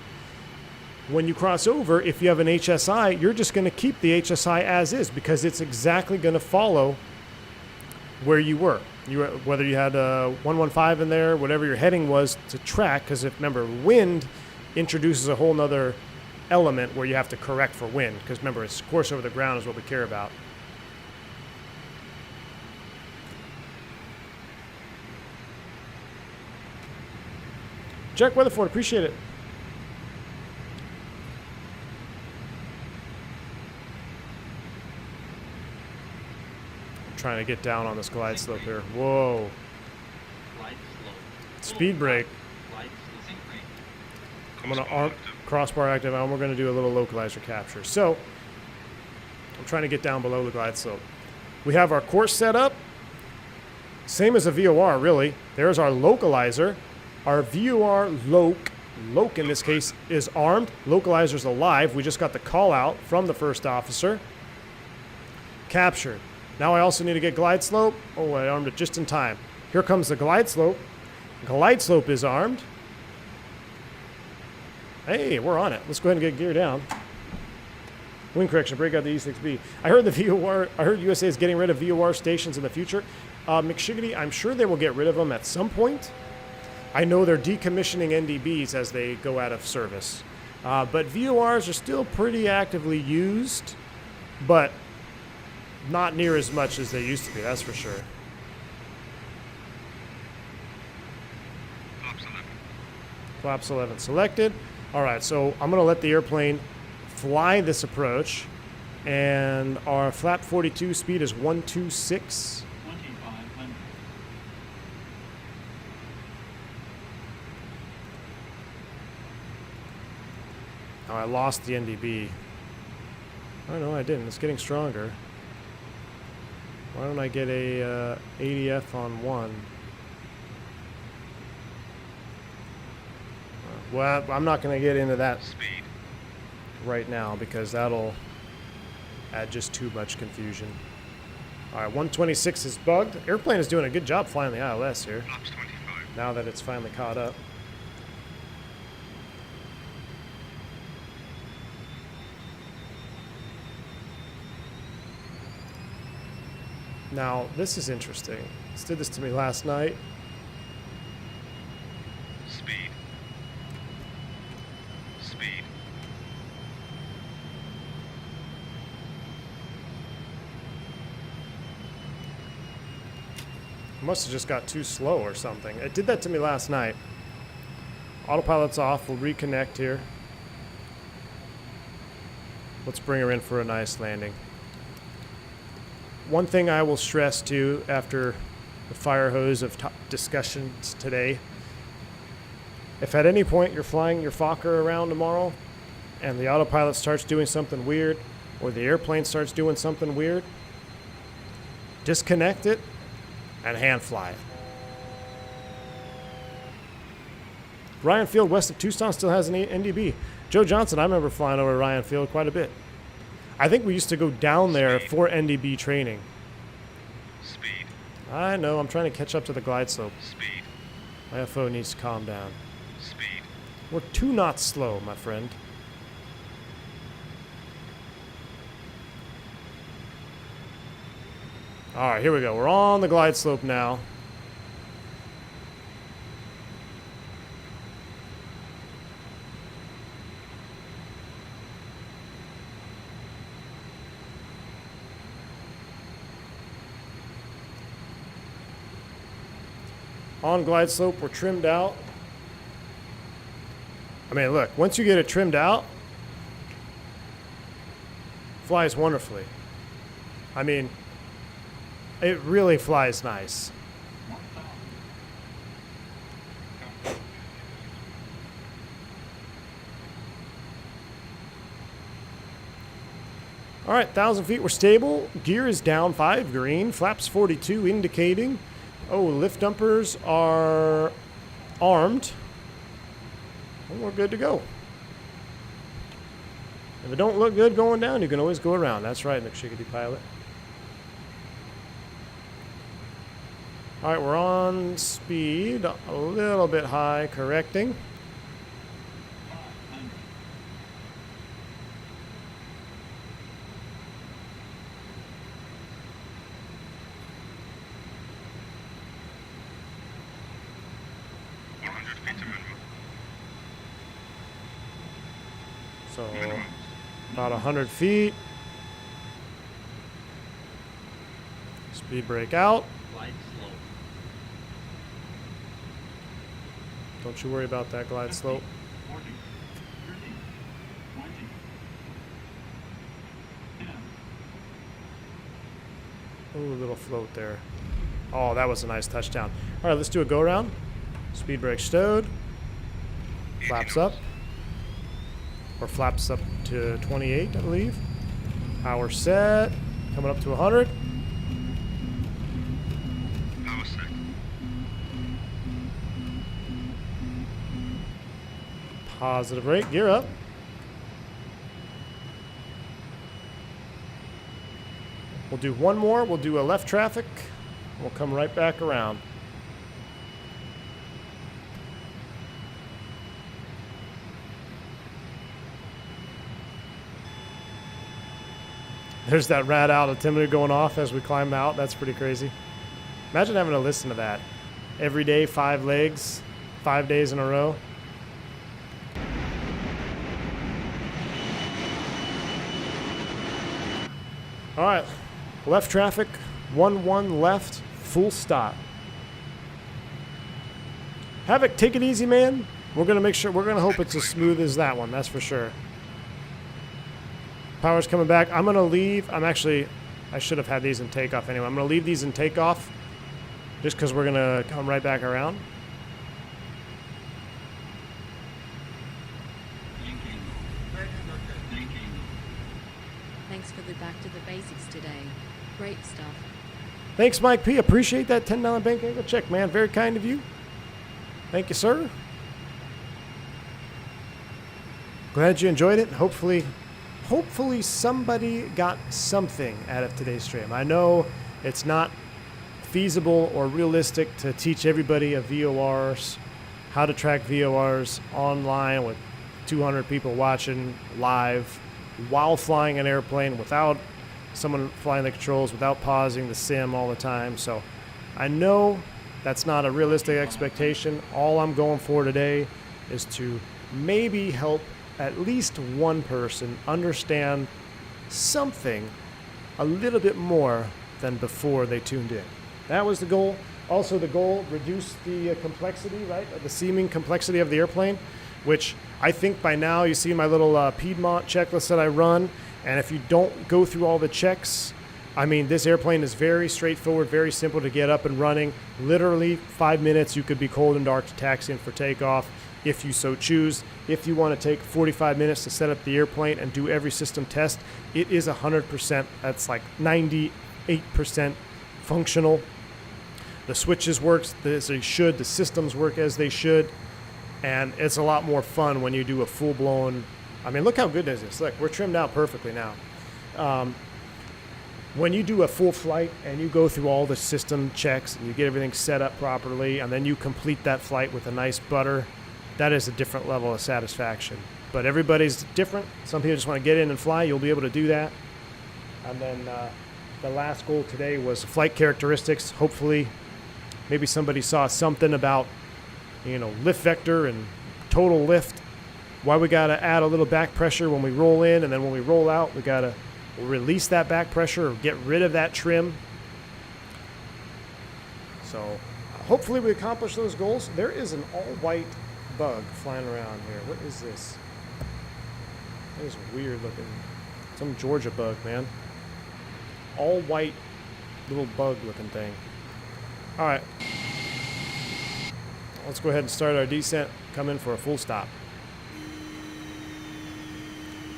When you cross over, if you have an HSI, you're just going to keep the HSI as is because it's exactly going to follow where you were. Whether you had a 115 in there, whatever your heading was to track, because if remember, wind introduces a whole nother element where you have to correct for wind, because remember, it's course over the ground is what we care about. Jack Weatherford, appreciate it. I'm trying to get down on this glide slope here. Whoa. Speed brake. I'm going to crossbar active, and we're going to do a little localizer capture. So, I'm trying to get down below the glide slope. We have our course set up. Same as a VOR, really. There's our localizer. Our VOR loc in this case, is armed. Localizer's alive. We just got the call out from the first officer. Captured. Now I also need to get glide slope. Oh, I armed it just in time. Here comes the glide slope. Glide slope is armed. Hey, we're on it. Let's go ahead and get gear down. Wind correction, break out the E6B. I heard USA is getting rid of VOR stations in the future. McShiggity, I'm sure they will get rid of them at some point. I know they're decommissioning NDBs as they go out of service. But VORs are still pretty actively used, but not near as much as they used to be, that's for sure. Flaps 11 selected. All right, so I'm gonna let the airplane fly this approach, and our flap 42 speed is 126. 2500. Oh, I lost the NDB. Oh no, I didn't. It's getting stronger. Why don't I get a ADF on 1? Well, I'm not going to get into that Speed. right now because that'll add just too much confusion. All right, 126 is bugged. Airplane is doing a good job flying the ILS here. Flaps 25. Now that it's finally caught up. Now, this is interesting. This did this to me last night. Speed. Speed. Must have just got too slow or something. It did that to me last night. Autopilot's off. We'll reconnect here. Let's bring her in for a nice landing. One thing I will stress too after the fire hose of discussions today, if at any point you're flying your Fokker around tomorrow and the autopilot starts doing something weird or the airplane starts doing something weird, disconnect it and hand fly it. Ryan Field west of Tucson still has an NDB. Joe Johnson, I remember flying over Ryan Field quite a bit. I think we used to go down there for NDB training. Speed. I know, I'm trying to catch up to the glide slope. Speed. My FO needs to calm down. Speed. We're 2 knots slow, my friend. All right, here we go. We're on the glide slope now. On glide slope, we're trimmed out. I mean, look, once you get it trimmed out, flies wonderfully. I mean, it really flies nice. All right, 1,000 feet, we're stable. Gear is down 5, green. Flaps 42, indicating. Oh, lift dumpers are armed. And we're good to go. If it don't look good going down, you can always go around. That's right, McShiggity pilot. All right, we're on speed, a little bit high, correcting. So, about 100 feet. Speed brake out. Don't you worry about that glide slope. Ooh, a little float there. Oh, that was a nice touchdown. All right, let's do a go around. Speed brake stowed. Flaps up. Or flaps up to 28, I believe. Power set. Coming up to 100. Power set. Positive rate. Gear up. We'll do one more. We'll do a left traffic. We'll come right back around. There's that rad altimeter going off as we climb out. That's pretty crazy. Imagine having to listen to that every day, 5 legs, 5 days in a row. All right, left traffic, 1-1 left, full stop. Havoc, take it easy, man. We're gonna make sure, we're gonna hope it's as smooth as that one, that's for sure. Power's coming back. I'm gonna leave. I should have had these in takeoff anyway. I'm gonna leave these in takeoff just because we're gonna come right back around. Thanks for the back to the basics today. Great stuff. Thanks, Mike P. Appreciate that $10 bank angle check, man. Very kind of you. Thank you, sir. Glad you enjoyed it. Hopefully somebody got something out of today's stream. I know it's not feasible or realistic to teach everybody of VORs, how to track VORs online with 200 people watching live while flying an airplane without someone flying the controls, without pausing the sim all the time. So I know that's not a realistic expectation. All I'm going for today is to maybe help at least one person understand something a little bit more than before they tuned in. That was the goal. Also the goal, reduce the complexity, right? The seeming complexity of the airplane, which I think by now you see my little Piedmont checklist that I run. And if you don't go through all the checks, I mean, this airplane is very straightforward, very simple to get up and running. Literally 5 minutes, you could be cold and dark to taxi in for takeoff if you so choose. If you want to take 45 minutes to set up the airplane and do every system test, it is 100%. That's like 98% functional. The switches work as they should. The systems work as they should. And it's a lot more fun when you do a full-blown, I mean, look how good is this. Look, we're trimmed out perfectly now. When you do a full flight and you go through all the system checks and you get everything set up properly and then you complete that flight with a nice butter, that is a different level of satisfaction. But everybody's different. Some people just want to get in and fly. You'll be able to do that. And then the last goal today was flight characteristics. Hopefully, maybe somebody saw something about, you know, lift vector and total lift. Why we got to add a little back pressure when we roll in, and then when we roll out, we got to release that back pressure or get rid of that trim. So hopefully we accomplish those goals. There is an all-white bug flying around here. What is this? That is weird looking. Some Georgia bug, man. All-white little bug looking thing. All right. Let's go ahead and start our descent. Come in for a full stop.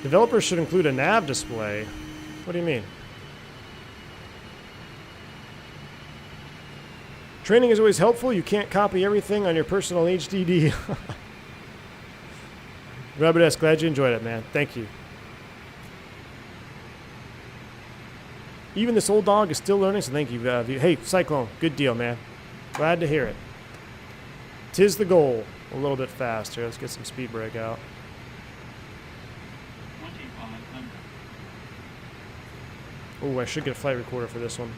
Developers should include a nav display. What do you mean? Training is always helpful. You can't copy everything on your personal HDD. Robert S., glad you enjoyed it, man. Thank you. Even this old dog is still learning, so thank you. Hey, Cyclone, good deal, man. Glad to hear it. 'Tis the goal. A little bit fast here. Let's get some speed brake out. Oh, I should get a flight recorder for this one.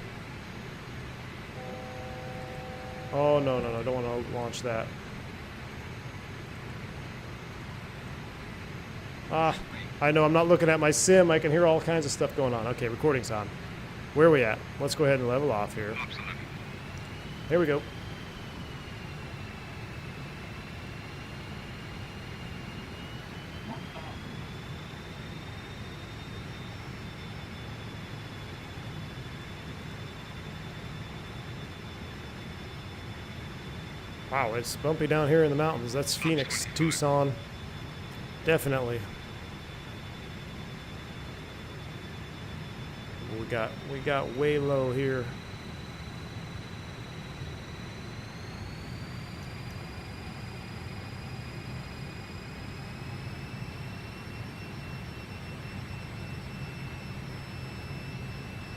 Oh, no, I don't want to launch that. Ah, I know I'm not looking at my sim. I can hear all kinds of stuff going on. Okay, recording's on. Where are we at? Let's go ahead and level off here. Here we go. Wow, it's bumpy down here in the mountains. That's Phoenix, Tucson. Definitely. We got way low here.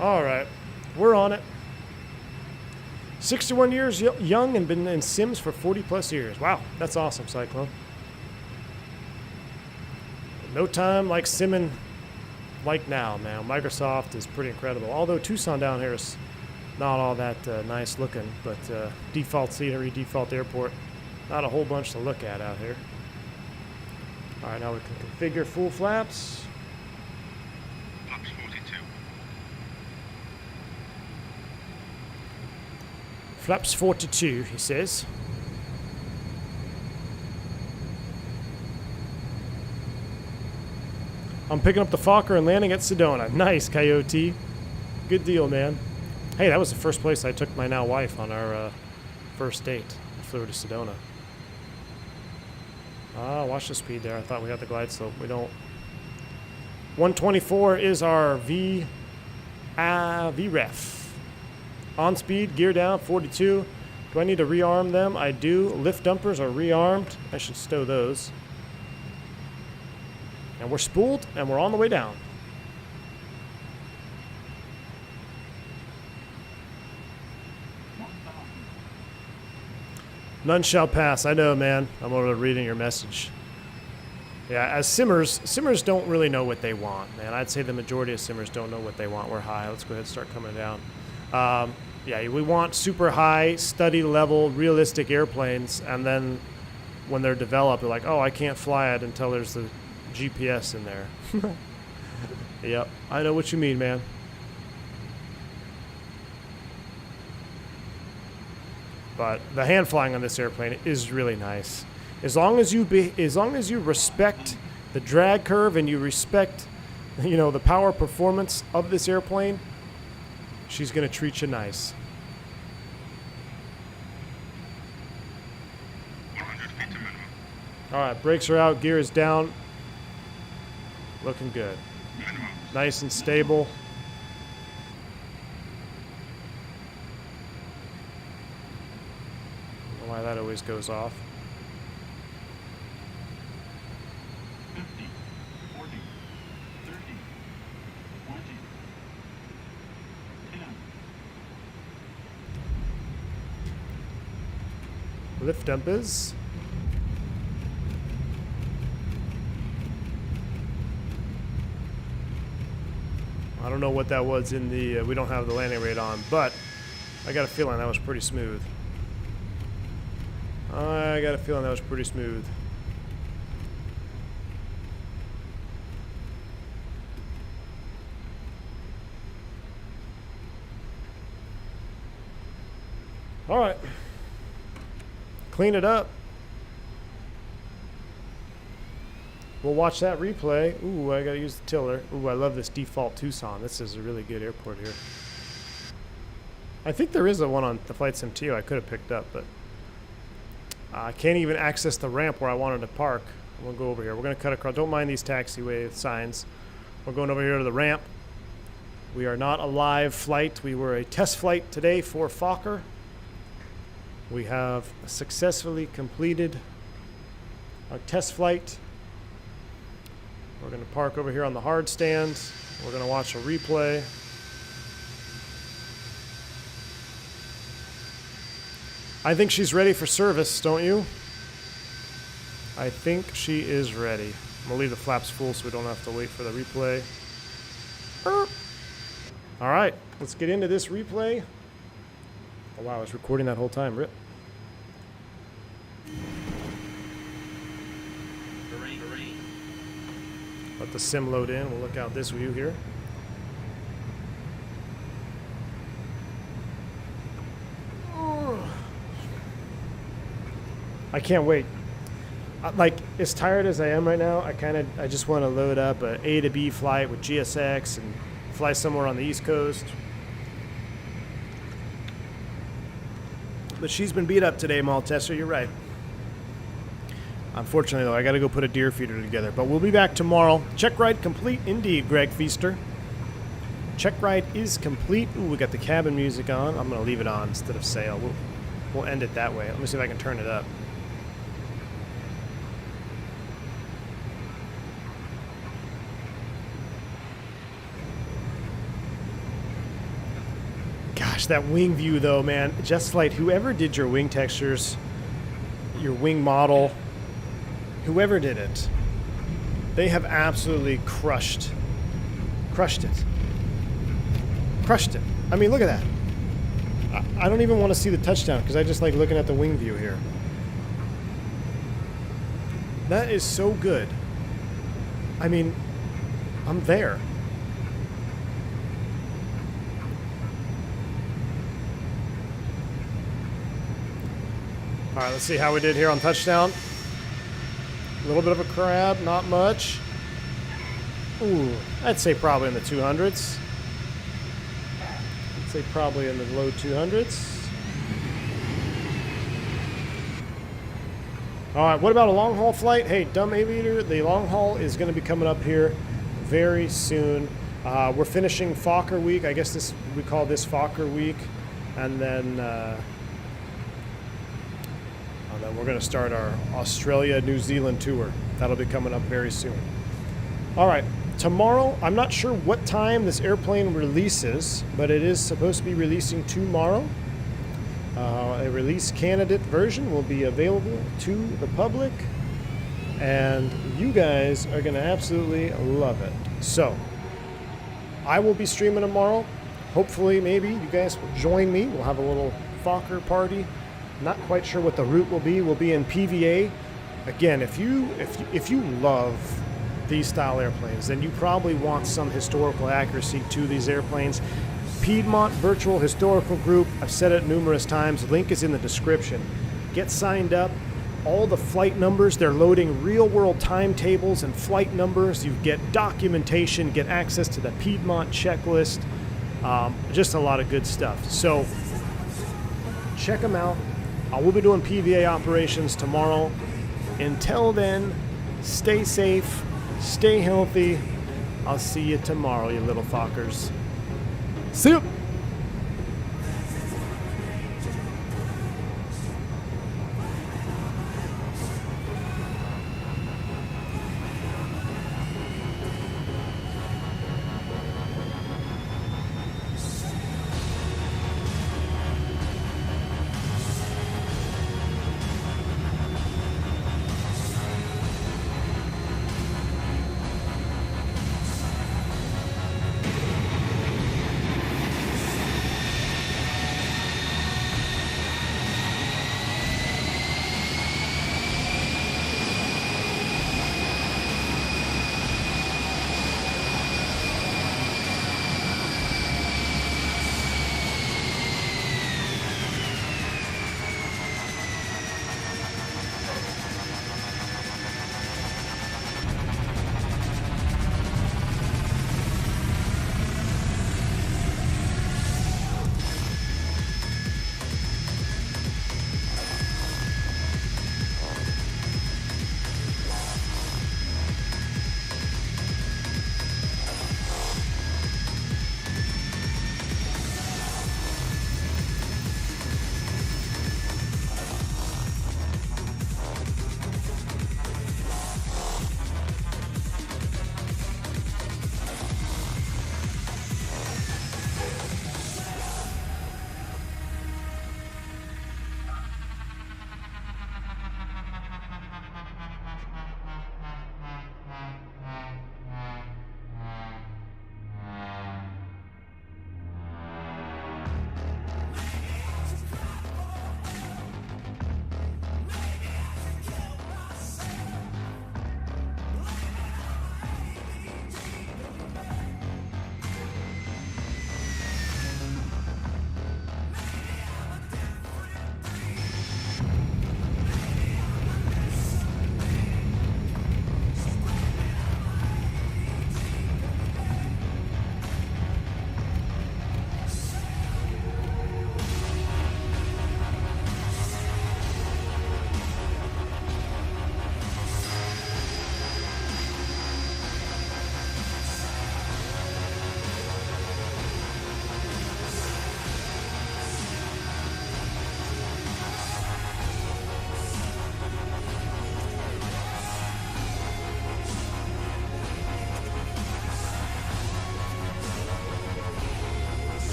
All right, we're on it. 61 years young and been in sims for 40 plus years. Wow, that's awesome, Cyclone. No time like simming like now, man. Microsoft is pretty incredible. Although Tucson down here is not all that nice looking, but default scenery, default airport, not a whole bunch to look at out here. All right, now we can configure full flaps. Flaps 42. Flaps 42, he says. I'm picking up the Fokker and landing at Sedona. Nice, Coyote. Good deal, man. Hey, that was the first place I took my now wife on our first date. I flew her to Sedona. Ah, watch the speed there. I thought we had the glide slope. We don't. 124 is our VREF. On speed, gear down, 42. Do I need to rearm them? I do. Lift dumpers are rearmed. I should stow those. And we're spooled, and we're on the way down. None shall pass. I know, man. I'm over reading your message. Yeah, as simmers don't really know what they want, man. I'd say the majority of simmers don't know what they want. We're high. Let's go ahead and start coming down. Yeah, we want super high, study level, realistic airplanes, and then when they're developed, they're like, oh, I can't fly it until there's the GPS in there. Yep, I know what you mean, man. But the hand flying on this airplane is really nice. As long as you respect the drag curve and you respect, you know, the power performance of this airplane, she's gonna treat you nice. 100 feet to minimum. All right, brakes are out, gear is down. Looking good. Minimum. Nice and stable. I don't know why that always goes off. lift dump is. I don't know what that was in the, we don't have the landing rate on, but I got a feeling that was pretty smooth. I got a feeling that was pretty smooth. All right. Clean it up. We'll watch that replay. Ooh, I gotta use the tiller. Ooh, I love this default Tucson. This is a really good airport here. I think there is a one on the Flight Sim too I could have picked up, but I can't even access the ramp where I wanted to park. We'll go over here. We're gonna cut across. Don't mind these taxiway signs. We're going over here to the ramp. We are not a live flight. We were a test flight today for Fokker. We have successfully completed our test flight. We're going to park over here on the hard stand. We're going to watch a replay. I think she's ready for service, don't you? I think she is ready. I'm going to leave the flaps full so we don't have to wait for the replay. All right, let's get into this replay. Oh, wow, I was recording that whole time. Rip. Let the sim load in. We'll look out this view here. I can't wait. Like, as tired as I am right now, I just want to load up a A to B flight with GSX and fly somewhere on the East Coast. But she's been beat up today, Maltester. You're right. Unfortunately, though, I got to go put a deer feeder together. But we'll be back tomorrow. Check ride complete indeed, Greg Feaster. Check ride is complete. Ooh, we got the cabin music on. I'm going to leave it on instead of sail. We'll end it that way. Let me see if I can turn it up. Gosh, that wing view, though, man. Justflight, whoever did your wing textures, your wing model, whoever did it, they have absolutely crushed it. Crushed it. I mean, look at that. I don't even want to see the touchdown because I just like looking at the wing view here. That is so good. I mean, I'm there. All right, let's see how we did here on touchdown. A little bit of a crab, not much. Ooh, I'd say probably in the 200s. I'd say probably in the low 200s. All right, what about a long haul flight? Hey, dumb aviator, the long haul is going to be coming up here very soon. We're finishing Fokker week. I guess we call this Fokker week, and then we're going to start our Australia-New Zealand tour. That'll be coming up very soon. All right, tomorrow, I'm not sure what time this airplane releases, but it is supposed to be releasing tomorrow. A release candidate version will be available to the public, and you guys are going to absolutely love it. So, I will be streaming tomorrow. Hopefully, maybe you guys will join me. We'll have a little Fokker party. Not quite sure what the route will be. We'll be in PVA. Again, if you love these style airplanes, then you probably want some historical accuracy to these airplanes. Piedmont Virtual Historical Group, I've said it numerous times, link is in the description. Get signed up. All the flight numbers, they're loading real-world timetables and flight numbers. You get documentation, get access to the Piedmont checklist. Just a lot of good stuff. So check them out. We'll be doing PVA operations tomorrow. Until then, stay safe, stay healthy. I'll see you tomorrow, you little Fokkers. See you.